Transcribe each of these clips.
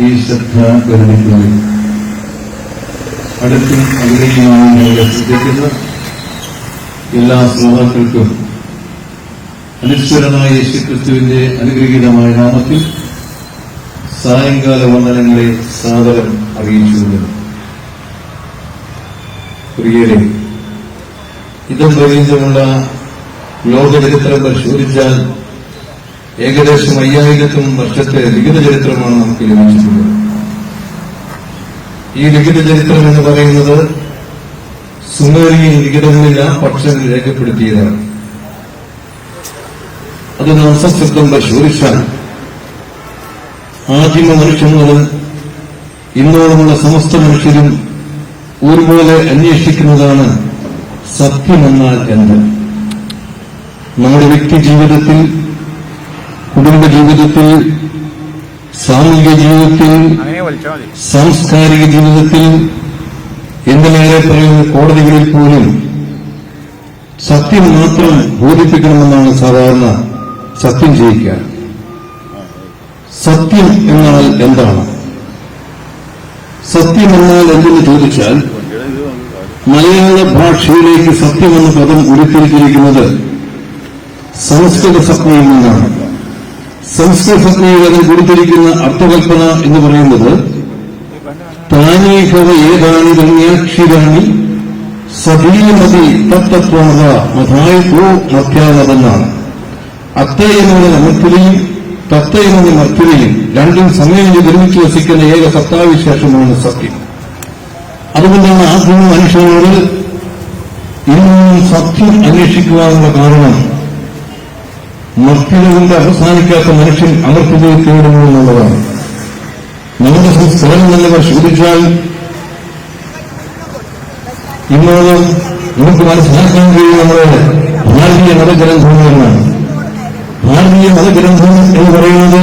ഈ ശ്രദ്ധ കരുതിക്കുന്നത് അടുത്തും അകലെയുമായി ഞങ്ങളെ ശ്രദ്ധിക്കുന്ന എല്ലാ ശ്രോതാക്കൾക്കും അനശ്വരനായ യേശുക്രിസ്തുവിന്റെ അനുഗ്രഹീതമായ നാമത്തിൽ സായങ്കാല വന്ദനങ്ങളെ സാദരം അറിയിച്ചുകൊള്ളുന്നു. പ്രിയരെ, ഇതും പര്യന്തമുള്ള ലോകചരിത്രം പരിശോധിച്ചാൽ ഏകദേശം 5000 വർഷത്തെ ലിഖിത ചരിത്രമാണ് നമുക്ക് ലഭിച്ചിട്ടുള്ളത്. ഈ ലിഖിത ചരിത്രം എന്ന് പറയുന്നത് സുമേറിയൻ ലിഖിതങ്ങളില്ല പക്ഷങ്ങൾ രേഖപ്പെടുത്തിയതാണ്. അത് നാം സശ്രദ്ധം പരിശോധിച്ചാൽ ആദിമ മനുഷ്യൻ മുതൽ ഇന്നോളമുള്ള സമസ്ത മനുഷ്യരും ഒരുപോലെ അന്വേഷിക്കുന്നതാണ് സത്യമെന്നാൽ എന്ത്. നമ്മുടെ വ്യക്തി ജീവിതത്തിൽ, കുടുംബ ജീവിതത്തിൽ, സാമൂഹിക ജീവിതത്തിൽ, സാംസ്കാരിക ജീവിതത്തിൽ, എന്തിനേറെ പറയുന്ന കോടതികളിൽ പോലും സത്യം മാത്രം ബോധിപ്പിക്കണമെന്നാണ് സാധാരണ സത്യം ചെയ്യിക്കുക. സത്യം എന്നാൽ എന്താണ്? സത്യമെന്നാൽ എന്തെന്ന് ചോദിച്ചാൽ മലയാള ഭാഷയിലേക്ക് സത്യമെന്ന പദം ഉരുത്തിരിച്ചിരിക്കുന്നത് സംസ്കൃത സംജ്ഞയിൽ നിന്നാണ്. സംസ്കൃത സംജ്ഞയിൽ അതിൽ കൊടുത്തിരിക്കുന്ന അർത്ഥകൽപ്പന എന്ന് പറയുന്നത് താനീഹവ ഏതാനി രമ്യാക്ഷിരാണി സതീമതി തത്തത്വമത മഥായത്തോ മധ്യാമതെന്നാണ്. അത്തയെന്നുള്ള മർത്തിലയും തത്തയെന്നുള്ള മർത്തിലയും രണ്ടും സമയം നിർമ്മിച്ചു വസിക്കുന്ന ഏക സത്താവിശേഷമാണ് സത്യം. അതുകൊണ്ടാണ് ആദ്യം മനുഷ്യനോട് ഇന്നും സത്യം അന്വേഷിക്കുവാനുള്ള കാരണം മർത്തില കൊണ്ട് അവസാനിക്കാത്ത മനുഷ്യൻ അമർത്തിലേക്ക് തേടുന്നു എന്നുള്ളതാണ്. നമ്മുടെ സംസ്കാരം തന്നെ പരിശോധിച്ചാൽ ഇന്നോളം നമുക്ക് മനസ്സിലാക്കാൻ കഴിയും നമ്മുടെ ഭാരതീയ മതഗ്രന്ഥങ്ങളാണ്. ഭാരതീയ മതഗ്രന്ഥം എന്ന് പറയുന്നത്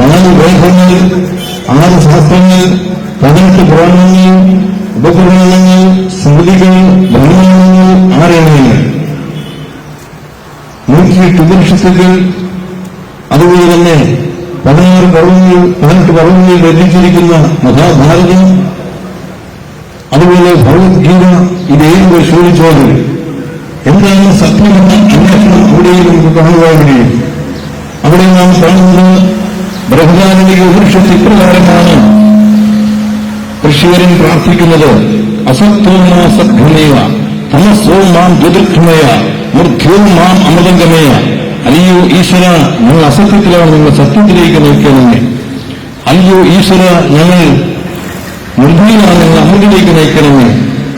4 വേദങ്ങൾ, 6 ശാസ്ത്രങ്ങൾ, 18 പുരാണങ്ങൾ, ഉപപുരാണങ്ങൾ, സ്മൃതികൾ, ബ്രഹ്മാണ്ഡങ്ങൾ, ആരായണങ്ങൾ, 108 ഉപനിഷത്തുകൾ, അതുപോലെ തന്നെ 18 പർവ്വങ്ങളിൽ രചിച്ചിരിക്കുന്ന മഹാഭാരതം, അതുപോലെ ഭഗവത്ഗീത, ഇതേയും പരിശോധിച്ചാലും എന്താണ് സത്യമെന്ന അന്വേഷണം അവിടെയും നമുക്ക് കാണുവാൻ കഴിയും. അവിടെ നാം കാണുന്നത് ബൃഹദാരണ്യക ഉപനിഷത്ത് ഇപ്രകാരമാണ് ഋഷിവരൻ പ്രാർത്ഥിക്കുന്നത്: അസത്വം മാ സദ്ഘമേയ തമസോ മാം ജ്യോതിർഘമയ മൃത്യോം മാം അമൃതംഗമേയ. അല്ലയോ ഈശ്വര, ഞങ്ങൾ അസത്യത്തിലാണ്, നിങ്ങൾ സത്യത്തിലേക്ക് നയിക്കണമേ. അല്ലയോ ഈശ്വര, ഞങ്ങൾ നിർഭയിലാണ്, നിങ്ങൾ അമൃതിലേക്ക് നയിക്കണമേ.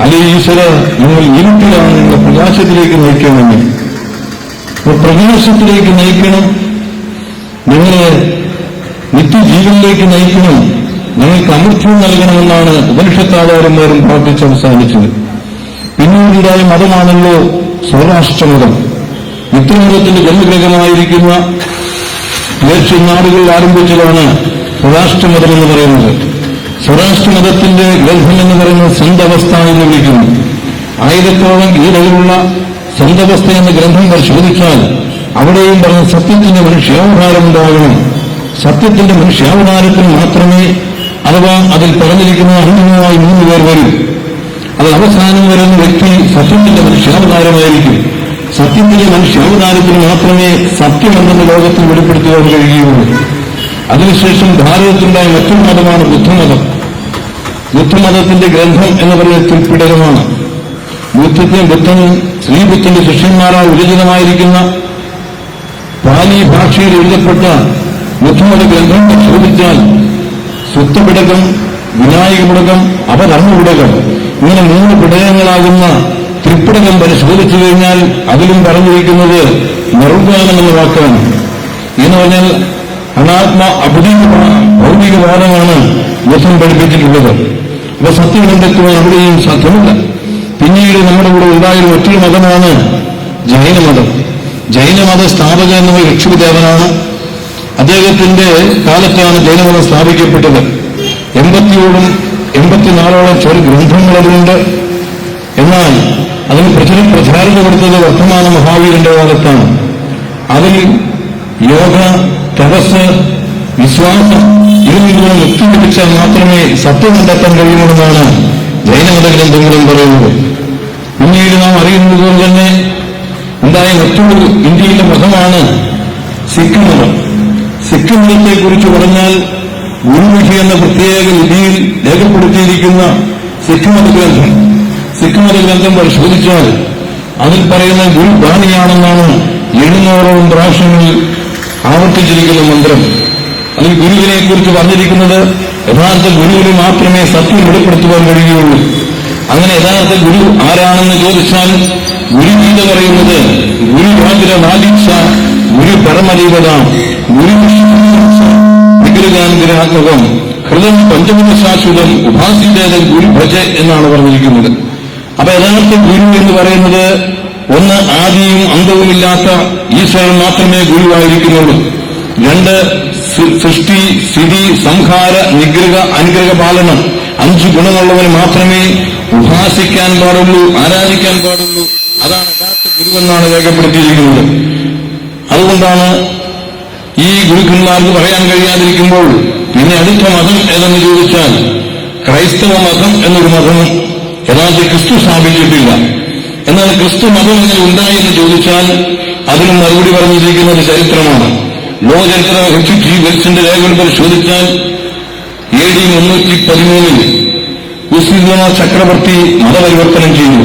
അല്ലയോ ഈശ്വര, ഞങ്ങൾ ഇരുട്ടിലാണ്, നിങ്ങൾ പ്രകാശത്തിലേക്ക് നയിക്കണമേ. പ്രകാശത്തിലേക്ക് നയിക്കണം, ഞങ്ങളെ നിത്യജീവനിലേക്ക് നയിക്കണം, ഞങ്ങൾക്ക് അമൃത്യം നൽകണമെന്നാണ് ഉപനിഷത്താചാര്യന്മാരും പ്രാർത്ഥിച്ച് അവസാനിച്ചത്. പിന്നീടുണ്ടായ മതമാണല്ലോ സൗരാഷ്ട്രമതം. മിത്രമതത്തിന്റെ ജന്മഗ്രഹമായിരിക്കുന്ന പേർഷ്യൻ നാടുകളിൽ ആരംഭിച്ചതാണ് സൗരാഷ്ട്രമതം എന്ന് പറയുന്നത്. സൗരാഷ്ട്രമതത്തിന്റെ ഗ്രന്ഥം എന്ന് പറയുന്നത് സന്തവസ്ഥ എന്ന് വിളിക്കുന്നു. 1000ഓളം ഈടകളുള്ള സന്തവസ്ഥ എന്ന ഗ്രന്ഥം പരിശോധിച്ചാൽ അവിടെയും പറഞ്ഞ സത്യത്തിന്റെ മനുഷ്യാവതാരം ഉണ്ടാകണം. സത്യത്തിന്റെ മനുഷ്യാവതാരത്തിന് മാത്രമേ, അഥവാ അതിൽ പറഞ്ഞിരിക്കുന്ന അന്തിമമായി 3 പേർ വരും. അത് അവസാനം വരുന്ന വ്യക്തി സത്യത്തിന്റെ മനുഷ്യാവതാരമായിരിക്കും. സത്യത്തിന്റെ മനുഷ്യാവതാരത്തിന് മാത്രമേ സത്യമെന്ന ലോകത്തിൽ വെളിപ്പെടുത്തുവാൻ കഴിയുകയുള്ളൂ. അതിനുശേഷം ഭാരതത്തിലുണ്ടായ മറ്റൊരു മതമാണ് ബുദ്ധമതം. ബുദ്ധമതത്തിന്റെ ഗ്രന്ഥം എന്ന് പറയുന്നത് ത്രിപിടകമാണ്. ബുദ്ധൻ ശ്രീബുദ്ധന്റെ ശിഷ്യന്മാരാൽ വിരചിതമായിരിക്കുന്ന പാലി ഭാഷയിൽ എഴുതപ്പെട്ട ബുദ്ധമത ഗ്രന്ഥം പരിശോധിച്ചാൽ സുത്തപിടകം, വിനായക പിടകം, അവധർമ്മപിടകം, ഇങ്ങനെ 3 പിടകങ്ങളാകുന്ന ത്രിപിടകം പരിശോധിച്ചു കഴിഞ്ഞാൽ അതിലും പറഞ്ഞിരിക്കുന്നത് നിർവ്വാണം എന്ന വാക്കാണ്. എന്ന് പറഞ്ഞാൽ അനാത്മ ഭൗതികവാദമാണ് ബുദ്ധൻ പഠിപ്പിച്ചിട്ടുള്ളത്. അപ്പൊ സത്യം കണ്ടെത്തുവാൻ അവിടെയും സാധ്യമല്ല. പിന്നീട് നമ്മുടെ കൂടെ ഉണ്ടായ മറ്റൊരു മതമാണ് ജൈനമതം. ജൈനമത സ്ഥാപകൻ എന്ന ലക്ഷ്മിദേവനാണ്. അദ്ദേഹത്തിന്റെ കാലത്താണ് ജൈനമതം സ്ഥാപിക്കപ്പെട്ടത്. 84ഓളം ചെറു ഗ്രന്ഥങ്ങൾ അതുകൊണ്ട്. എന്നാൽ അതിന് പ്രചാരം കൊടുത്തത് വർത്തമാന മഹാവീരന്റെ കാലത്താണ്. അതിൽ യോഗ, തപസ്, വിശ്വാസം ഇതിൽ നിന്ന് മുക്തി ലഭിച്ചാൽ മാത്രമേ സത്യം കണ്ടെത്താൻ കഴിയുമെന്നാണ് ജൈനമത ഗ്രന്ഥങ്ങളും പറയുന്നത്. പിന്നീട് നാം അറിയുന്നത് പോലെ തന്നെ ഉണ്ടായ മറ്റൊരു ഇന്ത്യയിലെ മതമാണ് സിഖ് മതം. സിഖ് മതത്തെക്കുറിച്ച് പറഞ്ഞാൽ ഗുരുമുഖി എന്ന പ്രത്യേക ലിപിയിൽ രേഖപ്പെടുത്തിയിരിക്കുന്ന സിഖ് മതഗ്രന്ഥം പരിശോധിച്ചാൽ അതിൽ പറയുന്ന ഗുരുബാണിയാണെന്നാണ് 700ഓളം പ്രാവശ്യങ്ങളിൽ ആവർത്തിച്ചിരിക്കുന്ന മന്ത്രം. അതിൽ ഗുരുവിനെ കുറിച്ച് പറഞ്ഞിരിക്കുന്നത് യഥാർത്ഥ ഗുരുവിന് മാത്രമേ സത്യം വെളിപ്പെടുത്തുവാൻ കഴിയുകയുള്ളൂ. അങ്ങനെ യഥാർത്ഥ ഗുരു ആരാണെന്ന് ചോദിച്ചാൽ ഗുരുഗീത പറയുന്നത് ഗുരുരാജനാദീക്ഷ ഗുരു പരമദൈവതാം ഗുരു വിഗ്രഹാത്മകം ഹൃദം പഞ്ചമുഖ ശാശ്വതം ഉപാസിതേതം ഗുരു ഭജ എന്നാണ് പറഞ്ഞിരിക്കുന്നത്. അപ്പൊ യഥാർത്ഥ ഗുരു എന്ന് പറയുന്നത് ഒന്ന്, ആദിയും അന്തവുമില്ലാത്ത ഈശ്വരൻ മാത്രമേ ഗുരുവായിരിക്കുന്നുള്ളൂ. 2, സൃഷ്ടി സ്ഥിതി സംഹാര നിഗ്രഹ അനുഗ്രഹ പാലനം 5 ഗുണങ്ങളുള്ളവന് മാത്രമേ ഉപാസിക്കാൻ പാടുള്ളൂ, ആരാധിക്കാൻ പാടുള്ളൂ. അതാണ് യഥാർത്ഥ ഗുരുവെന്നാണ് രേഖപ്പെടുത്തിയിരിക്കുന്നത്. അതുകൊണ്ടാണ് ഈ ഗുരുക്കന്മാർക്ക് പറയാൻ കഴിയാതിരിക്കുമ്പോൾ പിന്നെ അടുത്ത മതം ഏതെന്ന് ചോദിച്ചാൽ ക്രൈസ്തവ മതം എന്നൊരു മതം യഥാർത്ഥ ക്രിസ്തു സ്ഥാപിച്ചിട്ടില്ല. എന്നാൽ ക്രിസ്തു മതം എങ്ങനെ ഉണ്ടായി എന്ന് ചോദിച്ചാൽ അതിന് മറുപടി പറഞ്ഞിരിക്കുന്നത് ചരിത്രമാണ്. ലോകചരിത്ര HG വെൽസിന്റെ രേഖകൾ പരിശോധിച്ചാൽ AD 313 ഉസ്മാനിയ ചക്രവർത്തി മതപരിവർത്തനം ചെയ്തു.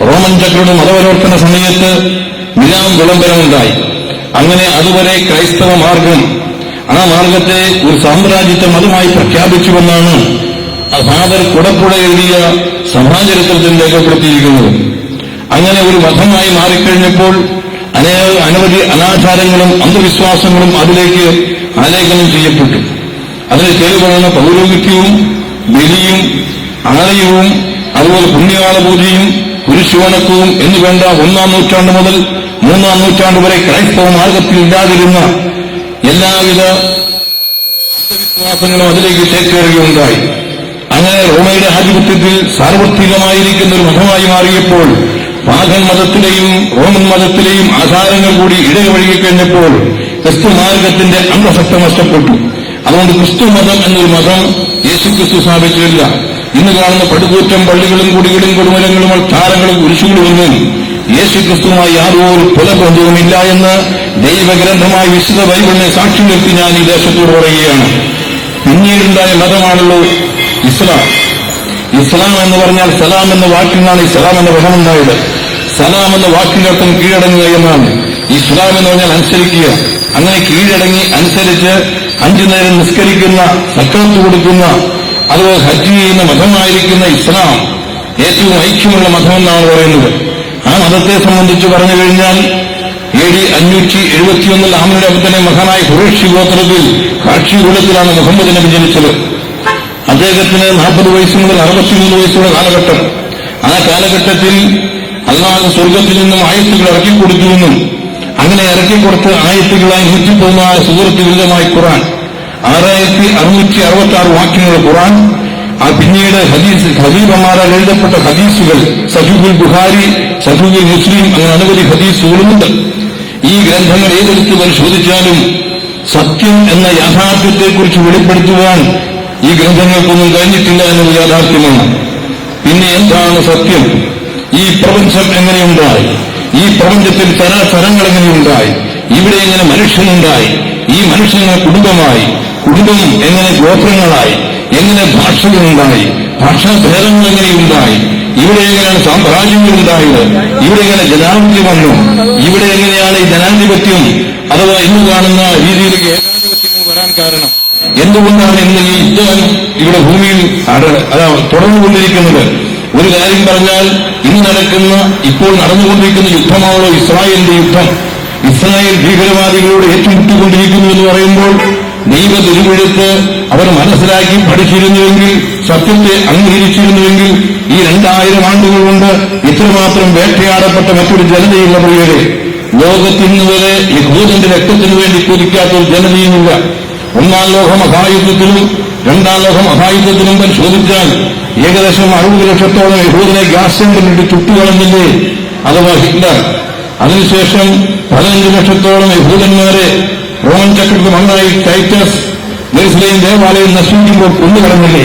റോമൻ ചക്രയുടെ മതപരിവർത്തന സമയത്ത് മിലാൻ വിളംബരമുണ്ടായി. അങ്ങനെ അതുവരെ ക്രൈസ്തവ മാർഗം, ആ മാർഗത്തെ ഒരു സാമ്രാജ്യത്വ മതമായി പ്രഖ്യാപിച്ചുവെന്നാണ് ഫാദർ കുടപ്പുഴ എഴുതിയ സഭാചരിത്രത്തിൽ രേഖപ്പെടുത്തിയിരിക്കുന്നത്. അങ്ങനെ ഒരു മതമായി മാറിക്കഴിഞ്ഞപ്പോൾ അനവധി അനാചാരങ്ങളും അന്ധവിശ്വാസങ്ങളും അതിലേക്ക് ആലേഖനം ചെയ്യപ്പെട്ടു. അതിന് തെളിവാണ് പൗരോഹിത്യവും ബലിയും ആലയവും അതുപോലെ പുണ്യകാല പൂജയും കുരിശുവണക്കവും എന്നുവേണ്ട 1-ാം നൂറ്റാണ്ട് മുതൽ 3-ാം നൂറ്റാണ്ട് വരെ ക്രൈസ്തവ മാർഗത്തിൽ ഇല്ലാതിരുന്ന എല്ലാവിധ അന്ധവിശ്വാസങ്ങളും അതിലേക്ക് ചേക്കേറുകയുണ്ടായി. അങ്ങനെ റോമയുടെ ആധിപത്യത്തിൽ സാർവത്രികമായിരിക്കുന്ന ഒരു മതമായി മാറിയപ്പോൾ പാഗൻ മതത്തിലെയും റോമൻ മതത്തിലെയും ആചാരങ്ങൾ കൂടി ഇടവഴുകിക്കഴിഞ്ഞപ്പോൾ ക്രിസ്തു മാർഗത്തിന്റെ അംഗസത്ത നഷ്ടപ്പെട്ടു. അതുകൊണ്ട് ക്രിസ്തു മതം എന്നൊരു മതം യേശുക്രിസ്തു സ്ഥാപിച്ചില്ല. ഇന്ന് കാണുന്ന പടുകൂറ്റം പള്ളികളും കുടികളും കൊടുമരങ്ങളും താരങ്ങളും കുരിശുകളുമൊന്നും യേശുക്രിസ്തുവുമായി യാതൊരു പുലബന്ധവുമില്ല എന്ന് ദൈവഗ്രന്ഥമായ വിശുദ്ധ ബൈബിളിനെ സാക്ഷി നിർത്തി ഞാൻ ഈ ദേശത്തോട് പറയുകയാണ്. പിന്നീടുണ്ടായ മതമാണല്ലോ ഇസ്ലാം. ഇസ്ലാം എന്ന് പറഞ്ഞാൽ സലാം എന്ന വാക്കിൽ നിന്നാണ് ഇസ്ലാം എന്ന പദമുണ്ടായത്. സലാം എന്ന വാക്കിന്റെ അർത്ഥം കീഴടങ്ങുക എന്നാണ്. ഇസ്ലാം എന്ന് പറഞ്ഞാൽ അനുസരിക്കുക. അങ്ങനെ കീഴടങ്ങി അനുസരിച്ച് 5 നേരം നിസ്കരിക്കുന്ന, സക്കാത്ത് കൊടുക്കുന്ന, അതുപോലെ ഹജ്ജ് ചെയ്യുന്ന മതമായിരിക്കുന്ന ഇസ്ലാം ഏറ്റവും ഐക്യമുള്ള മതമെന്നാണ് പറയുന്നത്. ആ മതത്തെ സംബന്ധിച്ച് പറഞ്ഞു കഴിഞ്ഞാൽ AD 571 ആമിയുടെ അബ്ദനെ മഹാനായ ഖുറൈശി ഗോത്രത്തിൽ കാക്ഷി കുലത്തിലാണ് മുഹമ്മദ് നബി ജനിച്ചത്. അദ്ദേഹത്തിന് 40 വയസ്സ് മുതൽ 63 വയസ്സുള്ള കാലഘട്ടം. ആ കാലഘട്ടത്തിൽ അല്ലാഹു സ്വർഗത്തിൽ നിന്നും ആയത്തുകൾ ഇറക്കിക്കൊടുത്തുവെന്നും അങ്ങനെ ഇറക്കിക്കൊടുത്ത് ആയത്തുകളായി 114 സൂറത്ത് വിരുദ്ധമായി ഖുർആൻ 6666 വാക്യങ്ങളുടെ ഖുർആൻ. പിന്നീട് ഹബീബന്മാരാൽ എഴുതപ്പെട്ട ഹദീസുകൾ സഹീഹുൽ ബുഖാരി, സഹീഹുൽ മുസ്ലിം, അങ്ങനെ അനവധി ഹദീസുകളുമുണ്ട്. ഈ ഗ്രന്ഥങ്ങൾ ഏതെടുത്ത് പരിശോധിച്ചാലും സത്യം എന്ന യാഥാർത്ഥ്യത്തെക്കുറിച്ച് വെളിപ്പെടുത്തുവാൻ ഈ ഗ്രന്ഥങ്ങൾക്കൊന്നും കഴിഞ്ഞിട്ടില്ല എന്നത് യാഥാർത്ഥ്യമാണ്. പിന്നെ എന്താണ് സത്യം? ഈ പ്രപഞ്ചം എങ്ങനെയുണ്ടായി? ഈ പ്രപഞ്ചത്തിൽ ചരാചരങ്ങൾ എങ്ങനെയുണ്ടായി? ഇവിടെ എങ്ങനെ മനുഷ്യനുണ്ടായി? ഈ മനുഷ്യനെ കുടുംബമായി, കുടുംബം എങ്ങനെ ഗോത്രങ്ങളായി, എങ്ങനെ ഭാഷകളുണ്ടായി, ഭാഷാഭേദങ്ങൾ എങ്ങനെയുണ്ടായി, ഇവിടെ എങ്ങനെയാണ് സാമ്രാജ്യങ്ങളുണ്ടായത്, ഇവിടെ എങ്ങനെ ജനാധിപത്യം വന്നു, ഇവിടെ എങ്ങനെയാണ് ഈ ജനാധിപത്യം അഥവാ ഇന്ന് കാണുന്ന രീതിയിലേക്ക് ഏകാധിപത്യങ്ങൾ വരാൻ കാരണം, എന്തുകൊണ്ടാണ് ഇന്ന് ഈ യുദ്ധം ഇവിടെ ഭൂമിയിൽ തുടർന്നുകൊണ്ടിരിക്കുന്നത്? ഒരു കാര്യം പറഞ്ഞാൽ ഇന്ന് നടക്കുന്ന, ഇപ്പോൾ നടന്നുകൊണ്ടിരിക്കുന്ന യുദ്ധമാണല്ലോ ഇസ്രായേലിന്റെ യുദ്ധം. ഇസ്രായേൽ ഭീകരവാദികളോട് ഏറ്റുമുട്ടിക്കൊണ്ടിരിക്കുന്നു എന്ന് പറയുമ്പോൾ ദൈവ തിരുവെഴുത്ത് അവർ മനസ്സിലാക്കി പഠിച്ചിരുന്നുവെങ്കിൽ, സത്യത്തെ അംഗീകരിച്ചിരുന്നുവെങ്കിൽ ഈ 2000 ആണ്ടുകൾ കൊണ്ട് ഇത്രമാത്രം വേട്ടയാടപ്പെട്ട മറ്റൊരു ജനതയില്ല. പ്രിയരെ, ലോകത്തിന്ന് വരെ യഹൂദന്റെ രക്തത്തിനു വേണ്ടി കൊതിക്കാത്തൊരു ജനതയുമില്ല. 1-ാം ലോക മഹായുദ്ധത്തിലും 2-ാം ലോക മഹായുദ്ധത്തിലും പരിശോധിച്ചാൽ ഏകദേശം 60 ലക്ഷത്തോളം യഹൂദനെ ഗ്യാസ് സെന്ററിലിട്ട് ചുട്ടുകളഞ്ഞില്ലേ അഥവാ ഹിറ്റ്ലർ. അതിനുശേഷം 15 ലക്ഷത്തോളം യഹൂദന്മാരെ റോമൻ ചക്രവർത്തി മകനായി ടൈറ്റസ് യെരൂശലേം ദേവാലയം നശിക്കുമ്പോൾ കൊന്നുകളഞ്ഞില്ലേ?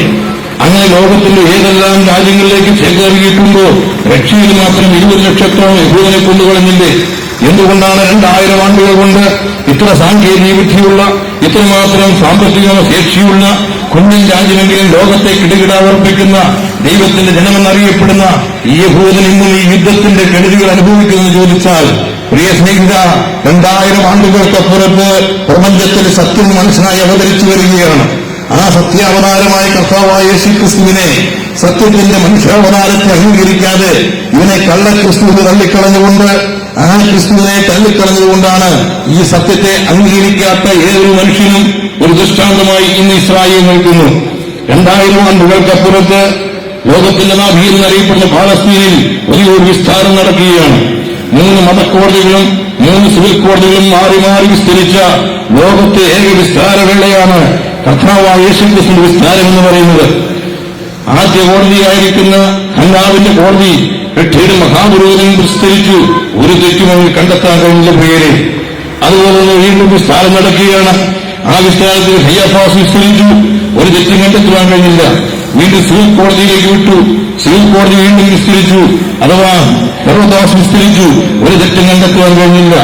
അങ്ങനെ ലോകത്തിന്റെ ഏതെല്ലാം രാജ്യങ്ങളിലേക്ക് ചേക്കേറിയിട്ടുണ്ടോ രക്ഷയിൽ മാത്രം 20 ലക്ഷത്തോളം യഹൂദനെ കൊന്നുകളഞ്ഞില്ലേ? എന്തുകൊണ്ടാണ് 2000 ആണ്ടുകൾ കൊണ്ട് ഇത്ര സാങ്കേതിക വിദ്യയുള്ള, ഇത്രമാത്രം സാമ്പത്തിക ശേഷിയുള്ള കുഞ്ഞൻ രാജ്യമെങ്കിലും ലോകത്തെ കിടുകിടാവർപ്പിക്കുന്ന ദൈവത്തിന്റെ ജനമെന്നറിയപ്പെടുന്ന ഈ യഹൂദൻ ഇന്നും ഈ യുദ്ധത്തിന്റെ കെടുതികൾ അനുഭവിക്കുമെന്ന് ചോദിച്ചാൽ, പ്രിയ സ്നേഹിത, 2000 ആണ്ടുകൾക്കപ്പുറത്ത് പ്രപഞ്ചത്തിൽ സത്യം മനുഷ്യനായി അവതരിച്ചു വരികയാണ്. ആ സത്യാവതാരമായ കർത്താവായ യേശുക്രിസ്തുവിനെ, സത്യത്തിന്റെ മനുഷ്യാവതാരത്തെ അംഗീകരിക്കാതെ ഇവനെ കള്ളക്രിസ്തുവിനെ തള്ളിക്കളഞ്ഞുകൊണ്ട്, ആ ക്രിസ്തുവിനെ തള്ളിക്കളഞ്ഞതുകൊണ്ടാണ് ഈ സത്യത്തെ അംഗീകരിക്കാത്ത ഏതൊരു മനുഷ്യനും ഒരു ദൃഷ്ടാന്തമായി ഇന്ന് ഇസ്രായേൽ നിൽക്കുന്നു. 2000 ആണ്ടുകൾക്കപ്പുറത്ത് ലോകത്തിന്റെ നാഭിയിൽ എന്നറിയപ്പെടുന്ന പാലസ്തീനിൽ വലിയൊരു വിസ്താരം നടക്കുകയാണ്. 3 മതക്കോടതികളും 3 സിവിൽ കോടതികളും മാറി മാറി വിസ്തരിച്ച ലോകത്തെ ഏക വിസ്താരവേളയാണ് കർത്താവായ യേശുക്രിസ്തുവിന്റെ വിസ്താരം എന്ന് പറയുന്നത്. ആദ്യ കോടതിയായിരിക്കുന്ന ഹന്നാവിന്റെ കോടതി എട്ടേഴ് മഹാപുരോഹിതൻ വിസ്തരിച്ചു. ഒരു തെറ്റും അവന് കണ്ടെത്താൻ കഴിഞ്ഞില്ല പ്രിയരെ. അതുപോലെ തന്നെ വീണ്ടും വിസ്താരം നടക്കുകയാണ്. ആ വിസ്താരത്തിൽ ഹയ്യാഫാസ് വിസ്തരിച്ചു. ഒരു തെറ്റും കണ്ടെത്തുവാൻ കഴിഞ്ഞില്ല. വീണ്ടും സിവിൽ കോടതിയിലേക്ക് വിട്ടു. സിവിൽ കോടതി വീണ്ടും വിസ്തരിച്ചു, അഥവാ ഹെറോദാസ് വിസ്തരിച്ചു. ഒരു തെറ്റും കണ്ടെത്തുവാൻ കഴിഞ്ഞില്ല.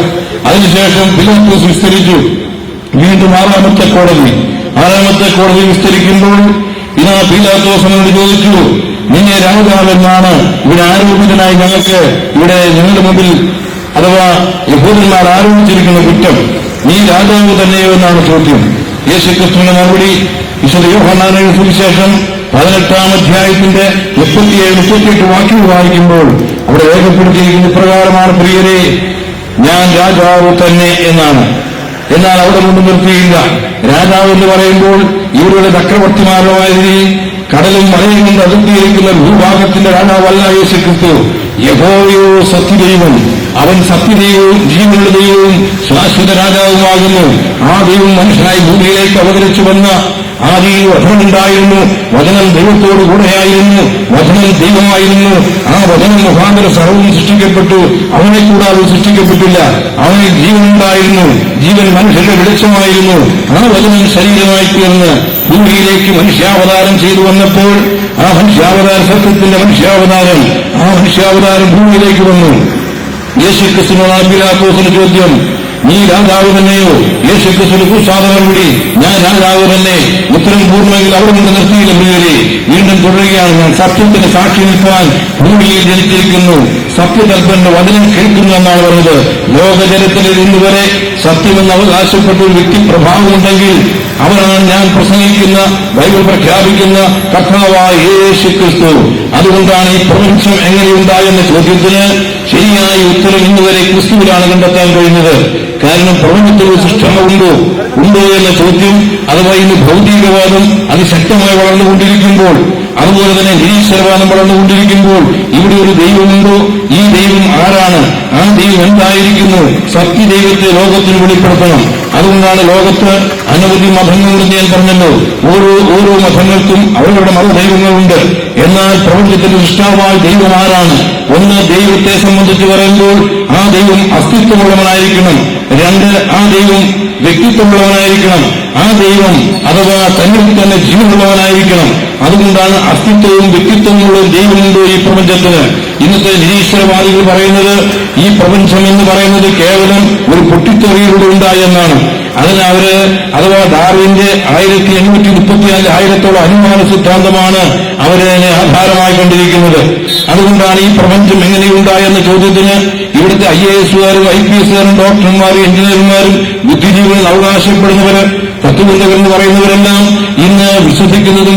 അതിനുശേഷം പിലാത്തോസ് വിസ്തരിച്ചു. വീണ്ടും ആറാമത്തെ കോടതി വിസ്തരിക്കുമ്പോൾ ഇതാ പീലാത്തോസിനോട് ചോദിച്ചു, നിന്നെ രാജാവെന്നാണ് ഇവിടെ ആരോപിതനായി ഞങ്ങളുടെ മുമ്പിൽ അഥവാ യഹൂദന്മാർ ആരോപിച്ചിരിക്കുന്ന കുറ്റം, നീ രാജാവ് തന്നെയോ എന്നാണ് ചോദ്യം. യേശുക്രിസ്തുവിന്റെ മറുപടി വിശുദ്ധ യോഹന്നാന്റെ സുവിശേഷം 18-ാം അധ്യായത്തിന്റെ 37-38 വാക്യങ്ങൾ വായിക്കുമ്പോൾ അവിടെ രേഖപ്പെടുത്തിയിരിക്കുന്ന ഇപ്രകാരമാണ്, പ്രിയരെ, ഞാൻ രാജാവ് തന്നെ എന്നാണ്. എന്നാൽ അവിടെ കൊണ്ട് നിർത്തിയില്ല. രാജാവ് എന്ന് പറയുമ്പോൾ ഇവരുടെ ചക്രവർത്തിമാരുമായി കടലും മലയും കൊണ്ട് അതിർത്തിയിരിക്കുന്ന ഭൂഭാഗത്തിന്റെ രാജാവല്ല യേശുക്രിസ്തു. യഹോവയോ സത്യദൈവം, അവൻ സത്യദൈവവും ജീവനുള്ള ദൈവവും ശാശ്വത രാജാവുമാകുന്നു. ആ ദൈവം മനുഷ്യനായി ഭൂമിയിലേക്ക് അവതരിച്ചു വന്ന ആദിയിൽ വചനമുണ്ടായിരുന്നു, വചനം ദൈവത്തോടു കൂടെയായിരുന്നു, വചനം ദൈവമായിരുന്നു. ആ വചനം മുഖാന്തരം സർവ്വം സൃഷ്ടിക്കപ്പെട്ടു, അവനെ കൂടാതെ സൃഷ്ടിക്കപ്പെട്ടില്ല. അവനിൽ ജീവനുണ്ടായിരുന്നു, ജീവൻ മനുഷ്യന്റെ വെളിച്ചമായിരുന്നു. ആ വചനം ശരീരമായി തീർന്ന് ഭൂമിയിലേക്ക് മനുഷ്യാവതാരം ചെയ്തു വന്നപ്പോൾ ആ മനുഷ്യാവതാരം സത്യത്തിന്റെ മനുഷ്യാവതാരം, ആ മനുഷ്യാവതാരം ഭൂമിയിലേക്ക് വന്നു. യേശുക്രിസ്തുവിനോട് പീലാത്തോസിന്റെ ചോദ്യം, നീ രാജാവ് തന്നെയോ? യേശുക്രിസ്തുവിന് കുസാദനം കൂടി, ഞാൻ രാജാവ് തന്നെ. ഉത്തരം പൂർണ്ണമെങ്കിൽ അവിടെ കൊണ്ട് നിർത്തിയില്ല പ്രിയരെ. വീണ്ടും തുടരുകയാണ്, ഞാൻ സത്യത്തിന് സാക്ഷി നിൽക്കാൻ ഭൂമിയിൽ ജനിച്ചിരിക്കുന്നു, സത്യതൽപ്പന്റെ വചനം കേൾക്കുന്നു എന്നാണ് പറഞ്ഞത്. ലോകചരിത്രത്തിൽ ഇന്നുവരെ സത്യമെന്ന് അവകാശപ്പെട്ട ഒരു വ്യക്തി പ്രഭാവമുണ്ടെങ്കിൽ അവനാണ് ഞാൻ പ്രസംഗിക്കുന്ന, ബൈബിൾ പ്രഖ്യാപിക്കുന്ന കർത്താവായ യേശുക്രിസ്തു. അതുകൊണ്ടാണ് ഈ പ്രപഞ്ചം എങ്ങനെയുണ്ടായെന്ന ചോദ്യത്തിന് ശരിയായ ഉത്തരം ഇന്നുവരെ ക്രിസ്തുവിലാണ് കണ്ടെത്താൻ കഴിഞ്ഞത്. കാരണം പ്രപഞ്ചത്തിൽ ഒരു ഉണ്ടോ എന്ന ചോദ്യം, അഥവാ ഇന്ന് ഭൗതികവാദം അതിശക്തമായി വളർന്നുകൊണ്ടിരിക്കുമ്പോൾ, അതുപോലെ തന്നെ നിരീശ്വരവാദം വളർന്നുകൊണ്ടിരിക്കുമ്പോൾ ഇവിടെ ഒരു ദൈവമുണ്ടോ? ഈ ദൈവം ആരാണ്? ആ ദൈവം എന്തായിരിക്കുന്നു? സത്യദൈവത്തെ ലോകത്തിന് വെളിപ്പെടുത്തണം. അതുകൊണ്ടാണ് ലോകത്ത് അനവധി മതങ്ങളുണ്ടെന്ന് ഞാൻ പറഞ്ഞല്ലോ. ഓരോ മതങ്ങൾക്കും അവരുടെ മതദൈവങ്ങളുണ്ട്. എന്നാൽ പ്രപഞ്ചത്തിന്റെ സൃഷ്ടാവായ ദൈവം ആരാണ്? ഒന്ന്, ദൈവത്തെ സംബന്ധിച്ച് പറയുമ്പോൾ ആ ദൈവം അസ്തിത്വമുള്ളവനായിരിക്കണം. 2, ആ ദൈവം വ്യക്തിത്വമുള്ളവനായിരിക്കണം. ആ ദൈവം അഥവാ തന്നിൽ തന്നെ ജീവനുള്ളവനായിരിക്കണം. അതുകൊണ്ടാണ് അസ്തിത്വവും വ്യക്തിത്വമുള്ള ദൈവമുണ്ടോ ഈ പ്രപഞ്ചത്തിന്. ഇന്നത്തെ നിരീശ്വരവാദികൾ പറയുന്നത് ഈ പ്രപഞ്ചം എന്ന് പറയുന്നത് കേവലം ഒരു പൊട്ടിത്തെറിയിലൂടെ ഉണ്ടായി എന്നാണ്. അതിന് അഥവാ ഡാർവിന്റെ 1834 അനുമാന സിദ്ധാന്തമാണ് അവരതിനെ ആധാരമായി കണ്ടിരിക്കുന്നത്. അതുകൊണ്ടാണ് ഈ പ്രപഞ്ചം എങ്ങനെയുണ്ടായെന്ന ചോദ്യത്തിന് ഇവിടുത്തെ IAS-കാരും IPS-കാരും ഡോക്ടർമാരും എഞ്ചിനീയർമാരും ബുദ്ധിജീവികൾ അവകാശപ്പെടുന്നവര് തത്വചിന്തകരെന്ന് പറയുന്നവരെല്ലാം ഇന്ന് വിശ്വസിക്കുന്നതും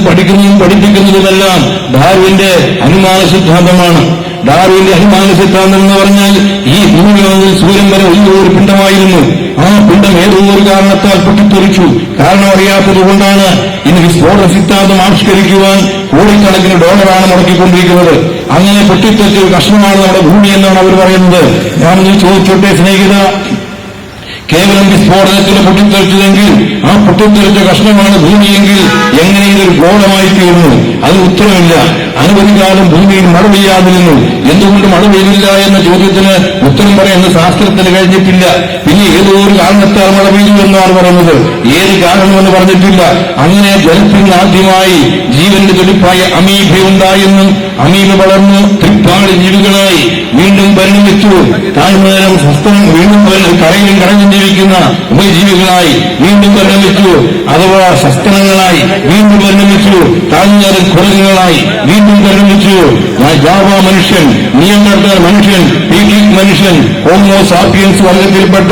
പഠിപ്പിക്കുന്നതുമെല്ലാം ഡാർവിന്റെ അനുമാന സിദ്ധാന്തമാണ്. ഡാർവിന്റെ അനുമാന സിദ്ധാന്തം എന്ന് പറഞ്ഞാൽ ഈ ഭൂമിയാണെങ്കിൽ സൂര്യൻ വരെ വലിയൊരു പിണ്ഡമായിരുന്നു. ആ പിണ്ഡം ഏതോ ഒരു കാരണത്താൽ പൊട്ടിത്തെറിച്ചു. കാരണം അറിയാത്തത് കൊണ്ടാണ് ഇന്ന് വിസ്ഫോടന സിദ്ധാന്തം ആവിഷ്കരിക്കുവാൻ കോടിക്കണക്കിന് ഡോളറാണ് മുടക്കിക്കൊണ്ടിരിക്കുന്നത്. അങ്ങനെ പൊട്ടിത്തെറിച്ച ഒരു കഷ്ണമാണ് നമ്മുടെ ഭൂമി എന്നാണ് അവർ പറയുന്നത്. ഞാനൊന്ന് ചോദിച്ചോട്ടെ സ്നേഹിത, കേവലം വിസ്ഫോടനത്തിന് പൊട്ടിത്തെറിച്ചതെങ്കിൽ ആ പൊട്ടിത്തെറിച്ച കഷ്ണമാണ് ഭൂമിയെങ്കിൽ എങ്ങനെ ഇതൊരു ഗോളമായി തീർന്നു? അതിന് ഉത്തരമില്ല. അനവധികാലം ഭൂമിയിൽ മഴ പെയ്യാതിരുന്നു. എന്തുകൊണ്ട് മഴ പെയ്തില്ല എന്ന ചോദ്യത്തിന് ഉത്തരം പറയുന്ന ശാസ്ത്രത്തിന് കഴിഞ്ഞിട്ടില്ല. പിന്നെ ഏതോ ഒരു കാരണത്താൽ മഴ പെയ്തു എന്നാണ് പറയുന്നത്. ഏത് കാരണമെന്ന് പറഞ്ഞിട്ടില്ല. അങ്ങനെ ജലത്തിൽ ആദ്യമായി ജീവന്റെ തുടിപ്പായ അമീബയുണ്ടായെന്നും അമീബ വളർന്നു തൃപ്പാടി ജീവികളായി വീണ്ടും പരിണമിച്ചു. താഴ്ന്നേരം സസ്തനം വീണ്ടും കടയിലും കടഞ്ഞും ജീവിക്കുന്ന ഉഭയജീവികളായി വീണ്ടും പരിണമിച്ചു. അഥവാ സസ്തനങ്ങളായി വീണ്ടും പരിണമിച്ചു. താഴ്ന്നേരം കുരങ്ങുകളായി വീണ്ടും പരിണമിച്ചു. ജാവ മനുഷ്യൻ, നിയന്ത്രണ മനുഷ്യൻ, പീക്കിക് മനുഷ്യൻ, ഹോമോ സാപ്പിയൻസ് വർഗത്തിൽപ്പെട്ട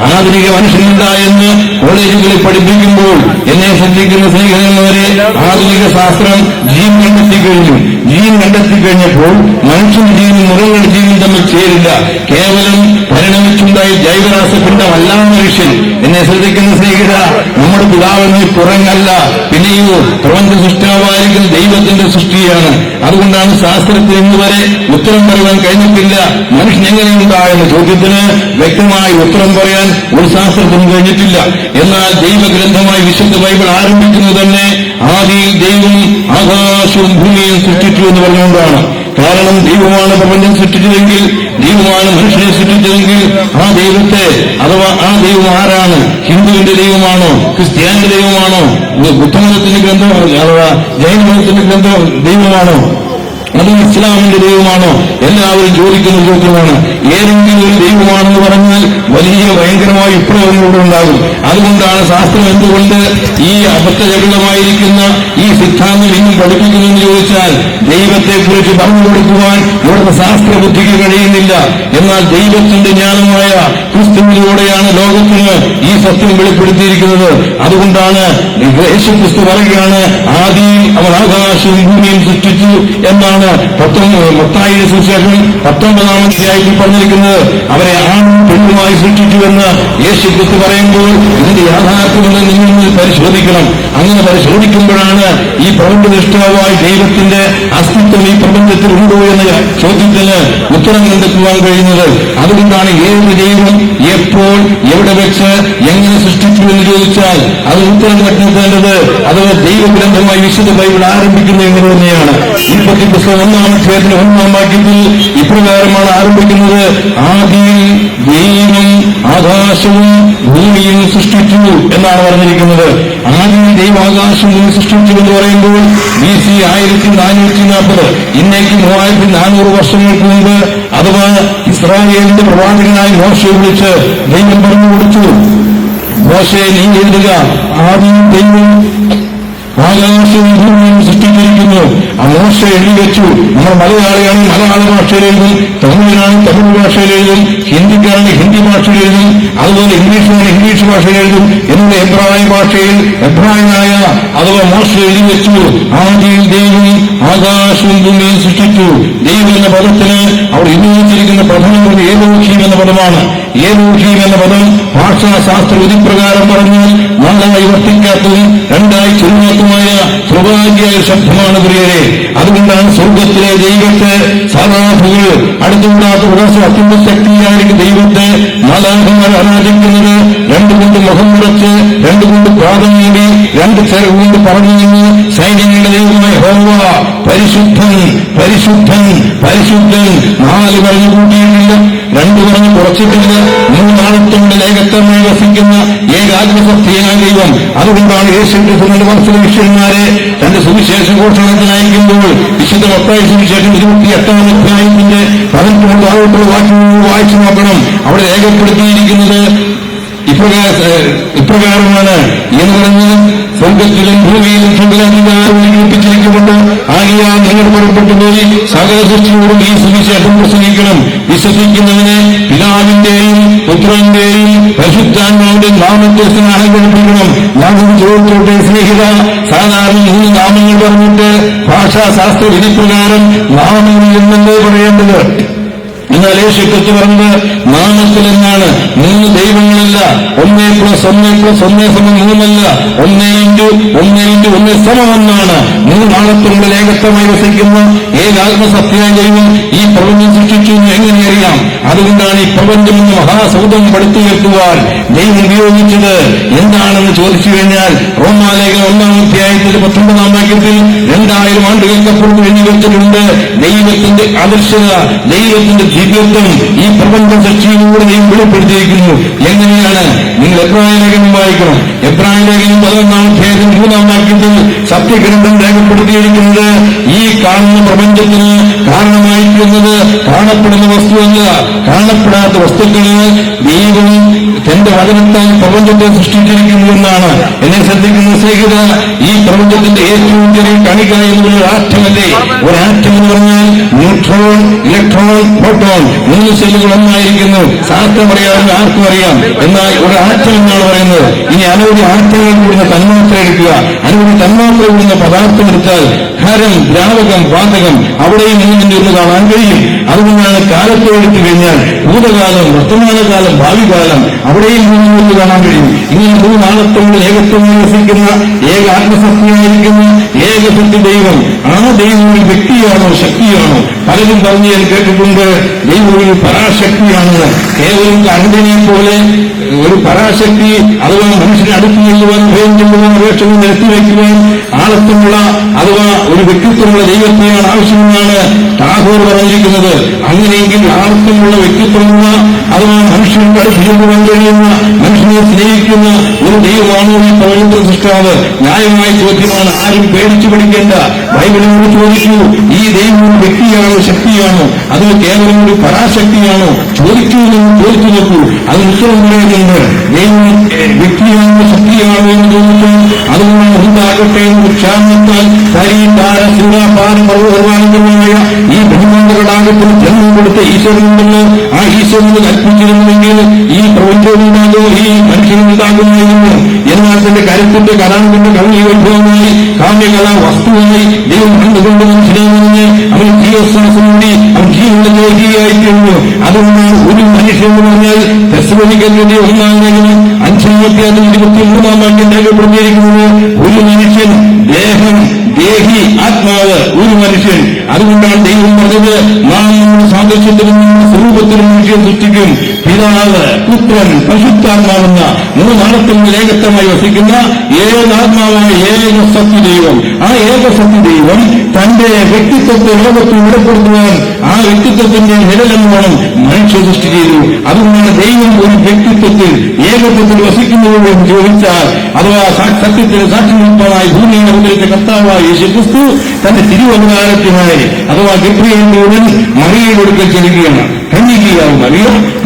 ആധുനിക മനുഷ്യനുണ്ടായെന്ന് കോളേജുകളിൽ പഠിപ്പിക്കുമ്പോൾ എന്നെ ശ്രദ്ധിക്കുന്ന സ്നേഹിതന്മാരെ, ആധുനിക ശാസ്ത്രം ജീൻ കണ്ടെത്തിക്കഴിഞ്ഞു. ജീൻ കണ്ടെത്തിക്കഴിഞ്ഞപ്പോൾ മനുഷ്യൻ ജീനും മൃഗങ്ങളുടെ ജീനും തമ്മിൽ ചേരില്ല. കേവലം പരിണമിച്ചുണ്ടായ ജൈവരാസപിണ്ഡമല്ല മനുഷ്യൻ. എന്നെ ശ്രദ്ധിക്കുന്ന സ്നേഹിത, നമ്മുടെ പിതാവെന്ന് കുറങ്ങല്ല, പിന്നെയോ പ്രപഞ്ച സൃഷ്ടാവായിരിക്കുന്ന ദൈവത്തിന്റെ സൃഷ്ടിയാണ്. അതുകൊണ്ടാണ് ശാസ്ത്രത്തിൽ ഇന്നുവരെ ഉത്തരം പറയാൻ കഴിഞ്ഞിട്ടില്ല. മനുഷ്യൻ എങ്ങനെയുണ്ടായെന്ന ചോദ്യത്തിന് വ്യക്തമായി ഉത്തരം പറയാൻ ഒരു ശാസ്ത്രത്തിനും കഴിഞ്ഞിട്ടില്ല. എന്നാൽ ദൈവഗ്രന്ഥമായി വിശുദ്ധ ബൈബിൾ ആരംഭിക്കുന്നത് തന്നെ ആദിയിൽ ദൈവം ആകാശവും ഭൂമിയും സൃഷ്ടിച്ചു എന്ന് പറഞ്ഞുകൊണ്ടാണ്. കാരണം ദൈവമാണ് പ്രപഞ്ചം സൃഷ്ടിച്ചതെങ്കിൽ, ദൈവമാണ് മനുഷ്യനെ സൃഷ്ടിച്ചതെങ്കിൽ ആ ദൈവത്തെ, അഥവാ ആ ദൈവം ആരാണ്? ഹിന്ദുവിന്റെ ദൈവമാണോ? ക്രിസ്ത്യാനിന്റെ ദൈവമാണോ? ബുദ്ധമതത്തിന്റെ ഗ്രന്ഥം അഥവാ ജൈനമതത്തിന്റെ ഗ്രന്ഥം ദൈവമാണോ? അതും ഇസ്ലാമിന്റെ ദൈവമാണോ? എല്ലാവരും ചോദിക്കുന്ന ചോദ്യമാണ്. ഏതെങ്കിലും ഒരു ദൈവമാണെന്ന് പറഞ്ഞാൽ വലിയ ഭയങ്കരമായ വിപ്ലവങ്ങളിലൂടെ ഉണ്ടാകും. അതുകൊണ്ടാണ് ശാസ്ത്രം എന്തുകൊണ്ട് ഈ അബദ്ധജടിലമായിരിക്കുന്ന ഈ സിദ്ധാന്തം ഇന്നും പഠിപ്പിക്കുമെന്ന് ചോദിച്ചാൽ, ദൈവത്തെക്കുറിച്ച് പറഞ്ഞു കൊടുക്കുവാൻ ഇവിടുത്തെ ശാസ്ത്രബുദ്ധിക്ക് കഴിയുന്നില്ല. എന്നാൽ ദൈവത്തിന്റെ ജ്ഞാനമായ ക്രിസ്തുവിലൂടെയാണ് ലോകത്തിന് ഈ സത്യം വെളിപ്പെടുത്തിയിരിക്കുന്നത്. അതുകൊണ്ടാണ് യേശുക്രിസ്തു പറയുകയാണ്, ആദിയിൽ അവൻ ആകാശവും ഭൂമിയും സൃഷ്ടിച്ചു എന്നാണ് മത്തായിയുടെ സുവിശേഷം 19-ാം അധ്യായത്തിൽ പറഞ്ഞിരിക്കുന്നത്. അവരെ ആണും പെണ്ണുമായി സൃഷ്ടിച്ചുവെന്ന് യേശുക്രിസ്തു പറയുമ്പോൾ ഇതിന്റെ യാഥാർത്ഥ്യമെന്ന് നിങ്ങൾ പരിശോധിക്കണം. അങ്ങനെ പരിശോധിക്കുമ്പോഴാണ് ഈ പ്രപഞ്ചനിഷ്ഠമായ ദൈവത്തിന്റെ അസ്തിത്വം ഈ പ്രപഞ്ചത്തിൽ ഉണ്ടോ എന്ന ചോദ്യത്തിന് ഉത്തരം കണ്ടെത്തുവാൻ കഴിയുന്നത്. അതുകൊണ്ടാണ് ഏത് ദൈവം എപ്പോൾ എവിടെ വെച്ച് എങ്ങനെ സൃഷ്ടിച്ചു എന്ന് ചോദിച്ചാൽ അത് ഉത്തരം കണ്ടെത്തേണ്ടത് അഥവാ ദൈവഗ്രന്ഥമായി വിശുദ്ധ ബൈബിൾ ആരംഭിക്കുന്നത് എങ്ങനെ തന്നെയാണ്. ഉൽപ്പത്തി പുസ്തകം 1-ാം അധ്യായത്തിന്റെ 1-ാം വാക്യത്തിൽ ഇപ്രകാരമാണ് ആരംഭിക്കുന്നത്: ആദിയിൽ ദൈവം ആകാശവും ഭൂമിയും സൃഷ്ടിച്ചു എന്നാണ് പറഞ്ഞിരിക്കുന്നത്. ആദിയിൽ ദൈവം ആകാശവും ഭൂമി സൃഷ്ടിച്ചു എന്ന് പറയുമ്പോൾ BC 1440 ഇന്നേക്ക് 3400 വർഷങ്ങൾക്ക് മുമ്പ്, അഥവാ ഇസ്രായേലിന്റെ പ്രവാചകനായി മോശയെ വിളിച്ച് ദൈവം പറഞ്ഞു കൊടുത്തു, മോശയെ നീ എഴുതുക, ആദിയിൽ ദൈവം ആകാശവും ഭൂമിയും സൃഷ്ടിച്ചിരിക്കുന്നു. ആ മോശ എഴുതി വെച്ചു. നമ്മൾ മലയാളിയാണ് മലയാള ഭാഷയിൽ എഴുതും, തമിഴിനാണ് തമിഴ് ഭാഷയിൽ എഴുതും, ഹിന്ദിക്കാരാണ് ഹിന്ദി ഭാഷയിൽ എഴുതും, അതുപോലെ ഇംഗ്ലീഷിനാണ് ഇംഗ്ലീഷ് ഭാഷയിൽ എഴുതും. എന്നുള്ള എബ്രായ ഭാഷയിൽ എബ്രായനായ അഥവാ മോശ എഴുതി വെച്ചു, ആദിയിൽ ദൈവം ആകാശവും ഭൂമിയും സൃഷ്ടിച്ചു. ദൈവം എന്ന പദത്തിന് അവർ ഉപയോഗിച്ചിരിക്കുന്ന പദം ഏലോഹീം എന്ന പദമാണ്. ഏലോഹീം എന്ന പദം ഭാഷാശാസ്ത്ര വിധിപ്രകാരം പറഞ്ഞാൽ നാലായി വർത്തിക്കാത്തതും രണ്ടായി ചുരുങ്ങാത്തതുമായ സ്വാഭാവികമായ ശബ്ദമാണ് പ്രിയരെ. അതുകൊണ്ടാണ് സ്വർഗത്തിലെ ദൈവത്തെ സാധാരണകൾ അടുത്തുകൂടാത്ത പ്രകാശം അത്യന്ത ശക്തിയായിരിക്കും ദൈവത്തെ മാലാഖമാർ ആരാധിക്കുന്നത്. രണ്ടുകൊണ്ട് മുഖം മുടച്ച്, രണ്ടുകൊണ്ട് പാദം മൂടി, രണ്ട് ചിറകുകൊണ്ട് പറഞ്ഞു നിന്ന് സൈന്യങ്ങളുടെ ദൈവമായ യഹോവ പരിശുദ്ധൻ പരിശുദ്ധൻ പരിശുദ്ധൻ 4 പറഞ്ഞു കൂട്ടിയിട്ടില്ല, 2 പറഞ്ഞു കുറച്ചിട്ടില്ല. 3 ഏകത്വമായി വസിക്കുന്ന ഏകാത്മസത്യനായ ദൈവം. അതുകൊണ്ടാണ് യേശുക്രിസ്തുവിന്റെ വംശവിഷ്യന്മാരെ തന്റെ സുവിശേഷ ഘോഷണത്തിന് അയക്കുമ്പോൾ വിശുദ്ധ മത്തായി സുവിശേഷം 28-ാം അധ്യായത്തിന്റെ 18 വാക്യങ്ങൾ വായിച്ചു നോക്കണം. അവിടെ രേഖപ്പെടുത്തിയിരിക്കുന്നത് ഇപ്രകാരമാണ് എന്ന് പറഞ്ഞത്: സ്വർഗത്തിലും ഭൂമിയിലും സകലാധികാരം ഏൽപ്പിച്ചിരിക്കുന്നുണ്ട്. ആകയാൽ നിങ്ങൾ പുറപ്പെട്ടു പോയി സകല സൃഷ്ടിയോടും ഈ സുവിശേഷം പ്രസംഗിക്കണം. വിശ്വസിക്കുന്നവനെ പിതാവിന്റെയും പുത്രന്റെയും പരിശുദ്ധാത്മാവിന്റെയും നാമത്തെ സ്നാനം കഴിപ്പിക്കണം. നാമം ചോദിച്ചോട്ടെ സ്നേഹിത, സാധാരണ 3 നാമങ്ങൾ പറഞ്ഞിട്ട് ഭാഷാശാസ്ത്ര വിധിപ്രകാരം നാമം എന്നല്ലേ പറയേണ്ടത്. എന്നാൽ യേശുക്രിസ്തു പറഞ്ഞത് നാമത്തിൽ എന്നാണ്. 3 ദൈവങ്ങളല്ല, 1+1+1=3 1+1=1=1 3 ഏകത്വമായി വസിക്കുന്ന ഏകാത്മസത്യായ ദൈവം ഈ പ്രപഞ്ചം സൃഷ്ടിച്ചു എന്ന് എങ്ങനെ അറിയാം? അതുകൊണ്ടാണ് ഈ പ്രപഞ്ചം എന്ന് മഹാസൗധം പടുത്തുയർത്തുവാൻ ദൈവം ഉപയോഗിച്ചത് എന്താണെന്ന് ചോദിച്ചു കഴിഞ്ഞാൽ, റോമാലേഖനം 1-ാം അധ്യായത്തിൽ 19-ാം വാക്യത്തിൽ 2000 ആണ്ടുകൾക്കപ്പുറത്ത് കഴിഞ്ഞ വെച്ചിട്ടുണ്ട്. ദൈവത്തിന്റെ ആദർശത, ദൈവത്തിന്റെ ദിവ്യത്വം ഈ പ്രപഞ്ച സൃഷ്ടിയിലൂടെ ദൈവം വെളിപ്പെടുത്തിയിരിക്കുന്നു. എങ്ങനെയാണ്? നിങ്ങൾ എബ്രായ ലേഖനം വായിക്കണം. എബ്രായ ലേഖനം 11-ാം അധ്യായത്തിൽ 3-ാം വാക്യത്തിൽ സത്യഗ്രന്ഥം രേഖപ്പെടുത്തിയിരിക്കുന്നത് ഈ കാണുന്ന പ്രപഞ്ചത്തിന് കാരണമായിരിക്കുന്നത് കാണപ്പെടുന്ന വസ്തുവല്ല, കാണപ്പെടാത്ത വസ്തുക്കള് ദൈവം തന്റെ വചനത്താൽ പ്രപഞ്ചത്തെ സൃഷ്ടിച്ചിരിക്കുന്നു എന്നാണ്. എന്നെ ശ്രദ്ധിക്കുന്ന സ്നേഹിത, ഈ പ്രപഞ്ചത്തിന്റെ ഏറ്റവും ചെറിയ കണിക എന്നുള്ള ആറ്റമല്ലേ? ഒരാറ്റം എന്ന് പറഞ്ഞാൽ ന്യൂട്രോൺ, ഇലക്ട്രോൺ, പ്രോട്ടോൺ, 3 സെല്ലുകൾ ഒന്നായിരിക്കുന്നു. ശാസ്ത്രം അറിയാവുന്ന ആർക്കും അറിയാം. എന്നാൽ ഒരു ആറ്റം എന്നാണ് പറയുന്നത്. ഇനി അനവധി ആറ്റങ്ങൾ കൂടുന്ന തന്മാത്ര എടുക്കുക, അനവധി തന്മാത്ര കൂടുന്ന പദാർത്ഥം എടുത്താൽ ഹരം, ദ്രാവകം, വാതകം അവിടെയും മൂന്നിന്റെ ഒന്ന് കാണാൻ കഴിയും. അതുകൊണ്ടാണ് കാലത്തെ എടുത്തു കഴിഞ്ഞാൽ ഭൂതകാലം, വർത്തമാനകാലം, ഭാവി കാലം അവിടെയും മൂന്നിന്റെ കാണാൻ കഴിയും. ഇങ്ങനെ 3 ആളത്തോട് ഏകത്വമായി വസിക്കുന്ന ഏക ആത്മസത്യമായിരിക്കുന്ന ഏകസത്യ ദൈവം. ആ ദൈവം ഒരു വ്യക്തിയാണോ ശക്തിയാണോ? പലരും പറഞ്ഞു ഞാൻ കേട്ടിട്ടുണ്ട് ദൈവം ഒരു പരാശക്തിയാണെന്ന്. കേവലം കണ്ടനെ പോലെ ഒരു പരാശക്തി അഥവാ മനുഷ്യനെ അടുത്ത് ചെല്ലുവാൻ, ഭയം ചെല്ലുവാൻ, അപേക്ഷകൾ നിർത്തിവെക്കുവാൻ ആളത്വമുള്ള അഥവാ ഒരു വ്യക്തിത്വമുള്ള ദൈവത്തെയാണ് ആവശ്യമെന്നാണ് ടാഗോർ പറഞ്ഞിരിക്കുന്നത്. അങ്ങനെയെങ്കിൽ ആളത്വമുള്ള വ്യക്തിത്വമുള്ള അഥവാ മനുഷ്യർക്ക് അടുത്ത് ചെല്ലുവാൻ കഴിയുന്ന, മനുഷ്യനെ സ്നേഹിക്കുന്ന ഒരു ദൈവമാണോ ഈ പ്രപഞ്ച സൃഷ്ടാവ്? ന്യായമായ ചോദ്യമാണ്. ആരും പേടിച്ചു പഠിക്കേണ്ട. ബൈബിളിനോട് ചോദിക്കൂ, ഈ ദൈവം ഒരു വ്യക്തിയാണോ ശക്തിയാണോ? അത് കേവലം ഒരു പരാശക്തിയാണോ? ചോദിച്ചു നോക്കൂ. അതിന് ഉത്തരം പറയുന്നുണ്ട്. ദൈവം വ്യക്തിയാണോ ശക്തിയാണോ എന്ന് ചോദിച്ചാൽ അതുകൊണ്ട് ഉണ്ടാകട്ടെ ക്ഷാമത്താൽ ശരീരാര സൂര്യാപാരം പർവ്വതമായ ഈ ബ്രഹ്മാണ്ഡഘടാകത്തിന് ജന്മം കൊടുത്ത ഈശ്വരനുണ്ടല്ലോ. ആ ഈശ്വരന് കൽപ്പിച്ചിരുന്നെങ്കിൽ ഈ പ്രപഞ്ചമുണ്ടാകുമോ, ഈ മനുഷ്യനുണ്ടാകുമായിരുന്നു. എന്നാൽ തന്റെ കരുത്തിന്റെ കലാവിന്റെ കവിയോത്ഭവമായി കാമ്യകല വസ്തുവായി ദൈവം കണ്ടുകൊണ്ട് മനുഷ്യനെ പറഞ്ഞ് അവൻ ജീവശ്വാസമൂടി അവൻ ജീവന്റെ യോഗിയായിട്ടുണ്ട്. അതുകൊണ്ടാണ് ഒരു മനുഷ്യൻ എന്ന് പറഞ്ഞാൽ തെസ്സലോനിക്കരുടെ 1-ാം ലേഖനം 5-ാം അധ്യായം 23-ാം വാക്യം രേഖപ്പെടുത്തിയിരിക്കുന്നത് ഒരു മനുഷ്യൻ ദേഹം, ദേഹി, ആത്മാവ്, ഒരു മനുഷ്യൻ. അതുകൊണ്ടാണ് ദൈവം പറഞ്ഞത് നാം നമ്മുടെ സാദൃശ്യത്തിലും സ്വരൂപത്തിലും മനുഷ്യൻ സൃഷ്ടിക്കും. പിതാവ്, പുത്രൻ, പരിശുദ്ധാത്മാവെന്ന 3 ആളത്തിൽ ഏകത്വമായി വസിക്കുന്ന ഏകാത്മാവായ ഏക സത്യദൈവം. ആ ഏക സത്യദൈവം തന്റെ വ്യക്തിത്വത്തെ ലോകത്തിൽ വെളിപ്പെടുത്തുവാൻ ആ വ്യക്തിത്വത്തിന്റെ നിഴലെന്നോണം മനുഷ്യ സൃഷ്ടി ചെയ്തു. അതുകൊണ്ടാണ് ദൈവം ഒരു വ്യക്തിത്വത്തിൽ ഏകത്വത്തിൽ വസിക്കുന്നവരും ചോദിച്ചാൽ അഥവാ സത്യത്തിന് സാക്ഷി നിൽപ്പനായി ഭൂമിയിൽ അവതരിച്ച കർത്താവായ യേശുക്രിസ്തു തന്റെ തിരുവവതാരത്തിനായി അഥവാ ഗബ്രിയേലിന്റെ മറിയയുടെ അടുക്കൽ ചെല്ലുകയാണ്. കന്യകയാവും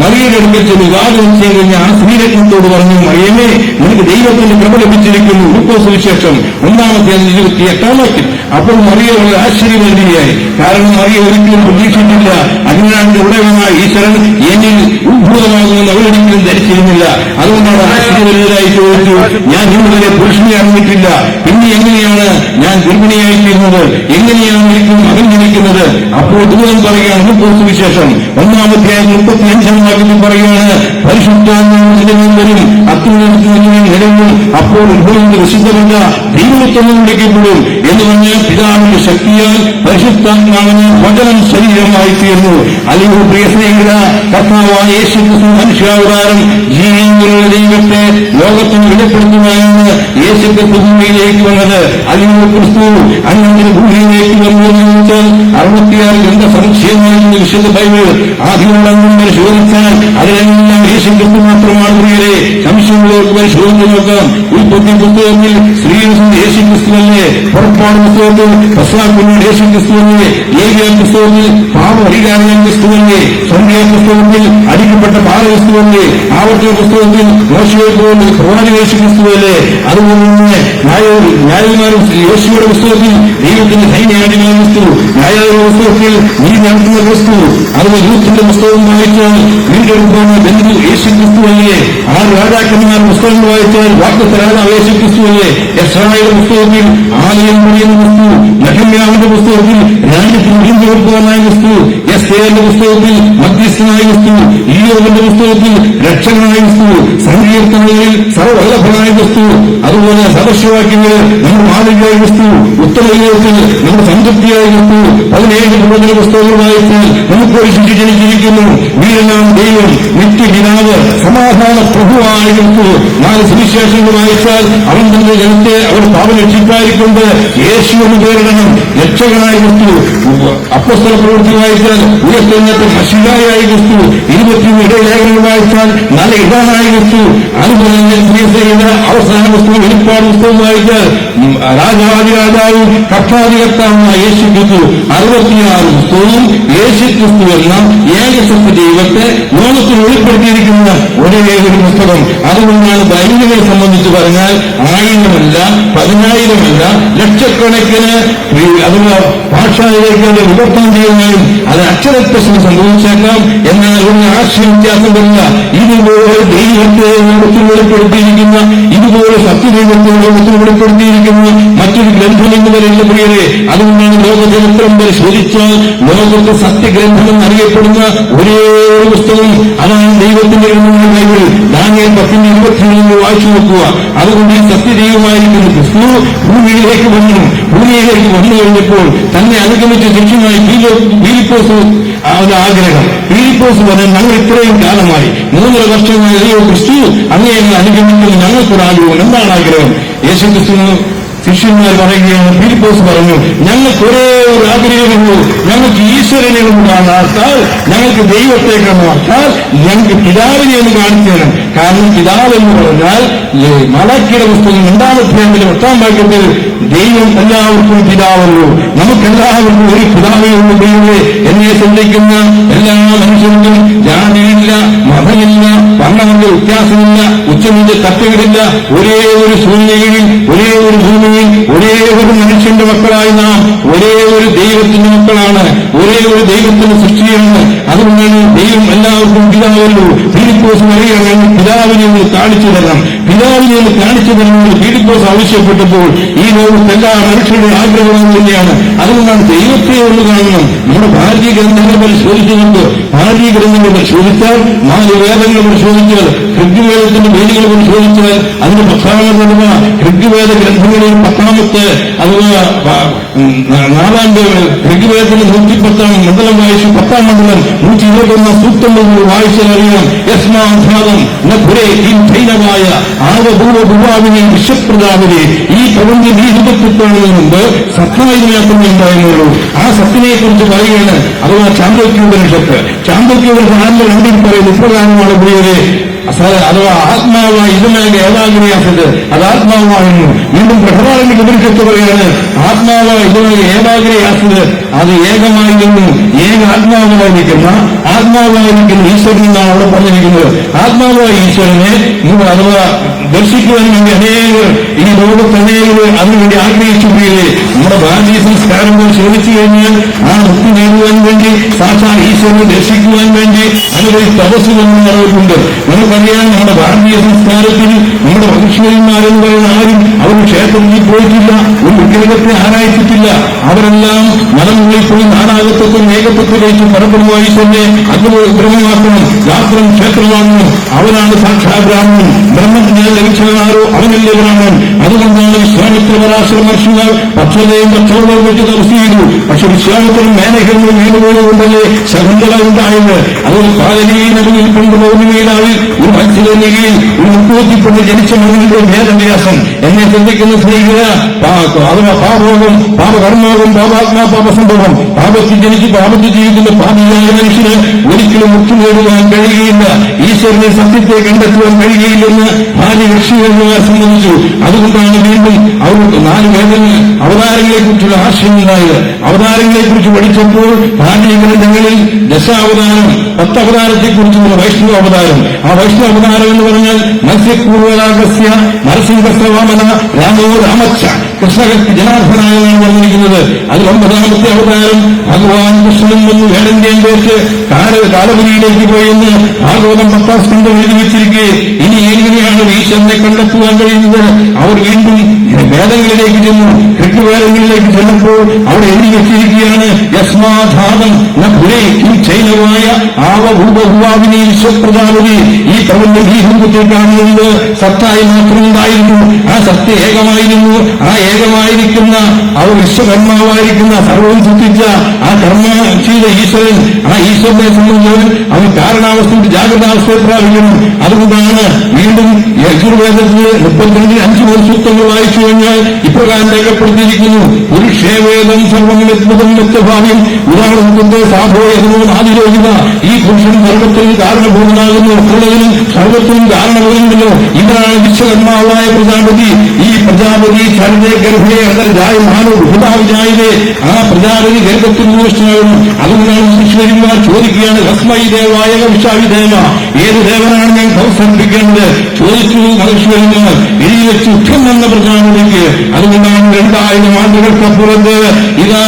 മറിയയുടെ അടുക്കൽ ചെന്ന് വിവാഹം ചെയ്ത് കഴിഞ്ഞ ആ സ്ത്രീരത്നത്തോട് പറഞ്ഞു, മറിയമേ, നിനക്ക് ദൈവത്തിന്റെ കൃപ ലഭിച്ചിരിക്കുന്നു. ലൂക്കോസ് സുവിശേഷം 1-ാം അധ്യായം 28-ാം വാക്യം. അപ്പോൾ മറിയ വളരെ ആശ്ചര്യവേദിയായി. കാരണം മറിയ ഒരിക്കലും പ്രതീക്ഷിച്ചില്ല അജ്ഞാനത്തിന്റെ ഉടയവനായ ഈശ്വരൻ എന്നിൽ ഉദ്ഭൂതമാകുമെന്ന് അവരൊരിക്കലും ധരിച്ചിരുന്നില്ല. അതുകൊണ്ടാണ് ആശ്ചര്യവേദിയായി ചോദിച്ചു, ഞാൻ ഇന്നുവരെ പുരുഷനെ അറിഞ്ഞിട്ടില്ല, പിന്നെ എങ്ങനെയാണ് ഞാൻ ഗർഭിണിയായിത്തീരുന്നത്? എങ്ങനെയാണ് എനിക്ക് മകൻ ജനിക്കുന്നത്? അപ്പോൾ ദൂതൻ പറയുകയാണ്, ലൂക്കോസ് സുവിശേഷം 1-ാം അധ്യായം 35-ാം വാക്യത്തിൽ പറയുകയാണ്, പരിശുദ്ധാത്മാവിന്റെ വരും അത്യുന്നതത്തിന് നിലവും അപ്പോൾ ഉത്ഭവത്തിന്റെ വിശുദ്ധമല്ല ദൈവത്വം വിളിക്കപ്പെടും എന്ന് പറഞ്ഞ പിതാവിന്റെ ശക്തിയാൽ പരിശുദ്ധാത്മാവിന് വചനം ശരീരമായി തീർന്നു. അല്ലെങ്കിൽ പ്രിയ സ്നേഹിത, കർത്താവായ യേശുക്രിസ്തു മനുഷ്യാവതാരം ജീവനുള്ള ദൈവത്തെ ലോകത്തിന് വെളിപ്പെടുത്തുവാനാണ് യേശുക്രിസ്തു ഭൂമിയിലേക്ക് വന്നത്. അല്ലെങ്കിൽ ക്രിസ്തു അങ്ങനെ ഭൂമിയിലേക്ക് വന്നതെന്ന് ചോദിച്ചാൽ 66 ഗ്രന്ഥസമുച്ചയമായിരുന്ന വിശുദ്ധ ബൈബിൾ ആദ്യമുള്ളവർ പരിശോധിച്ചാൽ അതിലെല്ലാം യേശുക്രിസ്തു മാത്രമാണ്. പ്രിയരെ, സംശയമുള്ളവർക്ക് പരിശോധിച്ച് നോക്കാം. ഉൽപ്പത്തി പുസ്തകത്തിൽ ശ്രീകൃഷ്ണൻ യേശുക്രിസ്തുവല്ലേ, പുറപ്പാട് പുസ്തകത്തിൽ പശ്ചാത്തലം യേശുക്രിസ്തുവല്ലേ, ലേവ്യ പുസ്തകത്തിൽ പാപപരിഹാരം ക്രിസ്തുവല്ലേ, സന്ധ്യാ പുസ്തകത്തിൽ അടിക്കപ്പെട്ട പാലക്രിസ്തുവല്ലേ, ആവർത്തന പുസ്തകത്തിൽ മോശയെ പോലെ പ്രവാചക യേശുക്രിസ്തുവല്ലേ. അതുപോലെ തന്നെ ന്യായന്മാരും യേശുയുടെ പുസ്തകത്തിൽ ദൈവത്തിന്റെ സൈന്യാടിമായ ക്രിസ്തു, ന്യായാധിപ പുസ്തകത്തിൽ നീതി നടത്തുന്ന ക്രിസ്തു. അതുപോലെ യൂത്തിന്റെ പുസ്തകം വായിച്ചാൽ വീണ്ടെടുക്കുന്ന ബന്ധു യേശുക്രിസ്തുവല്ലേ. 6 രാജാക്കന്മാർ പുസ്തകങ്ങൾ വായിച്ചാൽ വാഗ്ദത്ത രാജാവ് യേശുക്രിസ്തുവല്ലേ. എസ്രായുടെ പുസ്തകത്തിൽ ആലയം പണിയുന്ന ക്രിസ്തു, നെഹമ്യാവിന്റെ പുസ്തകത്തിൽ രാജ്യത്തിന് വീണ്ടും കൊടുക്കുവാനായ ക്രിസ്തു, എസ്തേറിന്റെ പുസ്തകത്തിൽ മധ്യസ്ഥനായ ക്രിസ്തു, ഇയ്യോബിന്റെ പുസ്തകത്തിൽ രക്ഷകനായ ക്രിസ്തു, സങ്കീർത്തനങ്ങളിൽ സർവവല്ലഭനായ ക്രിസ്തു. അതുപോലെ സദൃശവാക്യങ്ങളിൽ നമ്മുടെ മാതൃകയായ ക്രിസ്തു, ഉത്തരയോഗത്തിൽ നമ്മുടെ സംതൃപ്തിയായ ക്രിസ്തു. 17 പ്രബോധന പുസ്തകങ്ങൾ വായിച്ചാൽ നമുക്ക് ഒരു ശിശു ജനിച്ചിരിക്കുന്നു. പറഞ്ഞിരിക്കുന്നു, വീരനാം ദൈവം, നിത്യപിതാവ്, സമാധാന പ്രഭുവായ ക്രിസ്തു. 4 സുവിശേഷങ്ങൾ വായിച്ചാൽ അവൻ തന്റെ ജനത്തെ അവർ പാപരക്ഷിക്കായിക്കൊണ്ട് യേശു എന്ന് പേരിടണം, രക്ഷകനായ ക്രിസ്തു. അപ്പോസ്തല പ്രവൃത്തി വായിച്ചാൽ ഉയർത്തെഴുന്നേറ്റ മശിഹായായ ക്രിസ്തു. 21 ലേഖനങ്ങൾ വായിച്ചാൽ നല്ല ഇടാനായ ക്രിസ്തു. അതുപോലെ തന്നെ അവസാന പുസ്തകം വെളിപ്പാട് പുസ്തകം വായിച്ചാൽ രാജാതിരാജാവും കർത്താതികർത്താവുമായ യേശു ക്രിസ്തു. 66 പുസ്തകവും യേശു ക്രിസ്തു എന്ന ഏകസത്യ ദൈവത്തെ ലോകത്തിൽ വെളിപ്പെടുത്തിയിരിക്കുന്ന ഒരേ ഒരു പുസ്തകം. അതുകൊണ്ടാണ് ബൈബിളിനെ സംബന്ധിച്ച് പറഞ്ഞാൽ 1000മല്ല, 10000മല്ല, ലക്ഷക്കണക്കിന് അഥവാ ഭാഷയിലേക്ക് അത് വിവർത്തനം ചെയ്യുന്നതും അത് അക്ഷരപ്രശ്നം സംഭവിച്ചേക്കാം. എന്നാൽ ഒരു ആശയ വ്യത്യാസമില്ല. ഇതുപോലെ ദൈവത്തെ ലോകത്തിൽ വെളിപ്പെടുത്തിയിരിക്കുന്ന, ഇതുപോലെ സത്യദൈവത്തെ ലോകത്തിൽ വെളിപ്പെടുത്തിയിരിക്കുന്ന മറ്റൊരു ഗ്രന്ഥം എന്ന് പറയുന്ന പ്രിയരെ, അതുകൊണ്ടാണ് ലോകചരിത്രം പരിശോധിച്ചാൽ ലോകത്ത് സത്യഗ്രന്ഥം എന്നറിയപ്പെടുന്ന ഒരേ ഒരു പുസ്തകം അതാണ് ദൈവത്തിന്റെ ഗ്രന്ഥമായ ബൈബിൾ. ദാനിയേൽ 10:23 വായിച്ചു നോക്കുക. അതുകൊണ്ട് ഈ സത്യദൈവമായിരിക്കുന്ന ക്രിസ്തു ഭൂമിയിലേക്ക് വന്നു കഴിഞ്ഞപ്പോൾ തന്നെ അനുഗമിച്ച ശിഷ്യനായി ഫിലിപ്പോസ് ആഗ്രഹം. ഫിലിപ്പോസ് പറഞ്ഞു, ഞങ്ങൾ ഇത്രയും കാലമായി 3.5 വർഷമായി ക്രിസ്തു അങ്ങയെ അനുഗമിക്കുന്ന ഞങ്ങൾക്കൊരാഗ്രഹം. എന്താണ് ആഗ്രഹം? യേശു ക്രിസ്തു ശിഷ്യന്മാർ പറയുകയാണ്, ഫിലിപ്പോസ് പറഞ്ഞു, ഞങ്ങൾക്ക് ഒരേ ഒരു ആഗ്രഹമുള്ളൂ, ഞങ്ങൾക്ക് ഈശ്വരനെ ഒന്ന് കാണാത്താൽ, ഞങ്ങൾക്ക് ദൈവത്തെ കാണാത്താൽ ഞങ്ങൾക്ക് പിതാവിനെ ഒന്ന് കാണിച്ചു തരണം. കാരണം പിതാവ് എന്ന് പറഞ്ഞാൽ മലാക്കിയുടെ പുസ്തകം 2-ാം അധ്യായത്തിലെ 8-ാം വാക്യത്തിൽ ദൈവം എല്ലാവർക്കും പിതാവല്ലോ, നമുക്കെല്ലാവർക്കും ഒരു പിതാവേ ഉള്ളൂ. ദൈവമേ, എന്നെ ശ്രദ്ധിക്കുന്ന എല്ലാ മനുഷ്യർക്കും ജാതിയില്ല, മതമില്ല, വർണ്ണങ്ങളുടെ വ്യത്യാസമില്ല, ഉച്ചമിന്റെ തട്ടുകളില്ല, ഒരേ ഒരു സൂര്യയിൽ, ഒരേ ഒരു ഭൂമിയിൽ, ഒരേ ഒരു മനുഷ്യന്റെ മക്കളായി നാം ഒരേ ഒരു ദൈവത്തിന്റെ മക്കളാണ്, ഒരേ ഒരു ദൈവത്തിന്റെ സൃഷ്ടിയാണ്. അതുകൊണ്ടാണ് ദൈവം എല്ലാവർക്കും പിതാവല്ലോ. ഫിലിപ്പോസ് പറയുകയാണ്, പിതാവിനെ ഒന്ന് കാണിച്ചു തരണം, പിതാവിനെ ഒന്ന് കാണിച്ചു തരണമെന്ന് ഫിലിപ്പോസ് ആവശ്യപ്പെട്ടപ്പോൾ ഈ ലോകത്ത് എല്ലാ മനുഷ്യരുടെ ആഗ്രഹവും തന്നെയാണ്. അതുകൊണ്ടാണ് ദൈവത്തെ ഒന്ന് കാണണം. നമ്മുടെ ഭാരതീയ ഗ്രന്ഥങ്ങൾ പരിശോധിച്ചുകൊണ്ട്, ഭാരതീയ ഗ്രന്ഥങ്ങൾ പരിശോധിച്ചാൽ, 4 വേദങ്ങൾ പരിശോധിച്ചാൽ, ഋഗ്വേദത്തിന്റെ വേദികൾ പരിശോധിച്ചാൽ അതിന്റെ 10ാമത് ഋഗ്വേദ ഗ്രന്ഥങ്ങളിൽ 10ാമത്തെ അഥവാ 4ാം ഋഗ്വേദത്തിന്റെ 110ാം മണ്ഡലം വായിച്ചു, 10ാം മണ്ഡലം 121 സൂക്തം വായിച്ചാൽ അറിയാം, യസ്മാഘാതം നൈനമായ ആവഭൂവഭുവാവിനെ വിശ്വപ്രതാവിനെ. ഈ പ്രപഞ്ചം ഈ രൂപത്തിൽപ്പെടുന്നതിന് മുമ്പ് സത്യമായി മാത്രമേ ഉണ്ടായിരുന്നുള്ളൂ. ആ സത്യനെ കുറിച്ച് പറയുകയാണ്. അഥവാ ചാന്തോക്യോപനിഷത്ത്. ചാന്തോക്യോപനിഷത്ത് 2 പറയുന്നത് ഇപ്രകാരമാണ് പ്രിയരെ, അഥവാ ആത്മാവായി ഇതിനാകെ ഏകാഗ്രയാസത് അത് ആത്മാവായിരുന്നു. വീണ്ടും പ്രഹ്ലാദന്റെ ഉപനിഷത്ത് പറയാണ്, ആത്മാവായി ഇതിനാകെ ഏകാഗ്രയാസത് അത് ഏകമായിരുന്നു. ആത്മാവായിരിക്കുന്ന ഈശ്വരൻ എന്നാണ് അവിടെ പറഞ്ഞിരിക്കുന്നത്. ആത്മാവായ ഈശ്വരനെ അഥവാ ദർശിക്കുവാൻ വേണ്ടി അനേകർ ഈ ലോകത്ത് അതിനുവേണ്ടി ആഗ്രഹിച്ചുപോയില്ലേ. നമ്മുടെ ഭാരതീയ സംസ്കാരം ചോദിച്ചു കഴിഞ്ഞാൽ ആ മുക്തി നേടുവാൻ വേണ്ടി, സാക്ഷാൽ ഈശ്വരനെ ദർശിക്കുവാൻ വേണ്ടി അതിലൊരു തപസ് നടന്നിട്ടുണ്ട്. നമുക്കറിയാം, നമ്മുടെ ഭാരതീയ സംസ്കാരത്തിൽ നമ്മുടെ മനുഷ്യന്മാരെന്ന് പറയുന്ന ആരും അവർ ക്ഷേത്രത്തിൽ പോയിട്ടില്ല, ഒരു വിഗ്രഹത്തെ ആരായിച്ചിട്ടില്ല. അവരെല്ലാം മലമുകളിൽ പോയി നാനാകത്വത്തിൽ ഏകത്വത്തിലേക്ക് പരപ്പെടുന്ന ഈശ്വരനെ അതുപോലെ ബ്രഹ്മമാക്കണം, ശാസ്ത്രം ക്ഷേത്രമാണെന്നും അവനാണ് സാക്ഷാ ബ്രാഹ്മണൻ, ബ്രഹ്മജ്ഞാനം ലഭിച്ചവനാരോ അവനല്ലേ ബ്രാഹ്മണൻ. അതുകൊണ്ടാണ് വിശ്വാമിത്ര പരാശര മഹർഷിമാർ പക്ഷതയും കച്ചവടവും വെച്ച് തപസ് ചെയ്തു. പക്ഷെ വിശ്വാമിത്രൻ മേനകളും വീടുകൊണ്ടല്ലേ ശകുന്തള ഉണ്ടായത്. അതുകൊണ്ട് പാലനീ നദിയിൽ കൊണ്ട് പൗർണിമയിലാവിൽ ഒരു മത്സ്യനികയിൽ ഒരു മുക്കൂത്തിക്കൊണ്ട് ജനിച്ച മകന്റെ വേദവ്യാസം. എന്നെ ശ്രദ്ധിക്കുന്ന സ്നേഹിത, അഥവാ പാപവും പാപകർമ്മവും പാപാത്മാ പാപസംഭവം, പാപത്തിൽ ജനിച്ച് പാപത്തിൽ ജീവിക്കുന്ന പാപിയായ മനുഷ്യന് ഒരിക്കലും മുക്തി നേടുവാൻ കഴിയുകയില്ല, ഈശ്വരനെ സത്യത്തെ കണ്ടെത്തുവാൻ കഴിയുകയില്ലെന്ന് ഭാര്യ ഋഷികന്മാർ സംബന്ധിച്ചു. അതുകൊണ്ടാണ് വീണ്ടും അവർക്ക് 4 വേദങ്ങൾ അവതാരങ്ങളെക്കുറിച്ചുള്ള ആശയമുണ്ടായത്. അവതാരങ്ങളെക്കുറിച്ച് പഠിച്ചപ്പോൾ ഭാരതീയ ഗ്രന്ഥങ്ങളിൽ ദശാവതാരം, 10 അവതാരത്തെക്കുറിച്ചുള്ള വൈഷ്ണവ അവതാരം. ആ വൈഷ്ണവ അവതാരം എന്ന് പറഞ്ഞാൽ മത്സ്യപൂർവരാഗസ്യ നരസിംഹസ്വാമന രാമോ രാമച്ച കൃഷ്ണകർക്ക് ജനാർദ്ദനായാണ് പറഞ്ഞിരിക്കുന്നത്. അതിൽ 9ാമത്തെ അവതാരം ഭഗവാൻ കൃഷ്ണൻ വന്ന് വേടന്റെയും പേർക്ക് കാലപുരിയിലേക്ക് പോയെന്ന് ഭാഗവതം 10ാം സ്കന്ധം എഴുതി വെച്ചിരിക്കെ ഇനി എങ്ങനെയാണ് ഈശ്വരനെ കണ്ടെത്തുവാൻ കഴിയുന്നത്? അവർ വീണ്ടും വേദങ്ങളിലേക്ക് ചെന്നു. ഋഗ്വേദങ്ങളിലേക്ക് ചെന്നപ്പോൾ അവിടെ എഴുതി വെച്ചിരിക്കുകയാണ്, യസ്മാധാതം ചൈനവായ ആവഭൂപഭുവാവിനി വിശ്വപ്രജാപതി. ഈ പ്രപഞ്ചം ഈ രൂപത്തിൽ കാണുന്നത് സത്തായി മാത്രമുണ്ടായിരുന്നു. ആ സത്യ ഏകമായിരുന്നു. ആ ഏകമായിരിക്കുന്ന അവർ വിശ്വകർമാവായിരിക്കുന്ന സർവവും സൃഷ്ടിച്ച ആ കർമ്മ ചെയ്ത ഈശ്വരൻ, ആ ഈശ്വരനെ സംബന്ധിച്ചവൻ അവൻ കാരണാവസ്ഥയിൽ ജാഗ്രതാവസ്ഥയെ പ്രാപിക്കണം. അതുകൊണ്ടാണ് വീണ്ടും യജുർവേദത്തിൽ 35 മുതൽ സൂക്തങ്ങൾ വായിച്ചു കഴിഞ്ഞാൽ ഇപ്രകാരം രേഖപ്പെടുത്തിയിരിക്കുന്നു, പുരുഷേവേദം സർവം വ്യക്തഭാവ്യം ഉദാഹരണത്തിന്റെ സാധോയതമോ ആദിരോഹിത. ഈ പുരുഷൻ സർവത്തിനും കാരണഭൂതനാകുന്നു, ഉള്ളതിനും സർവത്തിനും കാരണഭൂതമല്ലോ. ഇതാണ് വിശ്വകർമാവായ പ്രജാപതി. ഈ പ്രജാപതി ചരിതേ ഗർഭേ അന്തർജായ മാനവഭൂതാവിജായതേ. ആ പ്രജാപതി ഗർഭത്തിൽ നിഷ്ഠനാകുന്നു. അതുകൊണ്ടാണ് മനുഷ്യന്മാർ ചോദിക്കുകയാണ്, ഹസ്മൈ ദേവായ വിശ്വാവിദേവ, ഏത് ദേവനാണ് ഞാൻ അവസർപ്പിക്കേണ്ടത് ചോദിച്ചു മനുഷ്യന്മാർ. എഴുതി വെച്ച് ഉച്ചം വന്ന പ്രജാപതിക്ക്. അതുകൊണ്ടാണ് 2000 ആണ്ടുകൾക്കപ്പുറത്ത് ഇതാ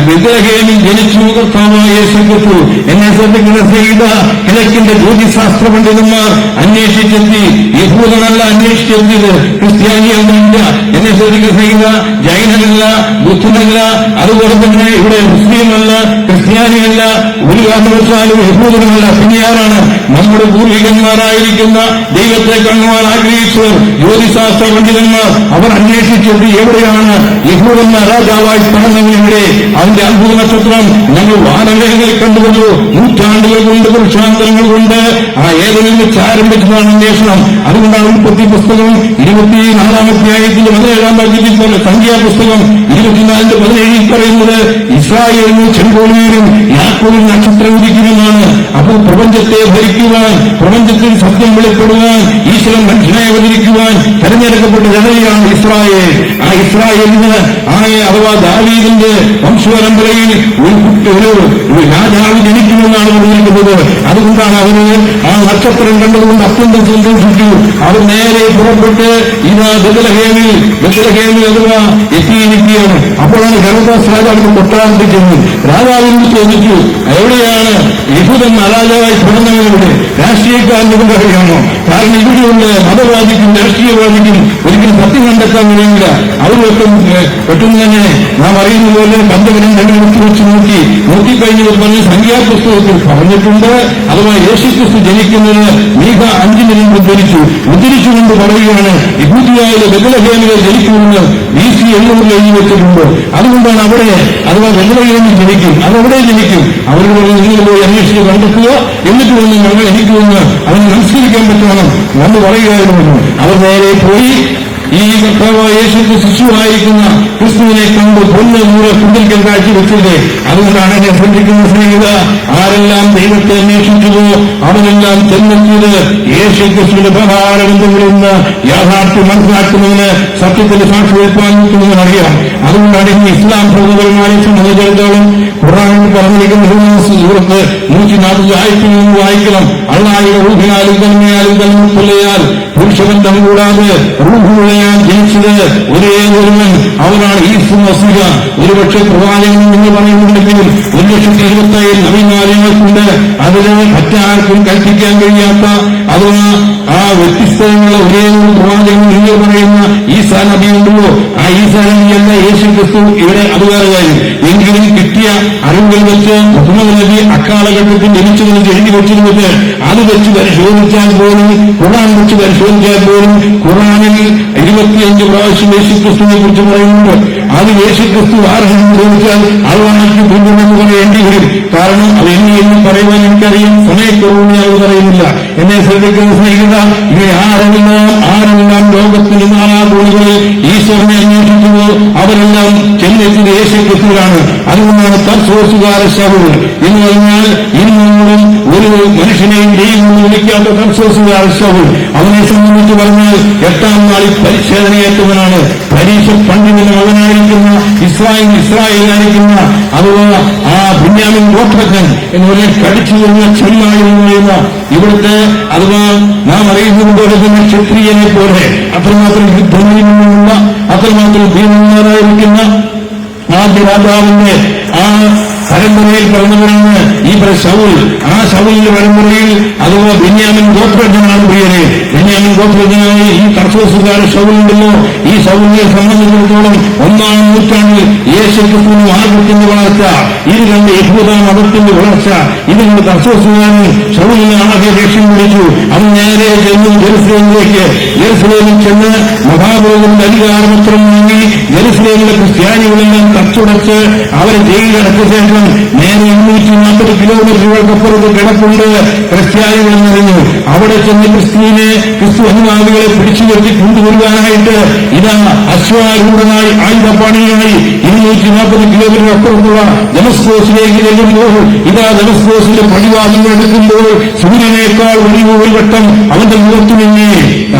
ബെത്ലഹേമിൽ ജനിച്ചു കർത്താവായ യേശുക്രിസ്തു. എന്നെ ശ്രദ്ധിക്കുന്ന സ്നേഹിത, കിഴക്കിന്റെ ജ്യോതിശാസ്ത്ര പണ്ഡിതന്മാർ അന്വേഷിച്ചെത്തി. യഹൂദനല്ല അന്വേഷിച്ചെത്തിയത്, ക്രിസ്ത്യാനിയല്ല. എന്നെ ശ്രദ്ധിക്കുന്ന സ്നേഹിത, ജൈനനല്ല, ബുദ്ധനല്ല, അതുപോലെ തന്നെ ഇവിടെ മുസ്ലിമല്ല, ക്രിസ്ത്യാനിയല്ല, ഒരു കാരണവശാലും യഹൂദനല്ല. പിന്നെ ആരാണ്? നമ്മുടെ പൂർവികന്മാരായിരിക്കുന്ന ദൈവത്തെ കാണുവാൻ ആഗ്രഹിച്ചവർ, ജ്യോതിശാസ്ത്ര പണ്ഡിതന്മാർ. അവർ അന്വേഷിച്ചത് എവിടെയാണ് യഹൂദന്മാർ രാജാവായി പിറന്നവനെവിടെ? അതിന്റെ അത്ഭുത നക്ഷത്രം ഞങ്ങൾ വാനമേഖലയിൽ കണ്ടുവന്നു. നൂറ്റാണ്ടുകൾ കൊണ്ട്, പുരുഷാന്തരങ്ങൾ കൊണ്ട് ആ ഏതെങ്കിലും വെച്ച് ആരംഭിച്ചതാണ് അന്വേഷണം. അതുകൊണ്ടാണ് ഉൽപ്പത്തി പുസ്തകം 24-ാം അധ്യായത്തിന്റെ 17-ാം വാക്യത്തിൽ പോലെ സംഖ്യാപുസ്തകം 24:17 പറയുന്നത്, ഇസ്രായേലിന് ചെങ്കോലിനും യാക്കോബിന് നക്ഷത്രം ഉദിക്കുമെന്നാണ്. അപ്പോൾ പ്രപഞ്ചത്തെ ഭരിക്കുവാൻ, പ്രപഞ്ചത്തിൽ സത്യം വെളിപ്പെടുവാൻ, ഈശ്വരൻ മനുഷ്യനെ അവതരിക്കുവാൻ തെരഞ്ഞെടുക്കപ്പെട്ട ജനതയാണ് ഇസ്രായേൽ. ആ ഇസ്രായേലിന് അഥവാ ദാവീദിന്റെ വംശപരമ്പരയിൽ ഒരു രാജാവ് ജനിക്കുമെന്നാണ് പറഞ്ഞിരിക്കുന്നത്. അതുകൊണ്ടാണ് അവന് ആ നക്ഷത്രം കണ്ടതുകൊണ്ട് അത്യന്തം സന്തോഷിച്ചു. അവർ നേരെ പുറപ്പെട്ട് ഇതാ ബെത്ലഹേമിൽ അഥവാ എത്തിയിരിക്കുകയാണ്. അപ്പോഴാണ് ഹെരോദാസ് രാജാവിന് കൊട്ടാരത്തിൽ ചെന്നു. രാജാവിനോട് ചോദിച്ചു, എവിടെയാണ് യഹൂദൻ രാജാവായി പിറന്നവനെവിടെ? രാഷ്ട്രീയക്കാരന് കൊണ്ട് അറിയാമോ? കാരണം ഇവിടെയുള്ള മതവാദിക്കും രാഷ്ട്രീയവാദിക്കും ഒരിക്കലും സത്യം കണ്ടെത്താൻ കഴിയില്ല. അവർ പെട്ടെന്ന് തന്നെ നാം അറിയുന്ന പോലെ പഞ്ചവനം രണ്ടിടത്ത് വെച്ച് നോക്കിക്കഴിഞ്ഞവർ പറഞ്ഞ് സംഖ്യാപുസ്തകത്തിൽ പറഞ്ഞിട്ടുണ്ട്. അഥവാ യേശുക്രിസ്തു ജനിക്കുന്നത് മീഖ 5 ഉദ്ധരിച്ചുകൊണ്ട് പറയുകയാണ്, യഹൂദിയായ ബെത്ലഹേമിൽ ജനിക്കുമെന്ന് BC 700 എഴുതി വെച്ചിട്ടുണ്ട്. അതുകൊണ്ടാണ് അവിടെ അഥവാ ബെത്ലഹേമിൽ ജനിക്കും. അതെവിടെ ജനിക്കും? അവരോട് നിങ്ങൾ പോയി അന്വേഷിച്ച് കണ്ടെത്തുക, എന്നിട്ട് വന്ന് ഞങ്ങൾ എനിക്കുമെന്ന് അവന് നമസ്കരിക്കാൻ പറ്റണം എന്ന് പറയുകയായിരുന്നു. അവർ നേരെ പോയി ഈ കർത്താവായ യേശുക്ക് ശിശുവായിരിക്കുന്ന ക്രിസ്തുവിനെ കണ്ട് പൊന്ന് നൂറ് കുണ്ടിൽക്കൽ കാഴ്ചവെച്ചില്ലേ. അതുകൊണ്ടാണ് എന്നെ ശ്രദ്ധിക്കുന്ന സ്നേഹിത, ആരെല്ലാം ദൈവത്തെ അന്വേഷിച്ചതോ അവരെല്ലാം ചെന്നെത്തിയത് യേശു ക്രിസ്തുവിന്റെ പ്രകാരമെന്തെങ്കിലെന്ന് യാഥാർത്ഥ്യം മനസ്സിലാക്കുന്നതിന്, സത്യത്തിന്റെ സാക്ഷി വെപ്പാൻ അറിയാം. അതുകൊണ്ടാണ് ഇന്ന് ഇസ്ലാം ഭൗതപരമായ സംബന്ധിച്ചിടത്തോളം ഖുർആനിൽ പറഞ്ഞിരിക്കുന്ന സൂറത്ത് 140 ആയത്തിൽ നിന്ന് വായിക്കണം. അള്ളാഹുവിന്റെ റൂഹിനാലും തന്മയാലും തന്മുത്തലയാൽ പുരുഷബന്ധം കൂടാതെ റൂഹുകളെയാൽ ജനിച്ചത് ഒരേ ഒരുവൻ, അവനാണ് ഈസു മസീഹ. ഒരുപക്ഷെ പ്രവാചകൻ എന്ന് പറയുന്നുണ്ടെങ്കിലും 1,25,000 നവീനാര്യങ്ങൾക്കുണ്ട്. അതിന് മറ്റാർക്കും കൽപ്പിക്കാൻ കഴിയാത്ത അഥവാ ആ വ്യത്യസ്തതയുള്ള ഒരേ ഒരു പ്രവാചകൻ എന്ന് പറയുന്ന ഈസാ നബി ഉണ്ടല്ലോ. ആ ഈസാ നബിയല്ല യേശു ക്രിസ്തു. ഇവിടെ അത് വേറെ കാര്യം. എങ്കിലും കിട്ടിയ അറിവുകൾ വെച്ച് മുഹമ്മദ് നബി അക്കാലഘട്ടത്തിൽ ജനിച്ചതിന് എഴുതി വെച്ചിരുന്നത് അത് വെച്ച് പരിശോധിച്ചാൽ പോലും, ഖുർആൻ വെച്ച് പരിശോധിച്ചാൽ പോലും ഖുർആനിൽ 25 പ്രാവശ്യം യേശുക്രിസ്തുവിനെ കുറിച്ച് പറയുന്നുണ്ട്. അത് യേശുക്രിസ്തു ആരെന്ന് ചോദിച്ചാൽ അള്ളാഹ്ക്ക് തുല്യമെന്ന് പറയേണ്ടി വരും. കാരണം അത് എന്ന് പറയുവാൻ എനിക്കറിയാം, സമയക്കുറവിന് അത് പറയുന്നില്ല. എന്നെ ശ്രദ്ധിക്കുന്ന സ്നേഹിത, ഇങ്ങനെ ആരെല്ലാം ലോകത്തിന് നാനാകൂടുകളിൽ ഈശ്വരനെ അന്വേഷിച്ചതോ അവരെല്ലാം ചെന്നെത്തിയത് യേശുക്രിസ്തുവിലാണ്. അതുകൊണ്ടാണ് തർസോസുകാര ശൗൽ എന്ന് പറഞ്ഞാൽ ഇന്നോളം ഒരു മനുഷ്യനെയും ദൈവം വിളിക്കാത്ത തർസോസുകാര ശൗൽ. അവനെ സംബന്ധിച്ച് പറഞ്ഞാൽ 8-ാം നാളിൽ പരിച്ഛേദനയേറ്റവനാണ്. പരീക്ഷ പണ്ഡിതന്റെ മകനായിരിക്കുന്ന ഇസ്രായേലായിരിക്കുന്ന അഥവാ ആ ബെന്യാമിൻ ഗോത്രജ്ഞൻ എന്ന് പറഞ്ഞാൽ കടിച്ചു വരുന്ന ചെന്നായിരുന്ന ഇവിടുത്തെ അഥവാ നാം അറിയുന്നത് പോലെ തന്നെ ക്ഷത്രിയനെ പോലെ അത്രമാത്രം യുദ്ധമുള്ള അത്രമാത്രം ഭീമന്മാരായിരിക്കുന്ന ആദ്യ രാജാവിന്റെ ആ പരമ്പരയിൽ പറഞ്ഞവരാണ് ഈ ശൗൽ, ആ ശൗലിന്റെ പരമ്പരയിൽ അഥവാ ബെന്യാമിൻ ഗോത്രജനാണ് പ്രിയരെ. ബെന്യാമിൻ ഗോത്രജനായി ഈ തർസോസുകാരൻ ശൗലുണ്ടല്ലോ, ഈ ശൗലിനെ സംബന്ധിച്ചിടത്തോളം 1-ാം നൂറ്റാണ്ടിൽ യേശുക്രിസ്തുവിന്റെ മാർഗത്തിന്റെ വളർച്ച, ഇത് കണ്ട് യഹൂദ മതത്തിന്റെ വളർച്ച, ഇത് കണ്ട് തർസോസുകാരൻ ശൗലിനെ ആകെ ലക്ഷ്യം പിടിച്ചു. അവൻ നേരെ ചെന്നു ജെറുസലേമിൽ ചെന്ന് മഹാപുരോഹിതന്റെ അധികാരപത്രം വാങ്ങി ജെറുസലേമിലെ ക്രിസ്ത്യാനികളെല്ലാം തച്ചുടച്ച് അവരെ ജയിലിലടച്ച ശേഷം നേരെ 240 കിലോമീറ്ററുകൾക്കപ്പുറത്ത് കിടപ്പുണ്ട് ക്രിസ്ത്യാനികളെന്ന് പറഞ്ഞു. അവിടെ ചെന്ന് ക്രിസ്തു അനുഭാവികളെ പിടിച്ചു നിർത്തി കൊണ്ടുവരുവാനായിട്ട് ഇതാ അശ്വാരൂഢനായി ആയുധപാണിയായി 240 കിലോമീറ്റർ അപ്പുറത്തുള്ള ദമസ്കോസിലേക്ക് ചെല്ലുമ്പോൾ ഇതാ ദമസ്കോസിന്റെ പടിവാതിൽ എടുക്കുമ്പോൾ സൂര്യനേക്കാൾ ഒരു വട്ടം അവന്റെ മുഖത്തു നിന്നേ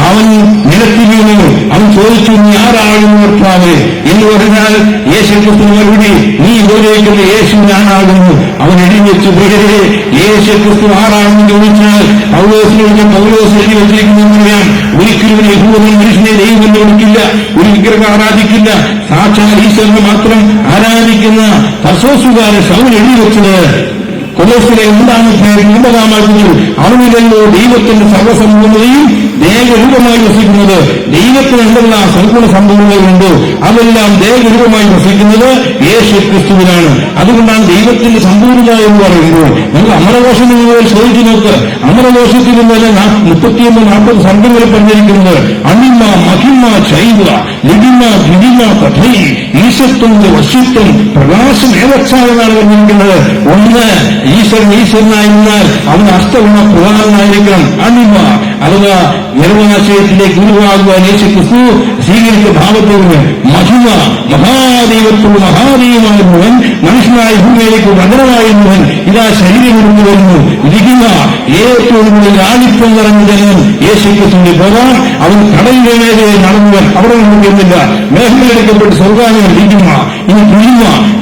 അവൻ നിലത്തി വീണു. അവൻ ചോദിച്ചു, നീ ആരാകുന്നു കർത്താവേ എന്ന് പറഞ്ഞാൽ യേശുക്രിസ്തു മറുപടി, നീ ഇവരേക്കുള്ള യേശു ഞാനാകുന്നു. അവൻ എഴുതിവെച്ചു. പ്രിയരെ, യേശുക്രിസ്തു ആരാണെന്ന് ചോദിച്ചാൽ പൗലോസ് എഴുതി വെച്ചിരിക്കുന്നറിയാം. ഒരിക്കലും യഹൂദൻ മനുഷ്യനെ ദൈവമെന്ന് വിളിക്കില്ല, ഒരു വിഗ്രഹം ആരാധിക്കില്ല, സാക്ഷാൽ ഈശ്വരനെ മാത്രം ആരാധിക്കുന്ന തർസോസുകാരൻ ശൗൽ എഴുതി വെച്ചത് കൊലോസിലെ 9-ാമത്തിൽ അവനിലല്ലോ ദൈവത്തിന്റെ സർവ്വസമ്പൂർണ്ണതയും ദേഹരൂപമായി വസിക്കുന്നത്. ദൈവത്തിന് എന്തെല്ലാം സൽഗുണ സമ്പൂർണ്ണതയുണ്ടോ അതെല്ലാം ദേഹരൂപമായി വസിക്കുന്നത് യേശു ക്രിസ്തുവിനാണ്. അതുകൊണ്ടാണ് ദൈവത്തിന്റെ സമ്പൂർണ്ണത എന്ന് പറയുമ്പോൾ നിങ്ങൾ അമരകോശം നിങ്ങൾ ചോദിച്ചു നോക്ക്. അമരകോശത്തിൽ തന്നെ 39-40 സർഗങ്ങൾ പറഞ്ഞിരിക്കുന്നത് അണിമ മഹിമ ചൈവ ലിപിമ ദ്വിതിമ പഥൈ ഈശത്വം വശ്യത്വം പ്രകാശം ഏവച്ചാണെന്നാണ് പറഞ്ഞിരിക്കുന്നത്. ഒന്ന് ഈശ്വരനായിരുന്നാൽ അവന് അഷ്ടഗുണ പ്രധാനമായിരിക്കണം. അണിമ അഥവാ ഗർഭാശയത്തിലെ ഗുരുവാകുവാൻ യേശു ക്രിസ്തു സ്വീകരിച്ച ഭാവത്തോട് മഹിമ മഹാദൈവത്തോട് മഹാദൈവമായിരുന്നവൻ മനുഷ്യനായ ഭൂമിയിലേക്ക് വചനമായിരുന്നവൻ ഇതാ ശരീരം കൊണ്ടു വരുന്നു. ലിഖിമ ഏറ്റവും കൂടുതൽ ആദിത്യം നിറഞ്ഞു ജനം യേശു ക്രിസ്തുവിന്റെ പോകാൻ അവൻ കടലിന്റെ മേലെ നടന്നവൻ അവിടെ നിന്നില്ല. മേഘങ്ങളെടുക്കപ്പെട്ട് സ്വർഗാനം ലിഖിമ. ഇനി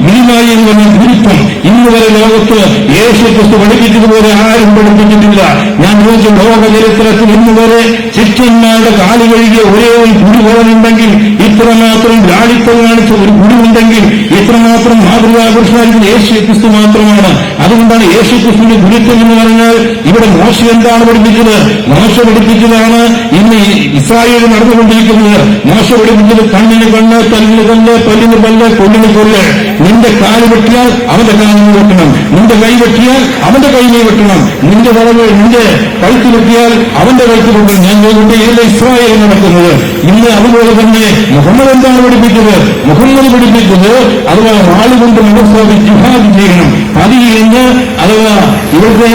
ഗിരിമായി എന്ന് പറഞ്ഞ ഗുരുത്വം ഇന്ന് വരെ ലോകത്ത് യേശു ക്രിസ്തു പഠിപ്പിച്ചതുപോലെ ആരും പഠിപ്പിച്ചിട്ടില്ല. ഞാൻ ചോദിച്ച ലോക ചരിത്രത്തിൽ ഇന്ന് വരെ ശിഷ്യന്മാരുടെ കാല് കഴുകിയ ഒരേ ഒരു ഗുരുഭവനുണ്ടെങ്കിൽ, ഇത്രമാത്രം ലാളിത്യം കാണിച്ച ഒരു ഗുരുവുണ്ടെങ്കിൽ, ഇത്രമാത്രം മാതൃകാപുരുഷനായിരിക്കുന്ന യേശു ക്രിസ്തു മാത്രമാണ്. അതുകൊണ്ടാണ് യേശു ക്രിസ്തുവിന്റെ ഗുരുത്വം എന്ന് പറഞ്ഞാൽ ഇവിടെ മോശ എന്താണ് പഠിപ്പിച്ചത്? മോശ പഠിപ്പിച്ചതാണ് ഇന്ന് ഇസ്രായേൽ നടന്നുകൊണ്ടിരിക്കുന്നത്. മോശ പഠിപ്പിച്ചത് കണ്ണിന് കണ്ണ്, തല്ലിന് കല്ല്, പല്ലിന് പല്ല്, കൊല്ലിന് കൊല്ല്. നിന്റെ കാല് വെട്ടിയാൽ അവന്റെ കാലിന് വെട്ടണം, നിന്റെ കൈ വെട്ടിയാൽ അവന്റെ കൈനെ വെട്ടണം, നിന്റെ വളവ് നിന്റെ കഴുത്ത് വെട്ടിയാൽ അവന്റെ കഴുത്ത് വെട്ടണം. ഞാൻ ചോദിച്ചിട്ട് ഇതിലെ ഇസ്രായേൽ നടക്കുന്നത് ഇന്ന് അതുപോലെ തന്നെ മുഹമ്മദ് എന്താണ് പഠിപ്പിച്ചത്? മുഹമ്മദ് പഠിപ്പിച്ചത് അഥവാ വാളുകൊണ്ട് മനസ്സാവി ജിഹാദ് ചെയ്യണം. പതിയിരുന്ന് അഥവാ ഇവിടുത്തെ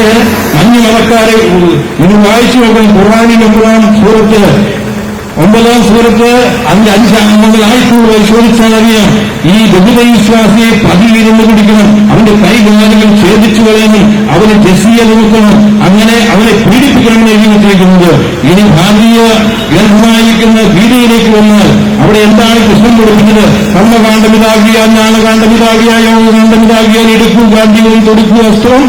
മഞ്ഞു മതക്കാരെ നിങ്ങൾ വായിച്ചു നോക്കണം. ഖുർആനിലെ 9-ാം സൂറത്ത് അതിന്റെ 5 ആയത്തുകൾ പരിശോധിച്ചാൽ അറിയാം. ഈ ബഹുദൈവിശ്വാസിയെ പതിയിരുന്ന് പിടിക്കണം, അവന്റെ കൈകാലുകൾ ഛേദിച്ചു കളയണം, അവന് ജസിയ കൊടുക്കണം, അങ്ങനെ അവനെ പീഡിപ്പിക്കണമെന്ന് എഴുതി വെച്ചിരിക്കുന്നത്. ഇനി ഭാരതീയ ഗ്രന്ഥമായിരിക്കുന്ന ഗീതയിലേക്ക് വന്നാൽ അവിടെ എന്താണ് കൃഷ്ണൻ കൊടുക്കുന്നത്? കർമ്മകാണ്ഡമിതാകിയ ജ്ഞാനകാണ്ഡമിതാകിയ യോഗകാണ്ഡമിതാകിയാൽ എടുക്കൂ ഗാന്ധികളും തൊടുക്കൂ വസ്ത്രം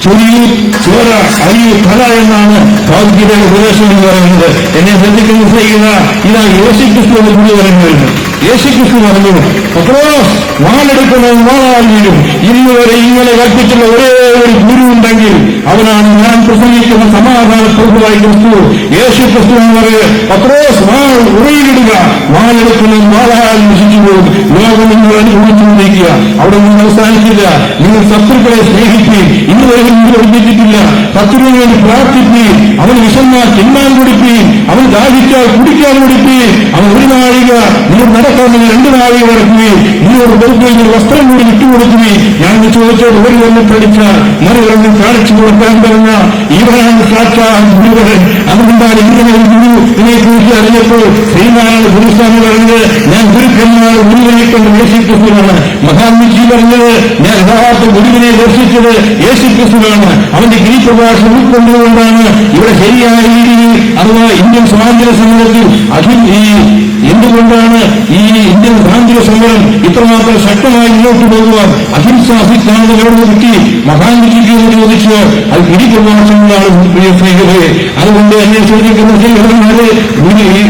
ചൊരിയൂ ചോര അരിയൂ കല എന്നാണ് ഭഗവത്ഗീതയുടെ ഉപദേശം എന്ന് പറയുന്നത്. എന്നെ ശ്രദ്ധിക്കുന്ന ചെയ്യുക ഇതാ യേശുക്രിസ്തു എന്ന് കൂടി പറയുന്നത്. യേശുക്രിസ്തു പറഞ്ഞു, പത്രോസ് വാളെടുക്കണം, വാളാൽ വീഴും. ഇന്ന് വരെ ഇങ്ങനെ കൽപ്പിച്ചുള്ള ഒരേ ഒരു ഗുരു ഉണ്ടെങ്കിൽ അവനാണ് ഞാൻ പ്രസംഗിക്കുന്ന സമാധാന പ്രഭുവായി ക്രിസ്തു. യേശുക്രിസ്തു എന്ന് പറയുക, പത്രോസ് വാൾ ഉറയിലിടുക, വാളെടുക്കണം, വാളാൽ നശിച്ചു പോകും. ലോകം നിങ്ങൾ അനുഭവിച്ചുകൊണ്ടിരിക്കുക. അവിടെ നിങ്ങൾ അവസാനിക്കില്ല. നിങ്ങൾ ശത്രുക്കളെ സ്നേഹിക്കുകയും ഇന്ന് വരെ നിങ്ങൾ പഠിപ്പിച്ചിട്ടില്ല. ശത്രുവിന് വേണ്ടി പ്രാർത്ഥിക്കുകയും അവന് വിശന്നാൽ തിന്നാൻ കൊടുക്കുകയും അവൻ ദാഹിച്ചാൽ കുടിക്കാൻ കൊടുക്കുകയും അവൻ ഒരു നാഴിക നിങ്ങൾ നടക്കാൻ 2 നാഴിക നടക്കുകയും ഇന്നോട് കൊടുക്കുകയും വസ്ത്രം കൂടി വിട്ടുകൊടുക്കുകയും ഞാൻ ചോദിച്ചത് ഒരു കൊല്ലം പഠിച്ചാൽ മറുകൊല്ലം കാണിച്ചു കൊടുക്കാൻ പറഞ്ഞ ഇവരാണ് സാക്ഷാൽ ഗുരുവരൻ. അതുകൊണ്ടാണ് ഇങ്ങനെ ഒരു ഗുരു ഇതിനെക്കുറിച്ച് അറിഞ്ഞപ്പോൾ ശ്രീനാരായണ ഗുരുസ്വാമി പറഞ്ഞത് ഞാൻ ഗുരുക്കന്മാർ ഗുരുവിനെ കൊണ്ട് യേശുക്രിസ്തുവാണ്. മഹാത്മജി പറഞ്ഞത് ഞാൻ യഥാർത്ഥ ഗുരുവിനെ ദർശിച്ചത് യേശുക്രിസ്തുവാണ്. അവന്റെ ഗിരിപ്രഭാഷണം ഉൾക്കൊണ്ടുകൊണ്ടാണ് ഇവിടെ ശരിയായ രീതിയിൽ അഥവാ ഇന്ത്യൻ സ്വാതന്ത്ര്യ സമരത്തിൽ എന്തുകൊണ്ടാണ് ഈ ഇന്ത്യൻ സ്വാതന്ത്ര്യ സമരം ഇത്രമാത്രം ശക്തമായി മുന്നോട്ട് പോകുവാൻ അഹിംസാ സിദ്ധാന്തം എവിടെ കിട്ടി? മഹാത്മജിക്ക് എന്ന് ചോദിച്ച് അത് പിടിപ്രഭാഷങ്ങളാണ് പ്രിയ സ്നേഹിതരെ. അതുകൊണ്ട് എന്നെ ചോദിക്കുന്ന സ്നേഹിതന്മാരെ,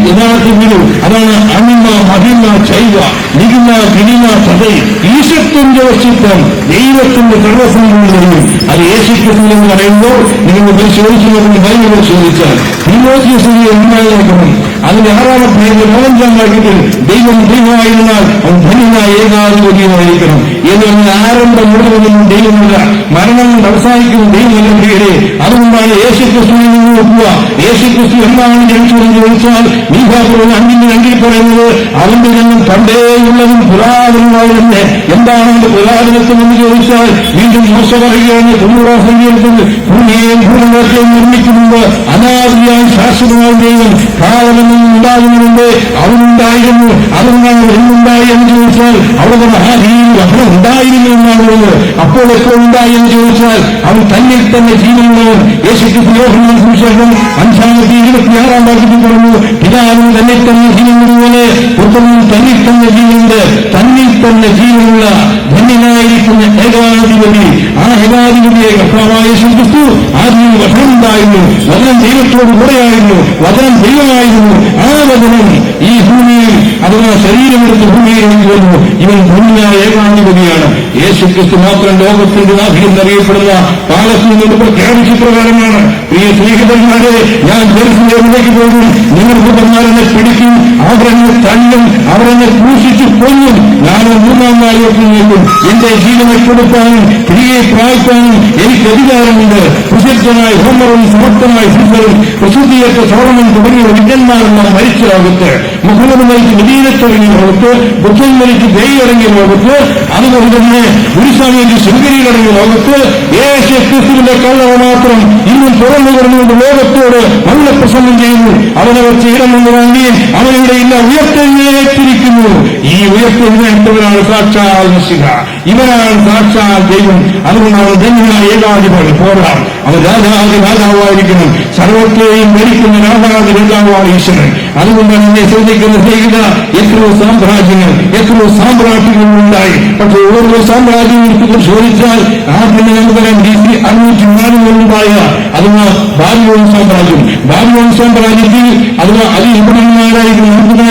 യഥാർത്ഥ ഗുരു അതാണ് അണിമ മഹിമ ചൈവ നിഗമ ഗിരിമ സദൈ. ഈശത്വന്റെ വസ്തുത്വം, ദൈവത്തിന്റെ സർവസംഭവം. അത് യേശുക്രിസ്തു എന്ന് പറയുമ്പോൾ നിങ്ങൾ പരിശോധിച്ചു നോക്കുന്ന ബൈബിൾ പരിശോധിച്ചാൽ തിമോഥെയോസിനെ ഉണ്ടായിരിക്കണം. അതിന്റെ 6-ാം അധ്യായത്തിൽ 5-ാം വാക്യത്തിൽ ദൈവം ദൈവമായിരുന്നാൽ അവൻ ധന്യനായ ഏകാധിപതിയായിരിക്കണം എന്ന് പറഞ്ഞ ആരംഭം മുഴുവനും ദൈവമല്ല, മരണം കൊണ്ട് അവസാനിക്കുന്ന ദൈവമല്ല പ്രിയരെ. അതുകൊണ്ടാണ് യേശുക്രിസ്തുവിൽ നിന്ന് നോക്കുക. യേശുക്രിസ്തു എന്താണ് ജനിച്ചതെന്ന് ചോദിച്ചാൽ നീഹാപുരം 5:2 പറയുന്നത് അവന്റെ ജന്മം പണ്ടേയുള്ളതും പുരാതനമായ തന്നെ. എന്താണ് അവന്റെ പുരാതനത്വം എന്ന് ചോദിച്ചാൽ വീണ്ടും മോശ പറയുകയാണ് 90-ാം സങ്കീർത്തനത്തിൽ ഭൂമിയെയും ഭൂമികളെയും നിർമ്മിക്കുന്നുണ്ട് അനാദിയായി ശാശ്വതമായ ദൈവം കാലമെന്നും ഉണ്ടാകുന്നുണ്ട് അവനുണ്ടായിരുന്നു. അതുകൊണ്ടാണ് എന്നുണ്ടായി എന്ന് ചോദിച്ചാൽ അവിടെ മഹാദീയിൽ അവൻ ഉണ്ടായിരുന്നു എന്നാണ് പറയുന്നത്. അപ്പോൾ എപ്പോൾ ഉണ്ടായി എന്ന് ചോദിച്ചാൽ അവൻ തന്നിൽ തന്നെ ജീവനുള്ളവൻ. യേശുക്രിസ്തു യോഹന്നാൻ സുവിശേഷം 5-26 വാക്യത്തിൽ പറഞ്ഞു, പിതാവിന് തന്നിൽ തന്നെ ജീവനുള്ളതുപോലെ പുത്രനും തന്നിൽ തന്നെ ജീവനുണ്ട്. തന്നിൽ തന്നെ ജീവനുള്ള ധന്യനായിരിക്കുന്ന ഏകാധിപതി. ആ ഏകാധിപതിയെ കർത്താവായ യേശുക്രിസ്തു ആദ്യം വചനം ഉണ്ടായിരുന്നു, വചനം ദൈവത്തോട് കൂടെയായിരുന്നു, വചനം ദൈവമായിരുന്നു. ആ വചനം ഈ ഭൂമിയിൽ അഥവാ ശരീരമെടുത്ത് ഭൂമിയിലേക്ക് വരുന്നു. ഇവൻ ധന്യനായ ഏകാധിപതിയാണ്. യേശുക്രിസ്തു മാത്രം ലോകത്തിന്റെ നാഥൻ എന്നറിയപ്പെടുന്ന കാലത്തിൽ നിന്ന് പ്രഖ്യാപിച്ച പ്രകാരമാണ്. പ്രിയ സ്നേഹിതന്മാരെ, ഞാൻ ജെറുസലേമിലേക്ക് പോകും, നിങ്ങൾക്ക് പറഞ്ഞാലെന്നെ പിടിക്കും, അവരെന്നെ തല്ലും, അവരെന്നെ ക്രൂശിച്ചു കൊല്ലും, ഞാൻ 3-ാം നാളിലേക്ക് നിൽക്കും. എന്റെ ജീവനെ കൊടുക്കാനും തിരികെ പ്രാപിക്കാനും എനിക്ക് അധികാരമുണ്ട്. പ്രസിദ്ധനായ ഹോമറും സമർത്ഥനായ സിസറും പ്രസിദ്ധിയേറ്റ സോളമൻ തുടങ്ങിയ വിദ്യന്മാരെല്ലാം മരിച്ച ലോകത്ത്, മുഹമ്മദ് മരിച്ച് മദീനത്തിറങ്ങിയ ലോകത്ത്, ബുദ്ധൻ മരിച്ച് ദൈവറങ്ങിയ ലോകത്ത്, അതുപോലെ തന്നെ ഗുരുസ്വാമിയുടെ ശൃംഗരിയിലടങ്ങിയ ലോകത്ത് യേശുക്രിസ്തുവിന്റെ കള്ളവ മാത്രം ഇന്നും തുറന്നു പറഞ്ഞുകൊണ്ട് ലോകത്തോട് നല്ല പ്രസംഗം ചെയ്യുന്നു. അവനെ വെച്ച് ഇടമെന്ന് വാങ്ങി അവനിവിടെ ഇല്ല ഉയർത്തെഴുന്നേറ്റിരിക്കുന്നു. ഈ ഉയർത്തെഴുന്നേറ്റവനാണ് സാക്ഷാൽ മിശിഹ, ഇവനാണ് സാക്ഷാൽ ദൈവം. അതുകൊണ്ടാണ് ധന്യനായ ഏകാധിപതി. പോരാ, അവൻ രാജാവായിരിക്കണം. സർവത്തെയും ഭരിക്കുന്ന രാജാതി രാജാവാണ് ഈശ്വരൻ. അതുകൊണ്ടാണ് എന്നെ ശ്രദ്ധിക്കുന്ന സ്നേഹിത, എത്രയോ സാമ്രാജ്യങ്ങൾ, എത്രയോ സാമ്രാജ്യങ്ങളുണ്ടായി. പക്ഷെ ഓരോ സാമ്രാജ്യങ്ങളെ ചോദിച്ചാൽ ആദ്യം നമുക്കറിയാം BC 604 അഥവാ ബാബിലോൺ സാമ്രാജ്യം. ബാബിലോൺ സാമ്രാജ്യത്തിൽ അഥവാ അതിബുദ്ധന്മാരായിരിക്കുന്ന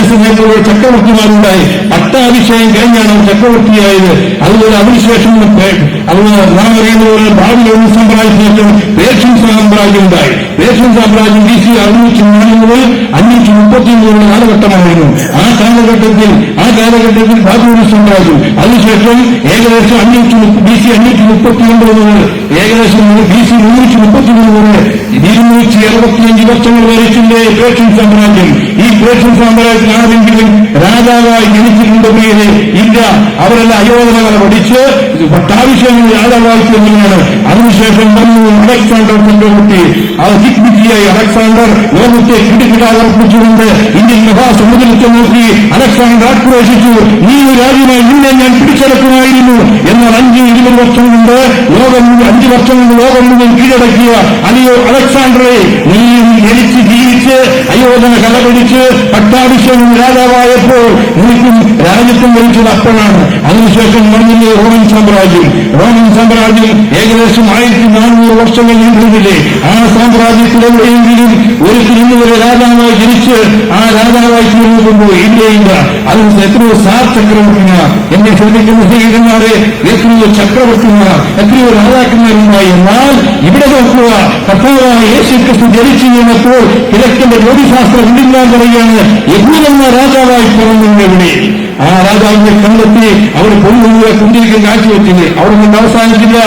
ചക്രവർത്തിമാരുണ്ടായി. പട്ടാഭിഷേകം കഴിഞ്ഞാണ് ചക്രവർത്തിയായത്. അതുപോലെ അതിനുശേഷം അതുപോലെ നാം അറിയുന്ന പോലെ ബാബിലോൺ സാമ്രാജ്യത്തിനും പേർഷ്യൻ സാമ്രാജ്യം ഉണ്ടായി. പേർഷ്യൻ സാമ്രാജ്യം BC 604 മുതൽ 533 കാലഘട്ടമായിരുന്നു. ആ കാലഘട്ടത്തിൽ ബാബിലോൺ സാമ്രാജ്യം, അതിനുശേഷം ഏകദേശം BC 539 മുതൽ ഏകദേശം BC 333 വരെ 265 വർഷങ്ങൾ ഭരിച്ചില്ലേ പേർഷ്യൻ സാമ്രാജ്യം. ഈ പേർഷ്യൻ സാമ്രാജ്യത്തിൽ ആരെങ്കിലും രാജാവായി ജനിച്ചിട്ടുണ്ട് പ്രിയരെ? ഇല്ല. അവരെല്ലാം അയോധനകളെ പഠിച്ച് പട്ടാഭിഷേകങ്ങൾ രാജാവായി തീർന്നതാണ്. അതിനുശേഷം വന്നു അലക്സാണ്ടർ ചക്രവർത്തി. ഹിക്മിറ്റിയായി അലക്സാണ്ടർ ലോകത്തെ കിടികിടാവർപ്പിച്ചുകൊണ്ട് ഇന്ത്യൻ മഹാസമുദ്രത്തെ നോക്കി അലക്സാണ്ടർ ആക്രോശിച്ചു, നീ രാജ്യമായി നിന്നെ ഞാൻ പിടിച്ചെടുക്കുമായിരുന്നു. എന്നാൽ 5-20 വർഷം കൊണ്ട് 5 വർഷം കൊണ്ട് ലോകം മുഴുവൻ കീഴടക്കിയ അലക്സാണ്ടറെ, നീ ജനിച്ച് ജീവിച്ച് അയോധന കലപിടിച്ച് പട്ടാഭിഷേകം രാജാവായപ്പോൾ നിനക്കും രാജ്യത്വം ഭരിച്ചത് അപ്പോഴാണ്. അതിനുശേഷം വന്നില്ലേ റോമൻ സാമ്രാജ്യം. റോമൻ സാമ്രാജ്യം ഏകദേശം 1400 വർഷങ്ങൾ നീണ്ടിരുന്നില്ലേ? ആ സാമ്രാജ്യത്തിലെവിടെയെങ്കിലും ഒരിക്കലും ഇന്നുവരെ രാജാവായി ജനിച്ച് ആ രാജാവായി തീർന്നുകൊണ്ടോ? ഇല്ല. അതിന് എത്രയോ ചക്രവർത്തിമാർ, എന്നെ ശ്രദ്ധിക്കുന്ന സ്നേഹിതന്മാരെ, എത്രയോ ചക്രവർത്തിമാർ, എത്രയോ രാജാക്കന്മാരുണ്ടായി. എന്നാൽ ഇവിടെ നോക്കുക, കർത്താവായ യേശുക്രിസ്തു ജനിച്ചു കഴിഞ്ഞപ്പോൾ കിഴക്കിന്റെ ജ്യോതിശാസ്ത്രം ഇല്ലാൻ പറയുകയാണ്, യഹൂദന്മാർ രാജാവായി പിറന്നവരെവിടെ? ആ രാജാവിനെ കണ്ടെത്തി അവർ പൊന്നുകളെ കുന്തിരിക്കാൻ കാഴ്ചവെച്ചില്ലേ? അവിടെ കൊണ്ട് അവസാനിച്ചില്ല.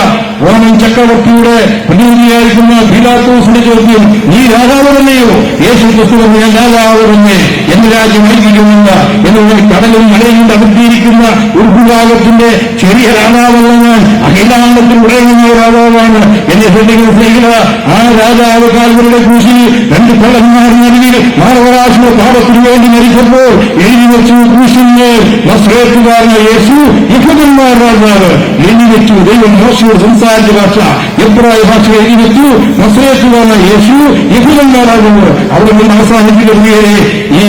റോമൻ ചക്രവർത്തിയുടെ പ്രതിനിധിയായിരിക്കുന്ന പീലാത്തോസിന്റെ ചോദ്യം, നീ രാജാവ് തന്നെയോ? യേശുക്രിസ്തു ഞാൻ രാജാവ് തന്നെ, എന്റെ രാജ്യം ഐക്യമില്ല എന്നുള്ള കടലും മലയും കൊണ്ട് അതിർത്തിയിരിക്കുന്ന ഒരു ഭൂഭാഗത്തിന്റെ ചെറിയ രാജാവല്ല ഞാൻ, അഖിലാണ്ടത്തിൽ ഉടയമായ രാജാവാണ്. എന്നെ ശ്രദ്ധിക്കുന്ന ആ രാജാവ് കാൽവരുടെ ക്രൂശിൽ 2 കള്ളന്മാർ നൽകി മാനവരാശിയുടെ പാപത്തിനു വേണ്ടി മരിച്ചപ്പോൾ എഴുതി വെച്ചു, ക്രൂശിന് നസ്രേത്തുകാരനായ യേശു യഹൂദന്മാർ രാജാവ്. എഴുതി വെച്ചു. ദൈവം മോശയോട് സംസാരിച്ച ഭാഷ എബ്രായ ഭാഷ എഴുതി വെച്ചു, നസ്രേത്തുകാരനായ യേശു യഹൂദന്മാർ രാജാവ്. അവിടെ നിന്ന് അവസാനിപ്പിക്കുകയെ ഈ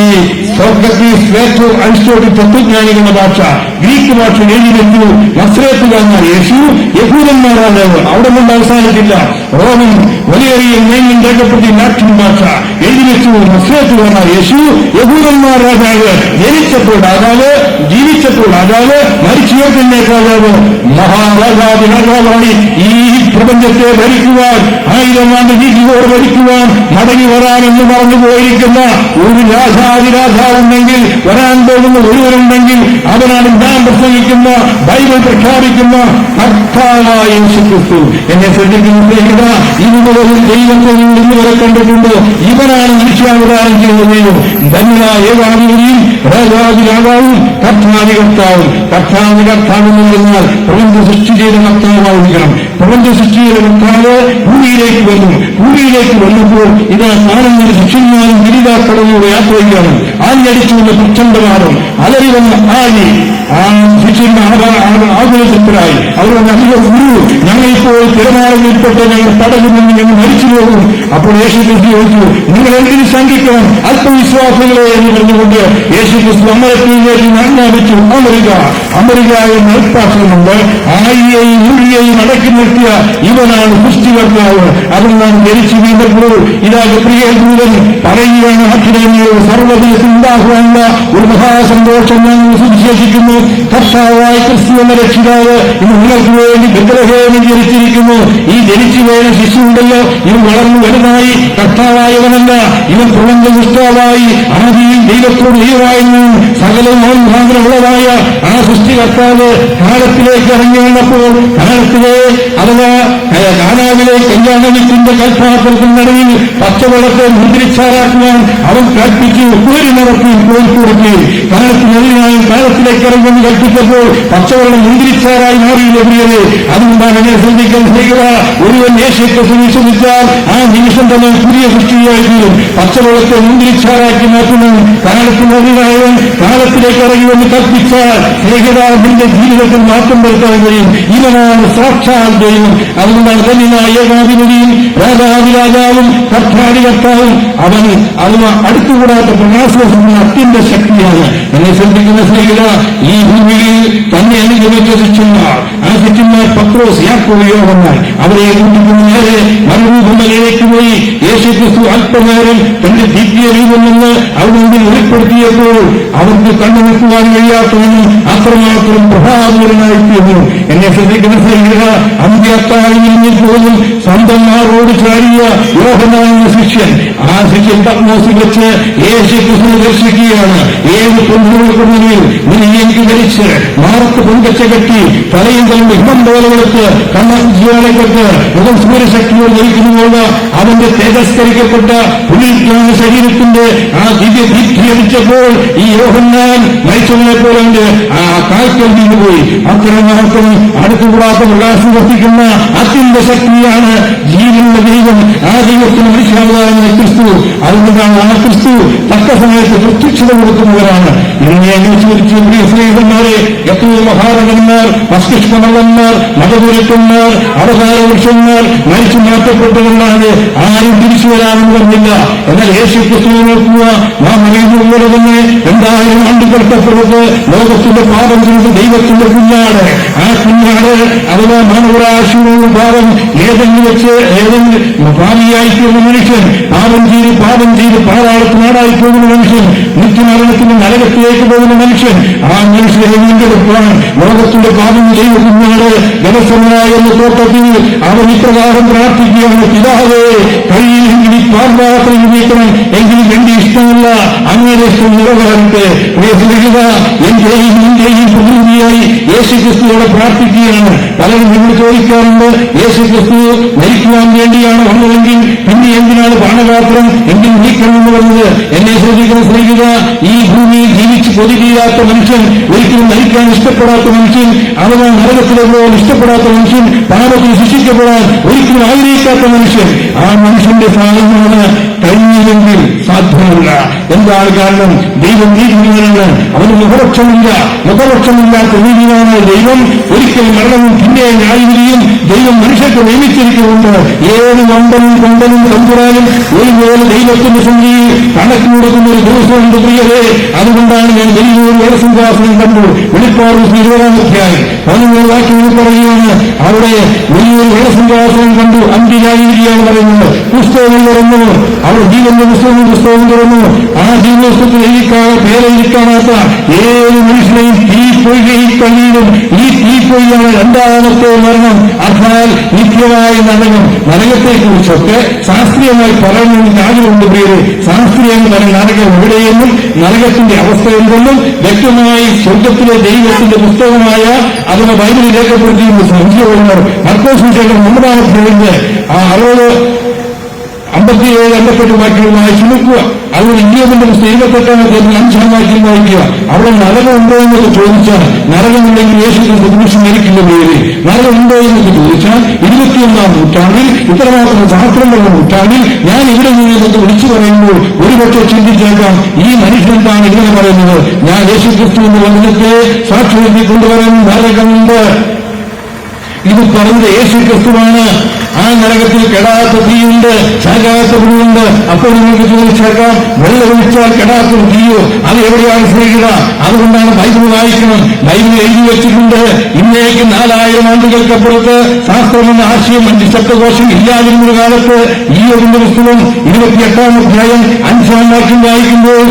സോക്രട്ടീസ്, പ്ലേറ്റോ, അരിസ്റ്റോട്ടിൽ തത്വജ്ഞാനികളുടെ ഭാഷ ഗ്രീക്ക് ഭാഷ എഴുതി വെച്ചു, നസ്രേത്തുകാരനായ യേശു യഹൂദന്മാർ രാജാവ്. അവിടെ നിന്ന് അവസാനിച്ചില്ല. റോമൻ വലിയ മെയിൻ രേഖപ്പെടുത്തി ലാറ്റിൻ ഭാഷ എഴുതി വെച്ചു, നസ്രേത്തുകാരനായ യേശു യഹൂദന്മാർ രാജാവ്. ജനിച്ചപ്പോൾ രാജാവ്, ജീവിച്ചപ്പോൾ രാജാവ്, മരിച്ചുയർത്തന്നെ രാജാവ്. മഹാരാജാതി രാജാവാണ് ഈ പ്രപഞ്ചത്തെ ഭരിക്കുവാൻ, 1000 ആണ്ട് ജീവിതോട് ഭരിക്കുവാൻ മടങ്ങി വരാമെന്ന് പറഞ്ഞു പോയിരിക്കുന്ന ഒരു രാജാവുണ്ടെങ്കിൽ, വരാൻ പോകുന്ന ഒരുവരുണ്ടെങ്കിൽ അവനാണ് ഞാൻ പ്രസംഗിക്കുന്ന, ബൈബിൾ പ്രഖ്യാപിക്കുന്ന കർത്താവായ യേശുക്രിസ്തു. എന്നെ ശ്രദ്ധിക്കുന്ന സ്നേഹിത, ഇതുപോലെ ദൈവത്തെ ഇന്നുവരെ കണ്ടിട്ടുണ്ടോ? ഇവനാണ് മനുഷ്യാവതാരം ചെയ്യുന്നത്. ധന്യനായ ഏകാധിപതിയും രാജാവും കർത്താവി കർത്താവും. കർത്താവി കർത്താവെന്ന് പറഞ്ഞാൽ പ്രപഞ്ച സൃഷ്ടി ചെയ്ത കർത്താവായിരിക്കണം. പ്രപഞ്ച സൃഷ്ടി ചെയ്ത കർത്താവ് ഭൂമിയിലേക്ക് വന്നു. ഭൂമിയിലേക്ക് വന്നപ്പോൾ ഇതാ കാണുന്നൊരു ശിഷ്യന്മാരും ഗിരിതാക്കടലിലൂടെ യാത്ര ചെയ്യുകയാണ്. ആഞ്ഞടിച്ചുകൊണ്ട് പ്രചണ്ഡമാറും അലറി വന്ന ആഴി ആ ശിഷ്യന്മാർ ആകുലത്തിലായി. അവരുടെ അധിക ഗുരു, ഞങ്ങളിപ്പോൾ തിരമാലയിൽപ്പെട്ട് ഞങ്ങൾ തടഞ്ഞു, ഞങ്ങൾ മരിച്ചു പോകും. അപ്പോൾ യേശുക്രിസ്തു ചോദിച്ചു, നിങ്ങൾ എന്തിനു ശങ്കിക്കണം അല്പവിശ്വാസികളെ എന്ന് പറഞ്ഞുകൊണ്ട് യേശുക്രിസ്തു അമരത്തിലേക്ക് ആജ്ഞാപിച്ചു. അമരിക എന്ന അൽപ്പാക്ഷരമുണ്ട്. ആയിയെയും ഊഴിയെയും അടക്കി നിർത്തിയ ഇവനാണ് സൃഷ്ടികർത്താവ്. അതിൽ നാം ജനിച്ചു വീണപ്പോൾ ഇതാ ഗബ്രിയേൽ ദൂതൻ പറയുകയാണ്, അഖിലേന്ത്യയോട് സർവ്വദേശം ഉണ്ടാകുവാനുള്ള ഒരു മഹാസന്തോഷം ഞങ്ങൾ സുവിശേഷിക്കുന്നു. കർത്താവായ ക്രിസ്തു എന്ന രക്ഷിതാവ് ഇന്ന് നിങ്ങൾക്ക് വേണ്ടി ബെത്ലഹേമിൽ ജനിച്ചിരിക്കുന്നു. ഈ ജനിച്ചു വീണ ശിശുണ്ടല്ലോ, ഇവൻ വളർന്നു വലുതായി കർത്താവായവനല്ല, ഇവൻ പ്രപഞ്ച സൃഷ്ടാവായി ആദിയിൽ ദൈവത്തോട് ദൈവമായിരുന്നു സകലവും ഉള്ളതായ ആ സൃഷ്ടികർത്താവ് കാലത്തിലേക്ക് ഇറങ്ങി വന്നപ്പോൾ കാലത്തിലെ അഥവാ കാനാവിലെ കല്യാണത്തിന്റെ കൽപ്പാത്രത്തിൽ നടുവിൽ പച്ചവെള്ളത്തെ മുദ്രിച്ചാരാക്കുവാൻ അവൻ കൽപ്പിച്ചു. കോരി നടത്തി കോരിക്കൊടുക്കി. കാലത്തിനെതിരായും കാലത്തിലേക്ക് ഇറങ്ങുമെന്ന് കൽപ്പിച്ചപ്പോൾ പച്ചവെള്ളം മുന്തിരിച്ചാരായി മാറിയില്ല പ്രിയരെ. അതുകൊണ്ടാണ് എന്നെ ശ്രദ്ധിക്കാൻ ചെയ്യുക. ഒരുവൻ യേശുക്രിസ്തു വിശ്വസിച്ചാൽ ആ നിമിഷം തന്നെ പുതിയ സൃഷ്ടിയായി തീരും. പച്ചവെള്ളത്തെ മുന്തിരിച്ചാരാക്കി മാറ്റുന്നു. കാലത്തിനെതിരായവൻ കാലത്തിലേക്ക് ഇറങ്ങുമെന്ന് കൽപ്പിച്ചാൽ സ്നേഹിതാവിന്റെ ജീവിതത്തിൽ മാറ്റം വരുത്താൻ കഴിയും. ഇവനാണ് സാക്ഷാൽ ദൈവം. അതുകൊണ്ടാണ് ധന്യനായ ഏകാധിപതിയും രാജാവും കർത്താവി കർത്താവും. അവന് അതിന് അടുത്തുകൂടാത്ത പ്രകാശിക്കുന്ന അത്യന്ത ശക്തിയാണ്. എന്നെ ശ്രദ്ധിക്കുന്ന സ്നേഹിത, ഈ ഭൂമിയിൽ തന്നെ അനുഗമിച്ച ശിഷ്യന്മാർ, ആ ശിഷ്യന്മാർ പത്രോസ്, യാക്കോബ്, യോഹന്നാൻ, അവരെ കൂട്ടിക്കൊണ്ട് നേരെ മരുഭൂമിയിലേക്ക് പോയി. യേശുക്രിസ്തു അല്പനേരം തന്റെ ദിവ്യ രൂപം നിന്ന് അവിടെ വെളിപ്പെടുത്തിയപ്പോൾ അവർക്ക് കണ്ടു നിൽക്കുവാൻ കഴിയാത്തവനും അത്രമാത്രം പ്രഭാവപൂരനായിത്തീർന്നു. എന്നെ ശ്രദ്ധിക്കുന്ന സ്നേഹിത, അന്ത്യത്താഴിൽ പോലും സ്വന്തന്മാരോട് ചാടിയ യോഹന്നാൻ എന്ന ശിഷ്യൻ, ആ ശിഷ്യൻ പത്മോസിൽ വെച്ച് യേശുക്രിസ്തുവിനെ ദർശിക്കുകയാണ്. 7 പൊൻകുഴൽക്കുള്ളിൽ എനിക്ക് ധരിച്ച് മാറത്ത് പൊൻകച്ച കെട്ടി തലയിൽ തന്റെ ഹിമം പോലെ വെളുത്ത് കണ്ണീളെക്കെട്ട് മുഖം സൂര്യശക്തിയോട് ധരിക്കുന്നുകൊണ്ട് അവന്റെ തേജസ്കരിക്കപ്പെട്ട പുലിജ്ഞാന ശരീരത്തിന്റെ ആ ദിവ്യ ദീപ്തി അടിച്ചപ്പോൾ ഈ യോഹന്നാൻ മരിച്ചവനെ പോലെ ആ കാൽക്കൽ വീണുപോയി. അത്രമാത്രം അടുത്തുകൂടാത്ത പ്രകാശം വർദ്ധിക്കുന്ന അത്യന്ത ശക്തിയാണ് ജീവനുള്ള ദൈവം. ആ ദൈവത്തിന് മനുഷ്യാവതാരമായ ക്രിസ്തു. അതുകൊണ്ടാണ് ആ ക്രിസ്തു തക്ക സമയത്ത് പ്രത്യക്ഷത കൊടുക്കുന്നവരാണ്. ഇതിനെ അനുസരിച്ച് പ്രിയ സ്നേഹിതന്മാരെ, എത്രയോ മഹാരഥന്മാർ, മസ്തിഷ്കമള്ളന്മാർ, മതപുരത്തന്മാർ, അവതാരവൃക്ഷന്മാർ മരിച്ചു മാറ്റപ്പെട്ടവരാണ്. ആരും തിരിച്ചു വരാമെന്ന് പറഞ്ഞില്ല. എന്നാൽ യേശുക്രിസ്തുവിനെ നോക്കുക. നാം അറിയുന്നതുപോലെ തന്നെ 2000 ആണ്ടുകൾക്കപ്പുറത്ത് ലോകത്തിന്റെ പാപം ചെയ്ത് ദൈവത്തിന്റെ കുഞ്ഞാട്, ആ കുഞ്ഞാട് അഥവാ മാനവരാശിയുടെ പാപം ഏതെങ്കിലും വെച്ച് ഏതെങ്കിലും ഭാവിയായിത്തീർന്ന മനുഷ്യൻ, പാപം ചെയ്ത് പാതാളത്ത് നാടായി പോകുന്ന മനുഷ്യൻ, നിത്യമരണത്തിന്റെ നരകത്തിലേക്ക് പോകുന്ന മനുഷ്യൻ, ആ മനുഷ്യനെ വീണ്ടെടുക്കാൻ ലോകത്തിന്റെ പാപം ചെയ്ത കുഞ്ഞാട് ജനസമനായ എന്ന തോട്ടത്തിൽ അവൻ ഇപ്രകാരം പ്രാർത്ഥിക്കുകയാണ്, പിതാവേ കഴിയില്ലെങ്കിൽ ഈ പാപയാത്രയിൽ നീക്കണം, എങ്കിലും എന്റെ ഇഷ്ടമല്ല അങ്ങയുടെ ഇഷ്ടം നിറവേറട്ടെ. എന്റെയും നിന്റെയും പ്രതിനിധിയായി യേശുക്രിസ്തുവോട് പ്രാർത്ഥിക്കുകയാണ്. പലരും നിങ്ങൾ ചോദിക്കാറുണ്ട്, യേശു ക്രിസ്തു മരിക്കുവാൻ വേണ്ടിയാണ് വന്നതെങ്കിൽ പിന്നെ എന്തിനാണ് പാനപാത്രം എങ്കിൽ നീക്കണമെന്ന് പറഞ്ഞത്? എന്നെ ശ്രദ്ധിക്കുന്ന സ്നേഹിത, ഈ ഭൂമിയിൽ ജീവിച്ച് കൊതിയാത്ത മനുഷ്യൻ, ഒരിക്കലും മരിക്കാൻ ഇഷ്ടപ്പെടാത്ത മനുഷ്യൻ, അഥവാ നരകത്തിലെപ്പോഴും ഇഷ്ടപ്പെടാത്ത മനുഷ്യൻ, പാപത്തിൽ ശിക്ഷിക്കപ്പെടാൻ ഒരിക്കലും ആഗ്രഹിക്കാത്ത മനുഷ്യൻ, ആ മനുഷ്യന്റെ സാധനമാണ് കഴിഞ്ഞില്ലെങ്കിൽ സാധ്യമല്ല. എന്താണ് കാരണം? ദൈവം നീതിമാനാണ്, അവന് മുഖപക്ഷമില്ലാത്ത നീതിയാണ് ദൈവം. ഒരിക്കലും മരണവും പിന്നെ ന്യായവിധിയും ദൈവം മനുഷ്യർക്ക് നിയമിച്ചിരിക്കുന്നുണ്ട്. ഏത് വമ്പനും കൊമ്പനും തമ്പുരാനും ഒരുപോലെ ദൈവത്തിന്റെ സന്നിധിയിൽ കണക്ക് കൊടുക്കുന്ന ഒരു ദിവസമുണ്ട് പ്രിയരേ. അതുകൊണ്ടാണ് ഞാൻ വലിയൊരു വേദസിംഹാസനം കണ്ടു. വെളിപ്പാട് 20-ാം അധ്യായം 11 വാക്യങ്ങൾ പറയുകയാണ്, അവിടെ വലിയൊരു വേദസിംഹാസനം കണ്ടു. അന്ത്യന്യായവിധിയാണ് പറയുന്നത്. പുസ്തകം തുറന്നു, അവർ ജീവന്റെ പുസ്തകം തുറന്നു. ആ ജീവപുസ്തകത്തിൽ പേരെഴുതിക്കാണാത്ത ഏത് മനുഷ്യനെയും തീപ്പൊയ്കയിൽ കഴിയും. ഈ തീപ്പൊയ്യാണ് രണ്ടാമത്തെ മരണം, അർഥാൽ നിത്യമായ നരകം. നരകത്തെക്കുറിച്ചൊക്കെ ശാസ്ത്രീയമായി പറയുന്നതിന് ആഗ്രഹമുണ്ട് പേര്. ശാസ്ത്രീയമായ നരകം എവിടെയെന്നും നരകത്തിന്റെ അവസ്ഥ എന്തെന്നും വ്യക്തമായി സ്വർഗത്തിലെ ദൈവത്തിന്റെ പുസ്തകമായ അതിനെ ബൈബിളിൽ രേഖപ്പെടുത്തിയിരുന്ന സംശയമുള്ളവർ മർക്കോസ് വിശേഷം 9-ാം അധ്യായത്തിന്റെ 57-58 വാക്യങ്ങളുമായി ചുമക്കുക. അതുകൊണ്ട് ഇന്ത്യത്തിന്റെ പുസ്തകം 28-ാം അധ്യായത്തിൽ 5-ാം വാക്യം വായിക്കുക. അവിടെ നരകമുണ്ടോ എന്നൊക്കെ ചോദിച്ചാൽ നരകമുണ്ടെങ്കിൽ യേശു ക്രിസ്തു മനുഷ്യൻ മരിക്കില്ല പേര്. നരകമുണ്ടോ എന്നൊക്കെ ചോദിച്ചാൽ 21-ാം നൂറ്റാണ്ടിൽ, ഇത്രമാത്രം ശാസ്ത്രങ്ങളുടെ നൂറ്റാണ്ടിൽ ഞാൻ ഇവിടെ നിന്നൊക്കെ വിളിച്ചു പറയുമ്പോൾ ഒരുപക്ഷെ ചിന്തിച്ചേക്കാം, ഈ മനുഷ്യനെന്താണ് ഇങ്ങനെ പറയുന്നത്? ഞാൻ യേശു ക്രിസ്തു എന്ന് വചനത്തെ സാക്ഷ്യപ്പെടുത്തി കൊണ്ടുവരുന്ന നരകമുണ്ട്. ഇത് പറഞ്ഞത് യേശു ക്രിസ്തുവാണ്. ആ നരകത്തിൽ കെടാത്ത തീയുണ്ട്, ചാകാത്ത പുഴുണ്ട്. അപ്പോൾ നിങ്ങൾക്ക് ചോദിച്ചേക്കാം, വെള്ളം ഒഴിച്ചാൽ കെടാത്ത തീയോ? അത് എവിടെയാണ് സ്നേഹിത? അതുകൊണ്ടാണ് ബൈബിൾ വായിക്കണം. ബൈബിൾ എഴുതി വെച്ചിട്ടുണ്ട്, ഇന്നേക്ക് 4000 ആണ്ടുകൾക്കപ്പുറത്ത് ശാസ്ത്രമെന്ന ആശയം ശബ്ദകോശം ഇല്ലാതിരുന്നൊരു കാലത്ത് ഈ ഒരു പുസ്തകം 28-ാം അധ്യായം 5-ാം വാക്യം വായിക്കുമ്പോൾ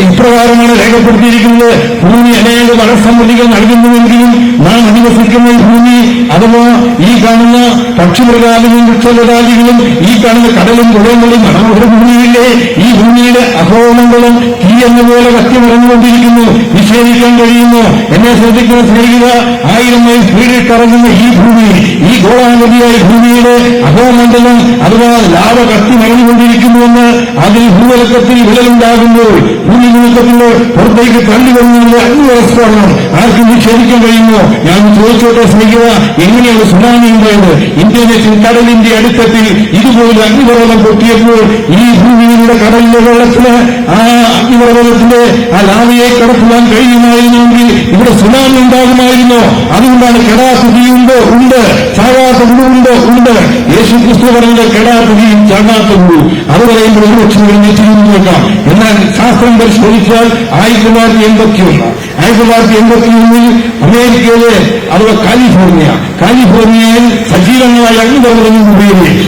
ഇപ്രകാരമാണ് രേഖപ്പെടുത്തിയിരിക്കുന്നത്: ഭൂമി അനേക വനസമൃദ്ധികൾ നൽകുന്നുവെങ്കിലും നാം അധിവസിക്കുന്ന ഈ ഭൂമി, അഥവാ ഈ കാണുന്ന പക്ഷിമൃഗാദികളും വൃക്ഷലതാദികളും ഈ കാണുന്ന കടലും കുളങ്ങളും മനോഹര ഭൂമിയില്ലേ, ഈ ഭൂമിയുടെ അഹോമങ്ങളും തീ എന്ന പോലെ കത്തിമറഞ്ഞുകൊണ്ടിരിക്കുന്നു. നിഷേധിക്കാൻ കഴിയുന്നു. എന്നെ ശ്രദ്ധിക്കുന്ന സ്നേഹിത, 1000 മൈൽ സ്പീഡിൽ കറങ്ങുന്ന ഈ ഭൂമി, ഈ ഗോളാകൃതിയായ ഭൂമിയുടെ അഹോമണ്ഡലം അഥവാ ലാവ കത്തി മറഞ്ഞുകൊണ്ടിരിക്കുന്നുവെന്ന് അതിൽ ഭൂവലക്കത്തിൽ വിള്ളലുണ്ടാകുമ്പോൾ, ഭൂമി നിമിത്തത്തിന് പുറത്തേക്ക് തള്ളിവരുന്നത് അഗ്നിവസ്ത്രം ആർക്കും നിഷേധിക്കാൻ കഴിയുമോ? ഞാൻ ചോദിച്ചോട്ടെ സ്നേഹിത, എങ്ങനെയാണ് സുനാമി ഉണ്ടായത്? ഇന്തോനേഷ്യൻ കടലിന്റെ അടുത്തത്തിൽ ഇതുപോലെ അഗ്നിപർവ്വതം പൊട്ടിയപ്പോൾ ഈ ഭൂമിയിലൂടെ കടലിലെ വെള്ളത്തിന് ആ അഗ്നിപർവ്വതത്തിന്റെ ആ ലാവയെ കടത്തുവാൻ കഴിയുമായിരുന്നെങ്കിൽ ഇവിടെ സുനാമി ഉണ്ടാകുമായിരുന്നോ? അതുകൊണ്ടാണ് കെടാത്ത തീയുണ്ടോ? ഉണ്ട്. ചാകാത്ത പുഴുണ്ടോ? ഉണ്ട്. യേശു ക്രിസ്തു പറഞ്ഞത് കെടാത്ത തീയും ചാകാത്ത പുഴു. അത് പറയുമ്പോൾ ഒരു ലക്ഷം തിരിഞ്ഞു നോക്കാം. എന്നാൽ ശാസ്ത്രം പരിശോധിച്ചാൽ 1981 അമേരിക്കയിലെ അഥവാ കാലിഫോർണിയയിൽ സജീവങ്ങളായ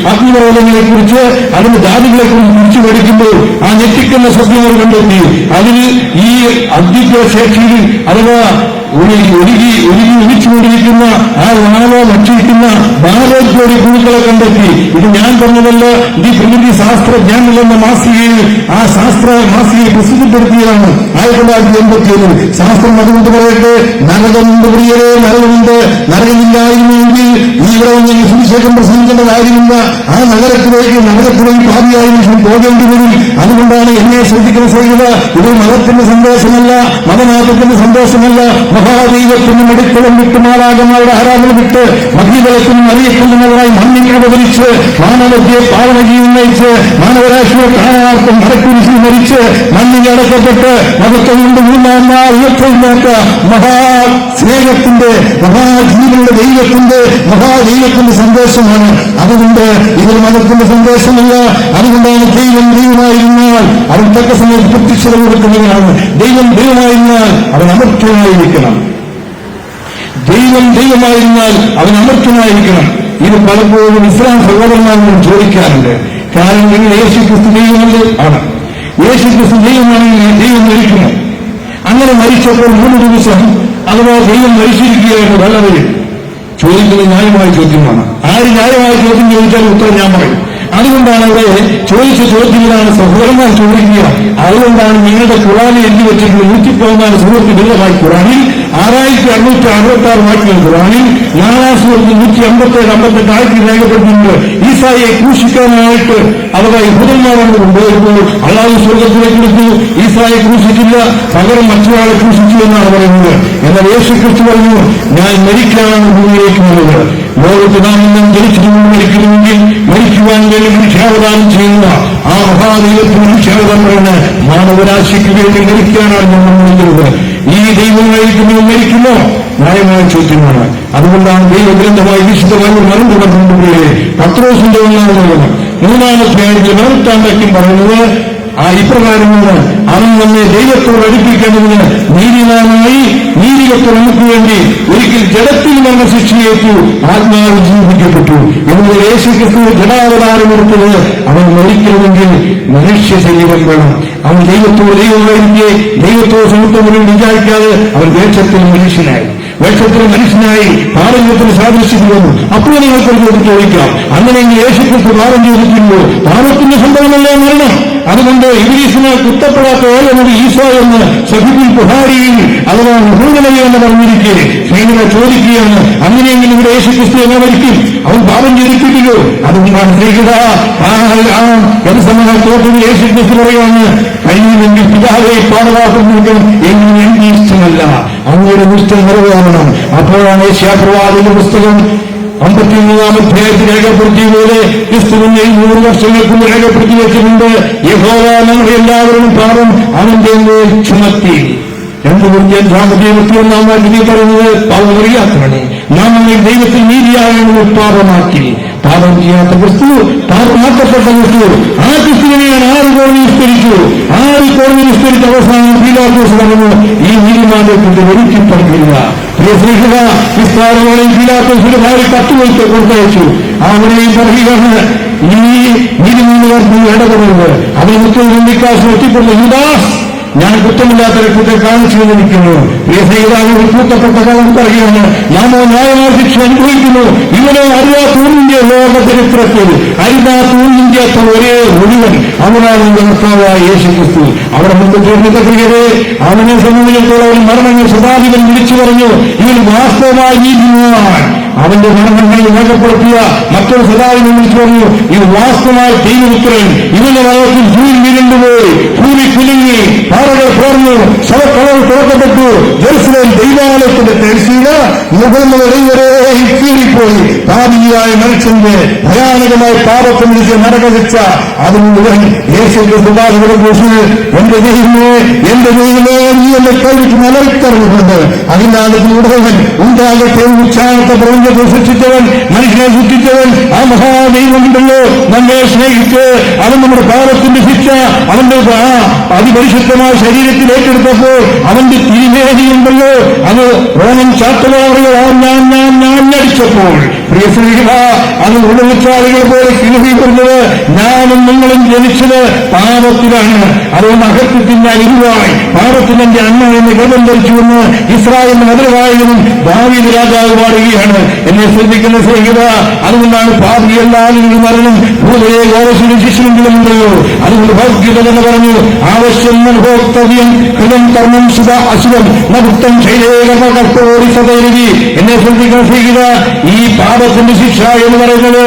അഗ്നിപർവ്വതങ്ങളെ കുറിച്ച് അതിന്റെ ജാതികളെ കുറിച്ച് കുറിച്ചു പഠിക്കുമ്പോൾ ആ ഞെട്ടിക്കുന്ന സത്യങ്ങൾ കണ്ടെത്തി. അതിന് ഈ അദ്വിതീയ ശേഷിയിൽ അഥവാ ഒലിച്ചുകൊണ്ടിരിക്കുന്ന ആ ലാവ ഭക്ഷിക്കുന്ന ഭാരതോടി പുഴുക്കളെ കണ്ടെത്തി. ഇത് ഞാൻ പറഞ്ഞതല്ല, ഇത് പ്രകൃതി ശാസ്ത്രജ്ഞാനിൽ എന്ന മാസികയിൽ ആ ശാസ്ത്ര മാസികയെ പ്രസിദ്ധപ്പെടുത്തിയതാണ് 1981. ശാസ്ത്രം അതുകൊണ്ട് പറയട്ടെ, നരകമുണ്ട് പ്രിയരെ, നരകമുണ്ട്. നരകമില്ലായിരുന്നെങ്കിൽ ഇവിടെ വന്ന് സുവിശേഷം പ്രസംഗിക്കേണ്ട കാര്യമില്ല. ആ നരകത്തിലേക്ക് പാപിയായ മനുഷ്യൻ പോകേണ്ടി വരും. അതുകൊണ്ടാണ് എന്നെ ശ്രദ്ധിക്കുന്ന സഹിത, ഇത് മതത്തിന്റെ സന്ദേശമല്ല, മതമാറ്റത്തിന്റെ സന്ദേശമല്ല. മഹാദൈവത്തിന് മെഡിക്കലും വിട്ട് മാലാകന്മാരുടെ ആരാധന വിട്ട് മഹീതലത്തിനും അറിയപ്പെടുന്നവരായി മണ്ണിനെ ഉപകരിച്ച് മാനവത്തെ പാവനജീവൻ നയിച്ച് മാനവരാശിയെ കാണാർക്കും മരക്കുരിശിൽ മരിച്ച് മണ്ണിനെ അടക്കപ്പെട്ട് മതത്തെ കൊണ്ട് ഉയർത്തില്ലാത്ത മഹാസ്നേഹത്തിന്റെ മഹാജീവന്റെ മഹാദൈവത്തിന്റെ സന്ദേശമാണ്. അതുകൊണ്ട് ഇതൊരു മതത്തിന്റെ സന്ദേശമല്ല. അതുകൊണ്ടാണ് ദൈവമായിരുന്നാൽ അവൻ തക്ക സമയത്ത് പ്രത്യക്ഷത കൊടുക്കുന്നവനാണ്. ദൈവമായിരുന്നാൽ അവൻ അമർത്യമായിരിക്കണം. ദൈവമായിരുന്നാൽ അവൻ അമർത്യമായിരിക്കണം. ഇത് പലപ്പോഴും ഇസ്ലാം സഹോദരന്മാരോട് ചോദിക്കാറുണ്ട്. കാരണം നിങ്ങൾ യേശു ക്രിസ്തു ദൈവമല്ലേ? ആണ്. യേശു ക്രിസ്തു ദൈവമാണെങ്കിൽ ദൈവം മരിക്കുന്നു. അങ്ങനെ മരിച്ചപ്പോൾ 3 ദിവസം അഥവാ ദൈവം മരിച്ചിരിക്കുകയാണ് വല്ലവരും ചോദിക്കുന്നത് ന്യായമായ ചോദ്യമാണ്. ആര് ന്യായമായ ചോദ്യം ചോദിച്ചാൽ ഉത്തരം ഞാൻ പറയും. അതുകൊണ്ടാണ് അവിടെ ചോദിച്ച ചോദ്യത്തിലാണ് സഹോദരന്മാർ ചോദിക്കുക. അതുകൊണ്ടാണ് നിങ്ങളുടെ ഖുറാനിൽ എഴുതി വെച്ചിട്ടുള്ള 114 സൂറത്ത് ബില്ലമായി ഖുറാനിൽ 6666 വാക്യങ്ങൾ ഖുറാനിൽ 4 സൂറത്ത് 157-58 ആയത്തിൽ രേഖപ്പെടുത്തിയിട്ടുണ്ട്. ഈസായെ ക്രൂശിക്കാനായിട്ട് അഥവാ യഹൂദന്മാരാണ് കൊണ്ടുവരുമ്പോൾ അല്ലാഹു സ്വർഗത്തിലേക്ക് എടുത്തു. ഈസായെ ക്രൂശിച്ചില്ല, പകരം മറ്റൊരാളെ ക്രൂശിച്ചു എന്നാണ് പറയുന്നത്. എന്നാൽ യേശുക്രിസ്തു പറഞ്ഞു, ഞാൻ മരിക്കാനാണ് ഭൂമിയിലേക്ക് വന്നത്. ലോകത്ത് നാം ഇന്നും ജനിച്ചിട്ടുകൊണ്ട് മരിക്കുന്നുവെങ്കിൽ മരിക്കുവാൻ വേണ്ടി മനുഷ്യാവതാരം ചെയ്യുന്ന ആ മഹാദൈവത്തിന് മനുഷ്യാവതാരം പറയുന്നത് മാനവരാശിക്ക് വേണ്ടി മരിക്കാനാണ് നമ്മൾ മരിക്കുന്നത്. ഈ ദൈവമായിരിക്കുന്നു മരിക്കുമോ? ന്യായമായ ചോദ്യമാണ്. അതുകൊണ്ടാണ് ദൈവഗ്രന്ഥമായി വിശുദ്ധ ബൈബിൾ മറന്നുകൊണ്ടുപോയേ പത്രോസിന്റെ 3-ാമത്തെ 18-ാം വാക്യം പറയുന്നത് ഇപ്രകാരമാണ്, അവൻ നമ്മെ ദൈവത്തോട് അടുപ്പിക്കേണ്ടതിന് നീതിമാനായി നീതികൾക്ക് നമുക്ക് വേണ്ടി ഒരിക്കൽ ജഡത്തിൽ വന്ന ശിക്ഷയേറ്റു, ആത്മാവ് ജീവിപ്പിക്കപ്പെട്ടു. എന്നത് യേശുക്രിസ്തു ജഡാവതാരമെടുത്തത് അവൻ മരിക്കണമെങ്കിൽ മനുഷ്യ ശരീരം വേണം. അവൻ ദൈവമായിരിക്കെ ദൈവത്തോട് സമത്വം വിചാരിക്കാതെ അവൻ വേഷത്തിൽ മനുഷ്യനായി പാപത്തിന് സാദൃശ്യത്തിൽ വന്നു. അപ്പോൾ നിങ്ങൾക്കൊരു ചോദിക്കാം, അങ്ങനെയെങ്കിൽ യേശുക്രിസ്തു പാപം ചെയ്തിട്ടുണ്ടോ? പാപത്തിന്റെ സംഭവമല്ലേ മരണം. അതുകൊണ്ട് ഇബ്ലീസിനെ കുറ്റപ്പെടാത്ത ഏതെന്നത് ഈശോ എന്ന് സഹീഹുൽ ബുഖാരിയിൽ അഥവാ മുഹമ്മദ് എന്ന് പറഞ്ഞിരിക്കെ സ്ത്രീകളെ ചോദിക്കുകയാണ്, അങ്ങനെയെങ്കിൽ ഇവിടെ യേശുക്രിസ്തു എങ്ങനെ മരിക്കും? അവൻ പാപം ചെയ്തിട്ടില്ലല്ലോ. അതുകൊണ്ടാണ് സ്ത്രീകത ജനസമൂഹത്തോട്ടിൽ യേശുക്രിസ്തു പറയുകയാണ്, കഴിയുമെങ്കിൽ പിതാവെ പാഠവാക്കുന്നെങ്കിൽ എങ്ങനെ എനിക്ക് ഇഷ്ടമല്ല, അങ്ങയുടെ ഇഷ്ടം നിറവേറണം. അപ്പോഴാണ് യേശയ്യാപ്രവാചകന്റെ പുസ്തകം 53-ാം അധ്യായത്തിൽ രേഖപ്പെടുത്തിയതുപോലെ ക്രിസ്തുവിനെ 100 വർഷങ്ങൾക്ക് മുമ്പ് രേഖപ്പെടുത്തി വെച്ചിട്ടുണ്ട്. യഹോവ നമ്മൾ എല്ലാവരും പാപം അവന്റെ മേൽ ചുമത്തി. 2-ാം വാക്യത്തിൽ പറയുന്നത് പാപം അറിയാത്തവനെ നാം നമ്മെ ദൈവത്തിൽ നീതിയാകുന്നത് പാപമാക്കി. പാപം ചെയ്യാത്ത ക്രിസ്തു, പാപമാക്കപ്പെട്ട ക്രിസ്തു, ആ ക്രിസ്തുവിനെയാണ് 6 കോടതി വിസ്തരിച്ചു. 6 കോടതി വിസ്തരിച്ച അവസാനം പീലാത്തോസ് പറഞ്ഞു, ഈ നീതിമാനെ കൊണ്ട് ഒരിക്കൽ പഠിക്കില്ല. പ്രിയ സ്നേഹിത, വിസ്താരങ്ങളിൽ പീലാത്തോസിന്റെ ഭാര്യ 10 വയസ്സ് കൊടുത്തയച്ചു. അവരെയും പറയുകയാണ്, ഈ നീതിമാനുകാർക്ക് ഇടപെടുന്നത് അവൻ മുഖ്യമന്ത്രി വികാസം എത്തിപ്പെടുന്ന യുദാസ് ഞാൻ കുറ്റമില്ലാത്ത രക്തത്തെ കാണിച്ചു തന്നിരിക്കുന്നു. പ്രിയ സ്നേഹിതാവിന് പൂത്തപ്പെട്ട കാലം പറയുകയാണ്, നാമോ ന്യായമായ ശിക്ഷ അനുഭവിക്കുന്നു. ഇവനെ അറിയാത്ത ഊരിന്റെ ലോക ചരിത്രത്തിൽ അറിയാത്ത ഊരിന്ത്യാത്ത ഒരേ മുഴുവൻ അവനാണ് കർത്താവായ യേശുക്രിസ്തു. അവിടെ മുമ്പ് ചേർന്നിട്ടേ അവനെ സംബന്ധിച്ചിടത്തോളം മരണങ്ങൾ ശതാധിപൻ വിളിച്ചു പറഞ്ഞു, ഇവൻ വാസ്തവമായി നീതിമാൻ. അവന്റെ മരണങ്ങളിൽ രേഖപ്പെടുത്തിയ മറ്റൊരു സദാവിനെ വിളിച്ചു പറഞ്ഞു, ഇത് വാസ്തവമായി ദൈവപുത്രൻ. ഇവന്റെ വയസ്സിൽ ഭൂമി വിരണ്ടുപോയി, ഭൂമി കുലുങ്ങി, പാറകൾ പോർന്നു, ശവക്കളവ് തുറക്കപ്പെട്ടു. ജെറുസലേം ദൈവാലയത്തിന്റെ തെരശ്ശീല മുഖങ്ങളിൽ വരെ കീറിപ്പോയി. പാപിയായ മനുഷ്യന്റെ ഭയാനകമായ പാപത്തിൽ വിളിച്ച് നരകശിക്ഷ അത് മുഴുവൻ യേശുവിന്റെ സുഭാഷകരെ കുറിച്ച് എന്റെ ദൈവമേ നീ എന്നെ കൈവിട്ട് നിലവിട്ടറിഞ്ഞിട്ടുണ്ട്. അതിനാണ് ഉടവൻ ഉണ്ടാകട്ടെ ഉച്ചാരണത്തെ പ്രപഞ്ചത്തെ സൃഷ്ടിച്ചവൻ, മനുഷ്യനെ സൃഷ്ടിച്ചവൻ, ആ മഹാദൈവമുണ്ടല്ലോ നമ്മെ സ്നേഹിച്ച് അവൻ നമ്മുടെ പാപത്തിന്റെ ശിക്ഷ അവന്റെ അതിപരിശുദ്ധമായ ശരീരത്തിൽ ഏറ്റെടുത്തപ്പോൾ അവന്റെ തിരുമേനിയുണ്ടല്ലോ അത് റോമൻ ചാട്ടവാറുകൾ ഞാൻ അടിച്ചപ്പോൾ പ്രിയ സ്നേഹിത അത് ഉടവിച്ചാളികൾ പോലെ കിളിവിടുന്നത് ഞാനും നിങ്ങളും ജനിച്ചത് പാപത്തിലാണ്. അതുകൊണ്ട് അകത്യത്തിൽ ഞാൻ ഇരുവായി പാപത്തിന് എന്റെ അമ്മ എന്നെ ഗർഭം ധരിച്ചുവെന്ന് ഇസ്രായേലിന്റെ മധുരവായകനും ദാവീദ് രാജാവ് പാടുകയാണ്. എന്നെ ശ്രദ്ധിക്കുന്ന സ്നേഹിത, അതുകൊണ്ടാണ് പാപിയെല്ലാവരും മരണം ഭൂതയെ ഓരോ ശിശുവെങ്കിലും ഉണ്ടല്ലോ. അതുകൊണ്ട് ഭൗതികത എന്ന് പറഞ്ഞു, ആവശ്യം ഭോക്തവ്യം ഹൃദം കർമ്മം ശുഭ അശുഭം നൃത്തം ശൈലേകർമ്മകർത്തോടി സതൈരവി. എന്നെ ശ്രദ്ധിക്കുന്ന സ്നേഹിത, ഈ പാപത്തിന്റെ ശിക്ഷ എന്ന് പറയുന്നത്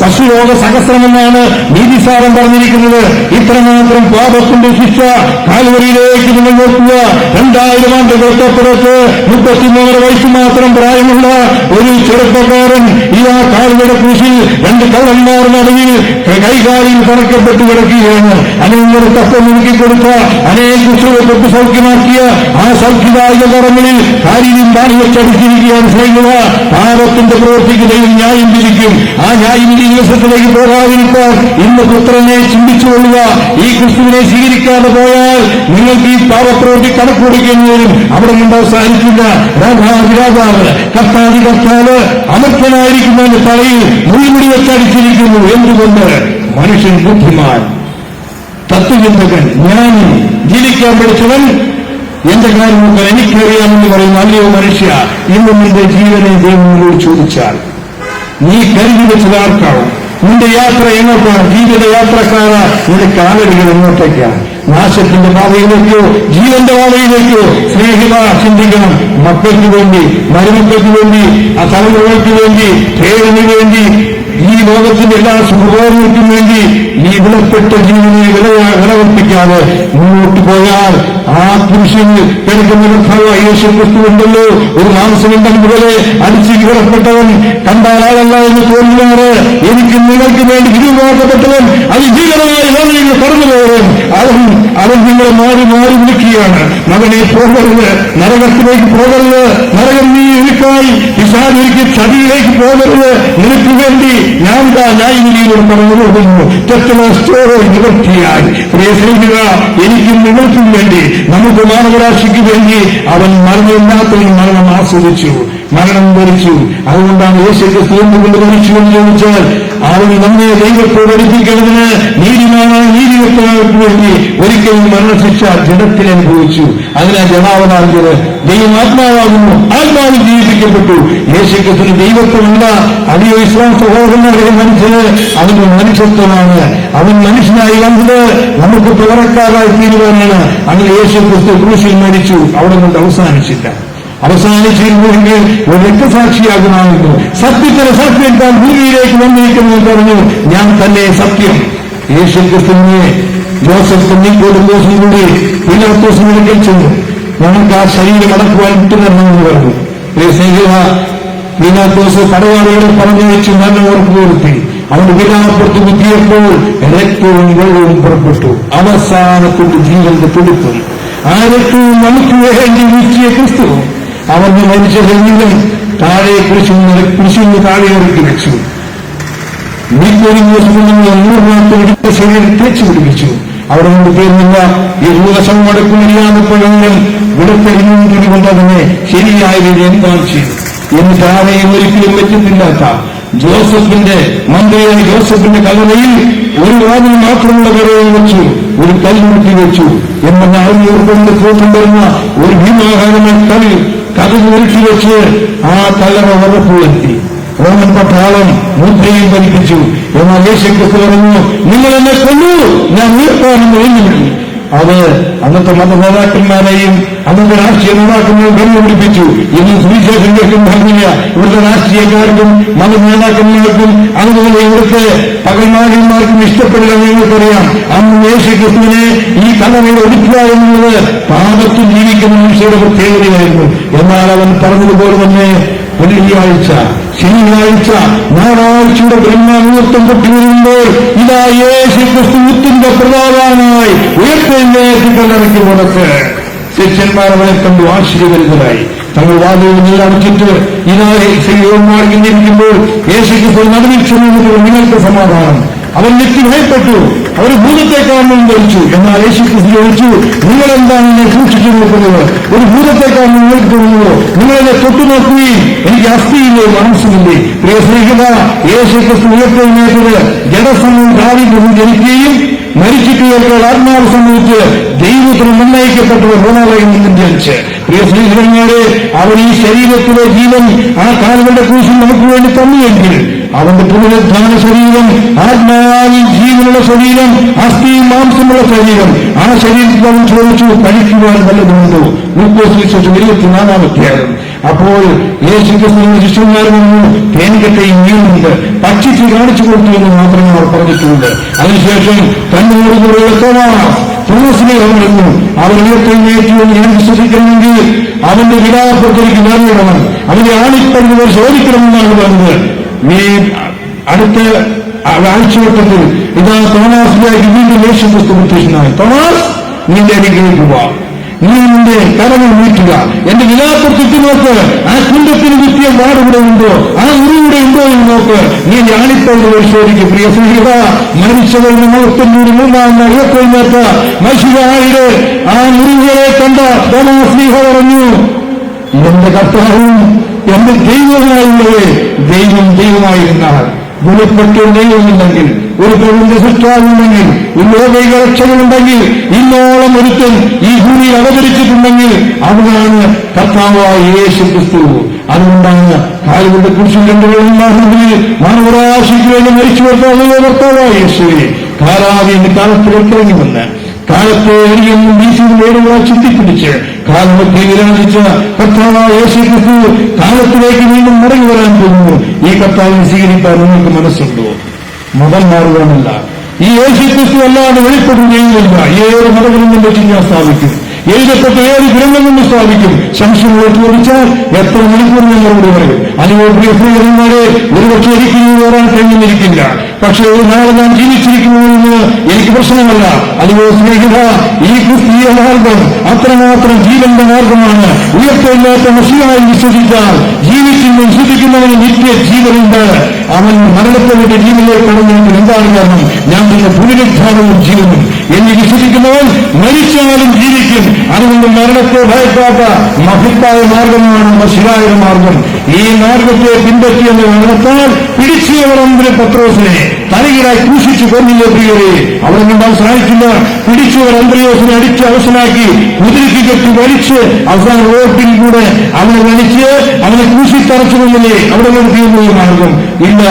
പശുരോഗ സഹസ്രമെന്നാണ് നീതിസാരം പറഞ്ഞിരിക്കുന്നത്. ഇത്രമാത്രം പാപത്തിന്റെ ശിക്ഷ കാൽവരിയിലേക്ക് നിങ്ങൾ നോക്കുക. 2000 ആണ്ടുകൾക്കപ്പുറത്ത് 33 വയസ്സ് മാത്രം പ്രായമുള്ള ഒരു ചെറുപ്പക്കാരൻ ഈ ആ കാൽവയുടെ കുരിശിൽ 2 കള്ളന്മാർ നടുവിൽ കൈകാലിൽ തറക്കപ്പെട്ട് കിടക്കുകയാണ്. അനേകം തത്വം ഒരുക്കിക്കൊടുത്ത അനേക കുശികളെ തൊട്ട് സൗഖ്യമാക്കിയ ആ സൗഖ്യദായക കറങ്ങളിൽ കാര്യം പാടി വെച്ചടിച്ചിരിക്കുകയാണ്. സ്നേഹിത, പാപത്തിന്റെ പ്രവൃത്തിക്ക് ദൈവം ന്യായം വിധിക്കും. ആ ന്യായം ഈ ദിവസത്തിലേക്ക് പോകാതിരിക്കാൻ ഇന്ന് പുത്രനെ ചിന്തിച്ചുകൊള്ളുക. ഈ ക്രിസ്തുവിനെ സ്വീകരിക്കാതെ പോയാൽ നിങ്ങൾക്ക് ഈ പാപപ്രവൃത്തി കണക്ക് കൊടുക്കേണ്ടി വരും. അവിടെ നിന്ന് അവസാനിക്കില്ല. രാജാവ് കർത്താവി കർത്താവ് അമർത്തനായിരിക്കുന്നതിന്റെ തലയിൽ മുൾമുടി വെച്ചടിച്ചിരിക്കുന്നു. എന്തുകൊണ്ട്? മനുഷ്യൻ ബുദ്ധിമാൻ, തത്വചിന്തകൻ, ജ്ഞാനി, ജീവിക്കാൻ പഠിച്ചവൻ, എന്റെ കാര്യമൊക്കെ എനിക്കറിയാമെന്ന് പറയുന്ന അല്ലയോ മനുഷ്യ, ഇന്നും നിന്റെ ജീവനെ ദൈവങ്ങളോട് ചോദിച്ചാൽ നീ കരുതി വെച്ചത് ആർക്കാവും? നിന്റെ യാത്ര എങ്ങോട്ടാണ്? ജീവിതയാത്രക്കാര, നിന്റെ കാലടികൾ എങ്ങോട്ടേക്കാണ്? നാശത്തിന്റെ പാതയിലേക്കോ ജീവന്റെ പാതയിലേക്കോ? സ്നേഹിത, ചിന്തിക്കണം. മക്കൾക്ക് വേണ്ടി, മരുമക്കൾക്ക് വേണ്ടി, ആ തലമുറകൾക്ക് വേണ്ടി, പേരിന് വേണ്ടി, ഈ ലോകത്തിന്റെ എല്ലാ സുഖഭോഗങ്ങൾക്കും വേണ്ടി ഈ വിലപ്പെട്ട ജീവനെ വിലകൽപ്പിക്കാതെ മുന്നോട്ട് പോയാൽ ആ പുരുഷന് കിടക്കുന്ന കർത്താവായ യേശു ക്രിസ്തു ഉണ്ടല്ലോ, ഒരു മാംസമുണ്ടെങ്കിൽ പോലെ അടിച്ചു കീറപ്പെട്ടവൻ, കണ്ടാലാളല്ല എന്ന് തോന്നുന്നവര്, എനിക്ക് നിങ്ങൾക്ക് വേണ്ടി വിരുവാക്കപ്പെട്ടവൻ, അതിഭീകരമായ വേദനകൾ കടന്നുപോകും. അവൻ നിങ്ങളെ മാറി മാറി വിളിക്കുകയാണ്. മകനെ പോകരുത്, നരകത്തിലേക്ക് പോകരുത്, നരകം നീ എനിക്കായി പിശാചിലേക്ക് ചതിയിലേക്ക് പോകരുത്, നിനക്ക് വേണ്ടി ഞാൻ ന്യായവിധിയിലൂടെ പറഞ്ഞു പോകുന്നു. തെറ്റുള്ള സ്റ്റോറോ നിവർത്തിയായി. പ്രിയ സ്നേഹിത, എനിക്കും നിങ്ങൾക്കും വേണ്ടി, നമുക്ക് മാനവരാശിക്ക് വേണ്ടി അവൻ മരണമില്ലാത്തവൻ മരണം ആസ്വദിച്ചു, മരണം ധരിച്ചു. അതുകൊണ്ടാണ് യേശു ക്രിസ്തു എന്തുകൊണ്ട് ധരിച്ചു എന്ന് ചോദിച്ചാൽ, അവൻ നമ്മെ ദൈവത്തോട് അടുപ്പിക്കുന്നതിന് നീതിമാനായ നീതിവെക്കുന്നവർക്ക് വേണ്ടി ഒരിക്കലും മരണശിക്ഷ ജഡത്തിൽ അനുഭവിച്ചു. അതിനാ ജനാവനാകിയത് ദൈവം ആത്മാവാകുന്നു, ആത്മാവിൽ ജീവിപ്പിക്കപ്പെട്ടു. യേശു ക്രിസ്തുവിന് ദൈവത്വമല്ല. അടിയോ ഇസ്ലാം സഹോദരന്മാരെ മനസ്സിന് അവന്റെ മനുഷ്യത്വമാണ്. അവൻ മനുഷ്യനായി വന്നത് നമുക്ക് പകരക്കാരായി തീരുവാനാണ്. അങ്ങനെ യേശു ക്രിസ്തു ക്രൂശിൽ മരിച്ചു. അവിടെ കൊണ്ട് അവസാനിച്ചില്ല. അവസാനിച്ചിരുന്നെങ്കിൽ ഒരു രക്തസാക്ഷിയാകുമായിരുന്നു. സത്യത്തിന് സത്യം താൻ ഭൂമിയിലേക്ക് വന്നിരിക്കുന്നു പറഞ്ഞു, ഞാൻ തന്നെ സത്യം. യേശു ക്രിസ്തുവിനെ ജോസഫ് നീക്കോടും കൂടി പീലാത്തോസിനെ വിളിക്കൽ ചെന്നു. ഞങ്ങൾക്ക് ആ ശരീരം അടക്കുവാൻ വിട്ടുതരണമെന്ന് പറഞ്ഞു. പീലാത്തോസ് പടയാളികളെ പറഞ്ഞയച്ചു മരണം ഉറപ്പുവരുത്തി. അവന്റെ വിലാപ്പുറത്ത് കുത്തിയപ്പോൾ രക്തവും വെള്ളവും പുറപ്പെട്ടു. അവസാനത്തിന്റെ ജീവന്റെ തുടിപ്പും ആ രക്തവും നമുക്ക് വേണ്ടി വീഴ്ചിയ ക്രിസ്തു അവന്റെ മരിച്ച ശരീരം താഴെ കുരിശിന് താഴെ ഇറക്കി വെച്ചു. നീക്കൊരു ദിവസം 100 എടുത്ത ശരീരം തേച്ചു പിടിപ്പിച്ചു. അവിടെ കൊണ്ട് തീർന്നില്ല. ഈ ഭൂവശം മടക്കുമറിയാതെപ്പോഴെങ്കിലും വിടത്തെറിഞ്ഞുകൊണ്ടിരി കൊണ്ട് അതിനെ ശരിയായ രീതി എന്താണ് ചെയ്തു. എന്നിട്ട് ആരെയും ഒരിക്കലും വെച്ചിട്ടില്ലാത്ത ജോസഫിന്റെ മന്ത്രിയായ ജോസഫിന്റെ കല്ലറയിൽ ഒരു വാതിൽ മാത്രമുള്ള കരയിൽ വെച്ചു, ഒരു കല്ലുരുട്ടി വെച്ചു. എന്നാൽ 600 കൊണ്ട് കൂട്ടുകൊണ്ടിരുന്ന ഒരു ഭീമാകാരമായ കഥ ഉരുട്ടി വെച്ച് ആ കല്ലറ ഉറപ്പുവരുത്തി. റോമൻ പട്ടാളം മുദ്രയും ധരിപ്പിച്ചു. എന്നാൽ യേശു ക്രിസ്തു പറഞ്ഞു, നിങ്ങൾ എന്നെ കൊല്ലൂ, ഞാൻ ഉയർത്താനെന്ന് എഴുതി. അത് അന്നത്തെ മത നേതാക്കന്മാരെയും അന്നത്തെ രാഷ്ട്രീയ നേതാക്കന്മാരും കണ്ടുപിടിപ്പിച്ചു. ഇന്ന് സുവിശേഷം കേൾക്കുന്നില്ല. ഇവിടുത്തെ രാഷ്ട്രീയക്കാർക്കും മത നേതാക്കന്മാർക്കും അതുപോലെ ഇവിടുത്തെ പകൽമാന്മാർക്കും ഇഷ്ടപ്പെടില്ല. നിങ്ങൾക്കറിയാം, അന്ന് യേശു ക്രിസ്തുവിനെ ഈ കല്ലറയിൽ ഒതുക്കുക എന്നുള്ളത് പാപത്തിൽ ജീവിക്കുന്ന മനുഷ്യരുടെ പ്രത്യേകതയായിരുന്നു. എന്നാൽ അവൻ പറഞ്ഞതുപോലെ തന്നെ വെള്ളിയാഴ്ച, ശനിയാഴ്ച, ഞായറാഴ്ചയുടെ ബ്രഹ്മമുഹൂർത്തം പൊട്ടിവരുമ്പോൾ ഇതാ യേശു ക്രിസ്തുവിന്റെ പ്രതാപമായി ഉയർത്തെഴുന്നേറ്റ് കല്ലറയ്ക്ക് പുറത്ത് ശിഷ്യന്മാരവനെ കണ്ടു ആശ്ചര്യഭരിതരായി. തങ്ങൾ വാതിലുകൾ അടച്ചിട്ട് ഇതാ ശരീരന്മാർ ഇരിക്കുമ്പോൾ യേശു ക്രിസ്തു നടുവിൽ ചെന്നത് നിങ്ങൾക്ക് സമാധാനം. അവൻ ഞെട്ടി ഭയപ്പെട്ടു. അവർ ഭൂതത്തെ കാണുമെന്ന് ധരിച്ചു. എന്നാൽ യേശു ക്രിസ്തു ചോദിച്ചു, നിങ്ങളെന്താണ് എന്നെ സൂക്ഷിച്ചു നോക്കുന്നത്? ഒരു ഭൂതത്തെ കാണുന്ന നിങ്ങൾക്ക് തോന്നുന്നു? നിങ്ങളെന്നെ തൊട്ടുനോക്കുകയും എനിക്ക് അസ്ഥിയില്ലേ മനസ്സിലില്ലേ? പ്രിയ സ്നേഹിത, യേശു ക്രിസ്തു ഉയർത്തെഴുന്നേറ്റത് ജഡസമൂഹം ദാവീദ് ജനിക്കുകയും മരിച്ചിട്ട് ആത്മാവ് സംബന്ധിച്ച് ദൈവത്തിന് നിർണ്ണയിക്കപ്പെട്ടവർ റോമാലയം നിന്നും ജനിച്ച്. പ്രിയ സ്നേഹിതന്മാരെ, അവൻ ഈ ശരീരത്തിലെ ജീവൻ ആ കാലുകളുടെ ക്രൂശിൽ നമുക്ക് വേണ്ടി തന്നുവെങ്കിൽ അവന്റെ പുനരുദ്ധാന ശരീരം, ആത്മാവിൽ ജീവനുള്ള ശരീരം, അസ്ഥിയും മാംസമുള്ള ശരീരം, ആ ശരീരത്തിൽ അവൻ ചോദിച്ചു, കഴിക്കുവാൻ വല്ലതുമുണ്ടോ? ലൂക്കോസ് സുവിശേഷം 24-ാം അധ്യായം. അപ്പോൾ യേശു ക്രിസ്തുവിന്റെ ശിഷ്യന്മാർ വന്നു, തേൻകട്ടയും മീനുണ്ട്, ഭക്ഷിച്ച് കാണിച്ചു കൊടുത്തു എന്ന് മാത്രമേ അവർ പറഞ്ഞിട്ടുണ്ട്. അതിനുശേഷം തന്നോടുകൂടെയുള്ള തോമസിനെ പറഞ്ഞു, അവൻ ഉയർത്തെഴുന്നേറ്റു എന്ന് ഞാൻ വിശ്വസിക്കണമെങ്കിൽ അവന്റെ വിലാപ്പുറത്തേക്ക് നേരിടണം, അവന്റെ ആണിപ്പഴുകൾ ശോധിക്കണമെന്നാണ് പറഞ്ഞത്. നീ അടുത്ത ആഴ്ചവട്ടത്തിൽ ഇതാ തോമാസിലേക്ക് വീണ്ടും യേശു ക്രിസ്തു പ്രത്യക്ഷനായി. തോമാസ്, നിന്റെ അരികിലേക്ക് പോവാ, നീ നിന്റെ കരങ്ങൾ വീട്ടുക, എന്റെ വിലാപ്പുറത്തിട്ട് നോക്ക്, ആ കുണ്ടത്തിന് വിത്തിയ പാടുകൂടെ ഉണ്ടോ, ആ ഉരുവിടെ ഉണ്ടോ എന്ന് നോക്ക്, നീ ആണിപ്പഴുകൾ പരിശോധിക്കും. പ്രിയ സ്നേഹിത, മരിച്ചവരുടെ മുഖത്തിനൂടെ 3-ാം നാൾ ഉയർത്തെഴുന്നേറ്റ മനുഷ്യരായുടെ ആ മുറിവുകളെ കണ്ട തോമാസ് പറഞ്ഞു, എന്റെ കർത്താവും എന്റെ ദൈവമായുള്ളവേ, ദൈവം ദൈവമായിരുന്നാൽ വെളിപ്പെട്ട ദൈവമില്ലെങ്കിൽ ഒരു പ്രപഞ്ച സൃഷ്ടാവുണ്ടെങ്കിൽ, ഒരു ലോകൈക രക്ഷകനുണ്ടെങ്കിൽ, ഇന്നോളം ഒരുത്തൻ ഈ ഭൂമിയിൽ അവതരിച്ചിട്ടുണ്ടെങ്കിൽ അവനാണ് കർത്താവായ യേശു ക്രിസ്തു. അതുകൊണ്ടാണ് കാലുകൊണ്ട് കുരിശിൽ രണ്ടുപേരും മാനവരാശിക്ക് വേണ്ടി മരിച്ചു കർത്താവായ യേശുവെ കാലാവിന്റെ കാലത്തിലേക്ക് ഇറങ്ങിവന്ന് കാലത്തെ എരിയും വീശിയും വേടുകളെ ചുറ്റിപ്പിടിച്ച് കാലമൊക്കെ വിരാജിച്ച കർത്താവായ യേശു ക്രിസ്തു കാലത്തിലേക്ക് വീണ്ടും മടങ്ങി വരാൻ പോകുന്നു. ഈ കർത്താവിനെ സ്വീകരിക്കാൻ നിങ്ങൾക്ക് മനസ്സുണ്ടോ? മതം മാറുവാനല്ല, ഈ യേശു ക്രിസ്തു അല്ലാതെ വെളിപ്പെടുകയുമില്ല. ഏത് മതങ്ങളും ചെയ്യാൻ സ്ഥാപിക്കും, എഴുതപ്പെട്ട ഏത് ഗ്രന്ഥങ്ങളും സ്ഥാപിക്കും. സംശയങ്ങളെ ചോദിച്ചാൽ എത്ര മണിക്കൂർ ഞങ്ങളോട് പറയും. അനുഭവപ്രിയന്മാരെ ഒരുപക്ഷെ ഒരിക്കലും വരാൻ കഴിഞ്ഞിരിക്കില്ല. പക്ഷേ ഒരു നാളെ ഞാൻ ജീവിച്ചിരിക്കുന്നുവെന്ന് എനിക്ക് പ്രശ്നമല്ല. അനുഭവ സ്നേഹിത, ഈ ക്രിസ്തീയ മാർഗം അത്രമാത്രം ജീവന്റെ മാർഗമാണ്. ഉയർത്തില്ലാത്ത മഷിയായി വിശ്വസിച്ചാൽ ജീവിക്കുന്നു വിശ്വസിക്കുന്നവന് നിത്യ ജീവനുണ്ട്. അവൻ മരണത്തെ വിട്ട് ജീവനിലേക്ക് കടന്നതിന് എന്താണ് കാരണം? ഞാൻ തന്നെ പുനരുദ്ധാനവും ജീവനും എന്ന് വിശ്വസിക്കുന്നവൻ മരിച്ചാലും ജീവിക്കും. അതുകൊണ്ട് മരണത്തെ ഭയക്കാത്ത മഹത്തായ മാർഗമാണ് മഷിയായ മാർഗം. ഈ മാർഗത്തെ പിൻപറ്റിയെന്ന് കാരണത്താൽ പിടിച്ചവരന്തര പത്രോസിനെ തലകീഴായി ക്രൂശിച്ചു കൊന്നില്ലേ പ്രിയരെ? അവിടെ കൊണ്ട് അവസാനിച്ചില്ല. പിടിച്ചവർ അന്ത്രയോസിനെ അടിച്ച് അവസാനാക്കി കുതിരയ്ക്ക് കെട്ടി വലിച്ച് അവസാന റോട്ടിൽ കൂടെ അവനെ വലിച്ച് അവനെ ക്രൂശിത്തറച്ചു കൊന്നില്ലേ? അവിടെ കൊണ്ട് തീർന്ന മാർഗം ഇല്ല.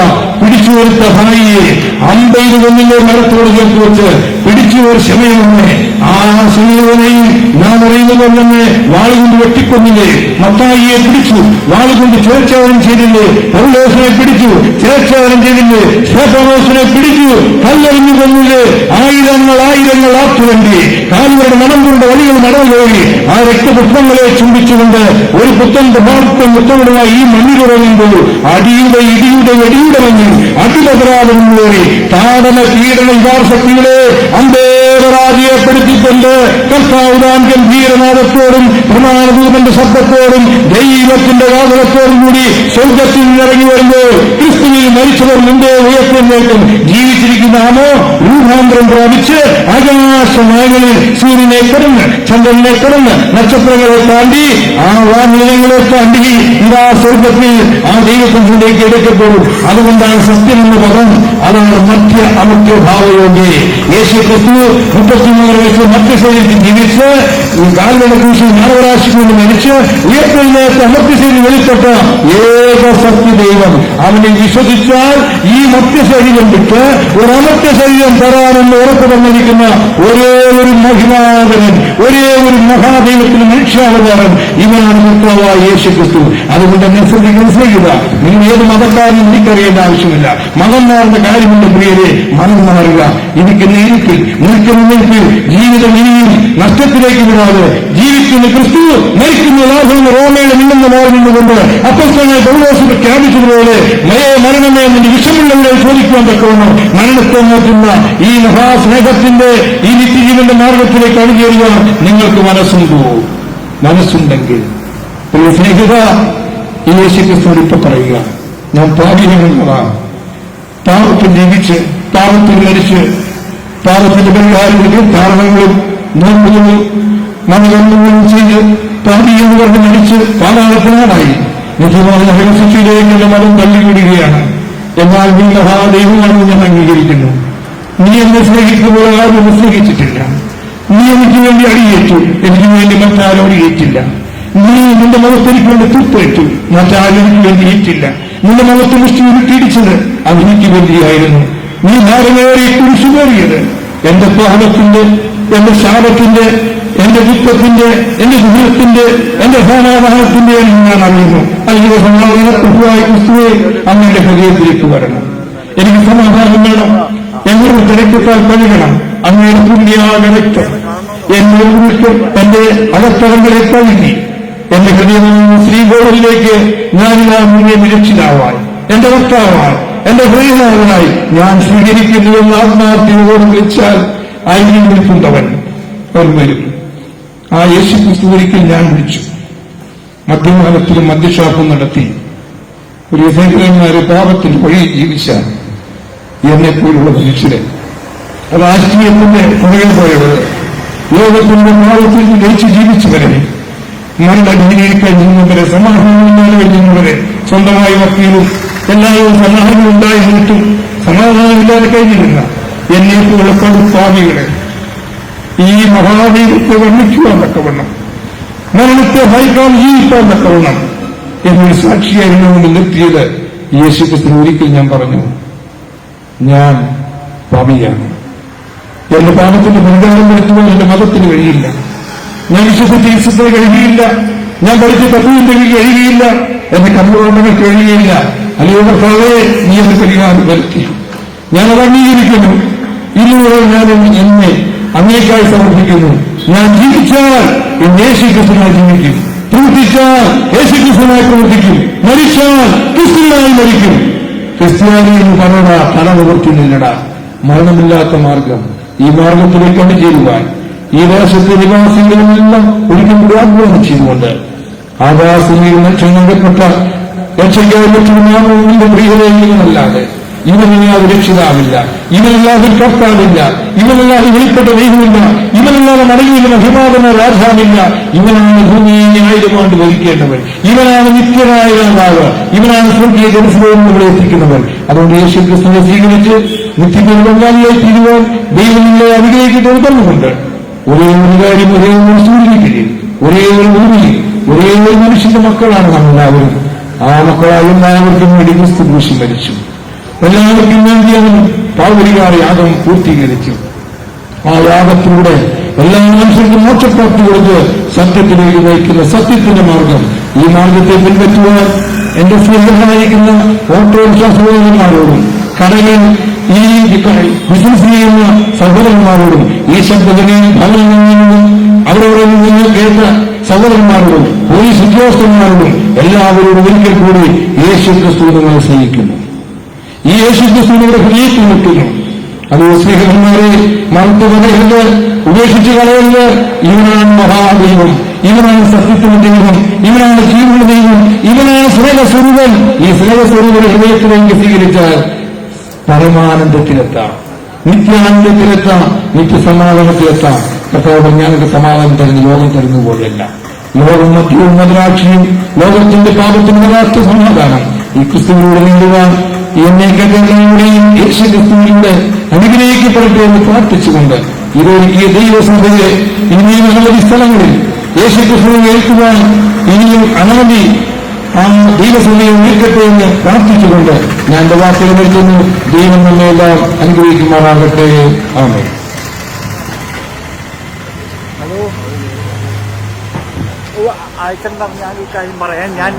പിടിച്ചു വരുത്ത ഭായിയെ അമ്പയിൽ കൊന്നില്ലേ മരത്തോട് ചേർത്ത് വെച്ച് പിടിച്ചു ഒരു ശമയമെന്ന് ആ ശമയവനെയും നാം അറിയുന്നത് തന്നെ വാളുകൊണ്ട് വെട്ടിക്കൊന്നില്ലേ? മത്തായിയെ പിടിച്ചു, വാളുകൊണ്ട് ചേർച്ചവനം ചെയ്തില്ലേ? പൗലോസിനെ പിടിച്ചു, ചേർച്ചവനം ചെയ്തില്ലേ? സ്തേഫാനോസിനെ പിടിച്ചു, കല്ലെറിഞ്ഞു കൊന്നില്ലേ? ആയിരങ്ങൾ ആത്തുവണ്ടി കാലുകളുടെ നടന്നുകൊണ്ട് വഴികൾ നടന്നുപോയി ആ രക്തപുഷ്പങ്ങളെ ചുംബിച്ചുകൊണ്ട് ഒരു പുത്തൻ പ്രഭാതത്തെ മുത്തങ്ങളുമായി ഈ മണ്ണിലുറങ്ങുമ്പോൾ അടിയുടെ ഇടിയുടെ വെടിയുടെ മഞ്ഞിൽ അടിപതരാതെ മുന്നേറി താടന പീഡന യഥാർത്ഥത്തിലെ അമ്പേപരാജയപ്പെടുത്തിക്കൊണ്ട് കർത്താവ് താൻ ഗംഭീരനാഥത്തോടും പ്രമാണദൂതന്റെ ശബ്ദത്തോടും ദൈവത്തിന്റെ വാദത്തോടും കൂടി സ്വർഗത്തിൽ ഇറങ്ങി വരുമ്പോൾ ക്രിസ്തുവിൽ മരിച്ചവർ മുമ്പേ ഉയർത്തേക്കും ജീവിച്ചിരിക്കുന്ന നാമോ രൂപാന്തരം പ്രാപിച്ച് ആകാശമേഖലയിൽ സൂര്യനെ കടന്ന് ചന്ദ്രനെ കടന്ന് നക്ഷത്രങ്ങളെ താണ്ടി ആ വാനിലങ്ങളെ താണ്ടി ഇതാ സ്വർഗത്തിൽ ആ ദൈവത്തിലേക്ക് എടുക്കപ്പെടും. അതുകൊണ്ടാണ് സത്യം എന്ന് പദം. അതാണ് മധ്യ അമർത്യ ഭാവയോഗി. യേശു ക്രിസ്തു 33 വയസ്സ് മധ്യശൈലിക്ക് ജീവിച്ച് കാലുകളുടെ ക്രൂശിൽ മാനവരാശിക്ക് കൊണ്ട് മരിച്ച് ഉയർത്തെഴുന്നേറ്റ് അമർത്യശൈലി വെളിപ്പെട്ട ഏക സത്യ ദൈവം. അവനെ വിശ്വസിച്ചാൽ ഈ മധ്യശരീരം വിട്ട് ഒരു അമർത്യ ശരീരം തരാമെന്ന് ഉറപ്പ് തന്നിരിക്കുന്ന ഒരേ ഒരു മഹിമാവരൻ, ഒരേ ഒരു മഹാദൈവത്തിന് മനുഷ്യാവതാരം ഇവനാണ് കർത്താവായ യേശു ക്രിസ്തു. അതുകൊണ്ട് എന്നെ ശ്രദ്ധിക്കുക, നിങ്ങൾ ഏത് മതക്കാരനും എനിക്കറിയേണ്ട ആവശ്യമില്ല. മതം മാറുന്ന കാര്യമുണ്ട് പ്രിയരെ, മനം മാറുക. നിൽക്കുന്ന നിൽപ്പിൽ ജീവിതം ഇനിയും നഷ്ടത്തിലേക്ക് വിടാതെ ജീവിക്കുന്ന ക്രിസ്തു മരിക്കുന്ന ലാഭം റോമയുടെ നിന്നെന്ന് മാറുന്നുകൊണ്ട് അപ്പോസ്തലനായ പൗലോസ് പ്രഖ്യാപിച്ചതുപോലെ മരണമേ നിന്റെ വിഷമുള്ളവരെ ചോദിക്കുവാൻ തക്കവണ്ണം മരണത്തെ നോക്കുന്ന ഈ മഹാസ്നേഹത്തിന്റെ ഈ നിത്യജീവന്റെ മാർഗത്തിലേക്ക് അണിചേരുവാൻ നിങ്ങൾക്ക് മനസ്സുണ്ടെങ്കിൽ പ്രിയ സ്നേഹിത, ഈ യേശു ക്രിസ്തുവിനോട് ഇപ്പൊ പറയുക, ഞാൻ പാപികളാണ്. പാപത്തിൽ ജീവിച്ച് പാപത്തിൽ മരിച്ച് പാപത്തിന്റെ പരിഹാരങ്ങളും കാരണങ്ങളും നോമ്പുകളും മനകർമ്മങ്ങളും ചെയ്ത് പാപിയെന്ന് പറഞ്ഞ് മരിച്ച് പാതാളത്തിനായി നിജമായ ശിക്ഷയിലേക്കുള്ള മതം തള്ളിവിടുകയാണ്. എന്നാൽ നീ മഹാദൈവമാണെന്ന് ഞാൻ അംഗീകരിക്കുന്നു. നീ എന്നെ സ്നേഹിക്കുമ്പോൾ ആരും സ്നേഹിച്ചിട്ടില്ല. നീ എനിക്ക് വേണ്ടി അടിയേറ്റു, എനിക്ക് വേണ്ടി മറ്റാരും അടിയേറ്റില്ല. നീ നിന്റെ മതത്തിലേക്ക് വേണ്ടി തീർത്തേറ്റു, മറ്റാരും എനിക്ക് വേണ്ടി ഏറ്റില്ല. നിന്റെ മതത്തിൽ മുഷ്ടി ഉരുട്ടിയിടിച്ചത് അതെനിക്ക് വേണ്ടിയായിരുന്നു. നീ ഭാരമേറി കുരിശുകേറിയത് എന്റെ പാപത്തിന്റെ, എന്റെ ശാപത്തിന്റെ, എന്റെ ദുഃഖത്തിന്റെ, എന്റെ ദുരിതത്തിന്റെ, എന്റെ സമാധാനത്തിന്റെ ഞാൻ അറിയുന്നു. അതിന്റെ സമാധാന പ്രഭുവായ ക്രിസ്തുവെ അങ്ങയുടെ ഹൃദയത്തിലേക്ക് വരണം. എനിക്ക് സമാധാനം വേണം. എന്നോട് തിരക്കത്താൽ കഴുകണം. അങ്ങയുടെ പുണ്യായ രക്തം എന്നെ ഉരുക്കും എന്റെ അകത്തരങ്ങളെ കഴുകി എന്റെ ഹൃദയം ശ്രീകോവിലേക്ക് ഞാനിതാ മുന്നേ നിരക്ഷിതാവാൻ, എന്റെ ഭർത്താവാൻ, എന്റെ ഹൃദയനാഥനായി ഞാൻ സ്വീകരിക്കുന്നുവെന്ന് ആത്മാർത്ഥിയോട് വിളിച്ചാൽ ആയിരം വിളിക്കുന്നവൻ അവർ വരും. ആ യേശു ക്രിസ്തു ഒരിക്കൽ ഞാൻ വിളിച്ചു. മധ്യകാലത്തിലും മദ്യഷാപ്പും നടത്തി ഒരു യഥേന്ദ്രന്മാരെ പാപത്തിൽ വഴി ജീവിച്ച എന്നെപ്പോലുള്ള മനുഷ്യരെ, രാഷ്ട്രീയത്തിന്റെ പുറകെ പോയവർ, ലോകത്തിന്റെ പാപത്തിൽ ജയിച്ച് ജീവിച്ചവരെ, മരണ ഭീതിയിൽ കഴിഞ്ഞവരെ, സമാധാനമില്ലാതെ കഴിഞ്ഞവരെ, സ്വന്തമായി വക്കീലും എല്ലാവരും സമാധാനം ഉണ്ടായിരുന്നിട്ടും സമാധാനമില്ലാതെ കഴിഞ്ഞിരുന്ന എന്നെപ്പോലുള്ള സ്വാമികളെ ഈ മഹാദൈവത്തെ വർണ്ണിക്കുവാൻ തക്കവണ്ണം, മരണത്തെ ഭയക്കാൻ ജീവിക്കാൻ തക്കവണ്ണം എന്നൊരു സാക്ഷിയായിരുന്നു മുന്നെത്തിയത് യേശുക്രിസ്തു. ഒരിക്കൽ ഞാൻ പറഞ്ഞു, ഞാൻ പാപിയാണ്, എന്റെ പാപത്തിന്റെ പരിഹാരം വരുത്തുവാൻ എന്റെ മതത്തിന് കഴിയില്ല, ഞാൻ വിശ്വസിച്ച ഈശ്വരത്തിന് കഴിയുകയില്ല, ഞാൻ പഠിച്ച തത്വത്തിന്റെ കഴിയുകയില്ല, എന്റെ കർമ്മകർമ്മങ്ങൾക്ക് കഴിയുകയില്ല. അല്ലയോ കർത്താവേ, നീ എന്റെ പരിഹാരം വരുത്തി, ഞാനത് അംഗീകരിക്കുന്നു. ഇന്നുവരെ ഞാൻ എന്നെ അങ്ങേക്കായി സമർപ്പിക്കുന്നു. ഞാൻ ജീവിച്ചാൽ യേശുക്രിസ്തുവിനായി ജീവിക്കും, പ്രവർത്തിച്ചാൽ യേശുക്രിസ്തുവിനായി പ്രവർത്തിക്കും, മരിച്ചാൽ ക്രിസ്തുവിനായി മരിക്കും. ക്രിസ്ത്യാനി എന്ന് പറയണ തല നിവർത്തിനില്ലട. മരണമില്ലാത്ത മാർഗം, ഈ മാർഗത്തിലേക്ക് അണിചേരുവാൻ ഈ ദേശത്തെ നിവാസികളെല്ലാം ഒരിക്കൽ കൂടി ആഹ്വാനം ചെയ്തുകൊണ്ട് ആകാശത്തിൽ മനുഷ്യപ്പെട്ട രക്ഷയ്ക്കായി ലക്ഷ്യനാമത്തിന്റെ പ്രിയതയില്ലാതെ ഇവനല്ലാതെ രക്ഷിതാവില്ല, ഇവനല്ലാതെ കർത്താവില്ല, ഇവനല്ലാതെ വെളിപ്പെട്ട ദൈവമില്ല, ഇവനല്ലാതെ മടങ്ങിയുള്ള മഹിമാതന രാജാവില്ല. ഇവനാണ് ഭൂമിയെ 1000 ആണ്ട് ഭരിക്കേണ്ടവൻ, ഇവനാണ് നിത്യനായ രാജാവ്, ഇവനാണ് സ്വർഗീയ ജനസ്വരം നമ്മളെ എത്തിക്കുന്നവൻ. അതുകൊണ്ട് യേശുക്രിസ്തുവിനെ സ്വീകരിച്ച് നിത്യപങ്കാളിയായി തീരുവാൻ ദൈവം നിങ്ങളെ അനുഗ്രഹിക്കുന്നത് തന്നുകൊണ്ട് ഒരേ ഒരു കാര്യം, ഒരേ ഒരു സൂര്യനിൽ, ഒരേ ഒരു ഭൂമിയിൽ, ഒരേ ഒരു മനുഷ്യന്റെ മക്കളാണ് നമ്മളെല്ലാവരും. ആ മക്കളായ എല്ലാവർക്കും വേണ്ടി ക്രിസ്തു ക്രൂശിൽ മരിച്ചു. എല്ലാവർക്കും വേണ്ടി അവൻ പാവരികാര യാഗം പൂർത്തീകരിച്ചു. ആ യാഗത്തിലൂടെ എല്ലാ മനുഷ്യർക്കും മോക്ഷപ്രാപ്തി കൊടുത്ത് സത്യത്തിലേക്ക് നയിക്കുന്ന സത്യത്തിന്റെ മാർഗം, ഈ മാർഗത്തെ പിൻപറ്റുവാൻ എന്റെ സ്നേഹമായിരിക്കുന്ന ഓട്ടോറിക്ഷ സഹോദരന്മാരോടും കടലിൽ ഈ ബിസിനസ് ചെയ്യുന്ന സഹോദരന്മാരോടും ഈ ശബ്ദത്തിനെയും ഭവനങ്ങളിലും അവരോട് നിന്ന് കേട്ട സഹോദരന്മാരോടും പോലീസ് ഉദ്യോഗസ്ഥന്മാരോടും എല്ലാവരോടും ഒരിക്കൽ കൂടി യേശുക്രിസ്തു നിങ്ങളെ സ്നേഹിക്കുന്നു. ഈ യേശുക്രിസ്തുവിന്റെ ഹൃദയത്തിൽ നിൽക്കുന്നു. അത് സ്നേഹിതന്മാരെ മറത്തു പറയരുത്, ഉപേക്ഷിച്ച് കളയരുത്. ഇവനാണ് മഹാദൈവം, ഇവനാണ് സത്യത്തിന്റെ ദൈവം, ഇവനാണ് ജീവന്റെ ദൈവം, ഇവനാണ് സ്നേഹസ്വരൂപൻ. ഈ സ്നേഹസ്വരൂപന്റെ ഹൃദയത്തിലേക്ക് സ്വീകരിച്ചാൽ പരമാനന്ദത്തിലെത്താം, നിത്യാനന്ദത്തിലെത്താം, നിത്യസമാധാനത്തിലെത്താം. കർത്താവ് ഞാനൊക്കെ സമാധാനം തരുന്ന ലോകം തരുന്ന പോലെയല്ല. ലോകം മദ്യവും മദ്രാക്ഷിയും ലോകത്തിന്റെ പാപത്തിന് വരാത്ത സമാധാനം ഈ ക്രിസ്തുവിലൂടെ നേടുവാൻ എന്നെ കഥകളുടെയും യേശുക്രിസ്തുവിലൂടെ അനുഗ്രഹിക്കപ്പെടട്ടെ എന്ന് പ്രാർത്ഥിച്ചുകൊണ്ട് ഇതൊരുക്കിയ ദൈവസഭയെ ഇനിയും അനവധി സ്ഥലങ്ങളിൽ യേശുക്രിസ്തുവിനെ ഏൽക്കുവാൻ ഇനിയും അനവധി ആ ദൈവസഭയെ ഒരുക്കട്ടെ എന്ന് പ്രാർത്ഥിച്ചുകൊണ്ട് ഞാൻ എന്റെ വാക്കുകൾ നിർത്തുന്നു. ദൈവം നമ്മെല്ലാം അനുഗ്രഹിക്കുമാറാകട്ടെ. ആമേൻ. അയച്ചെന്താ ഞാൻ ഈ കാര്യം പറയാൻ ഞാൻ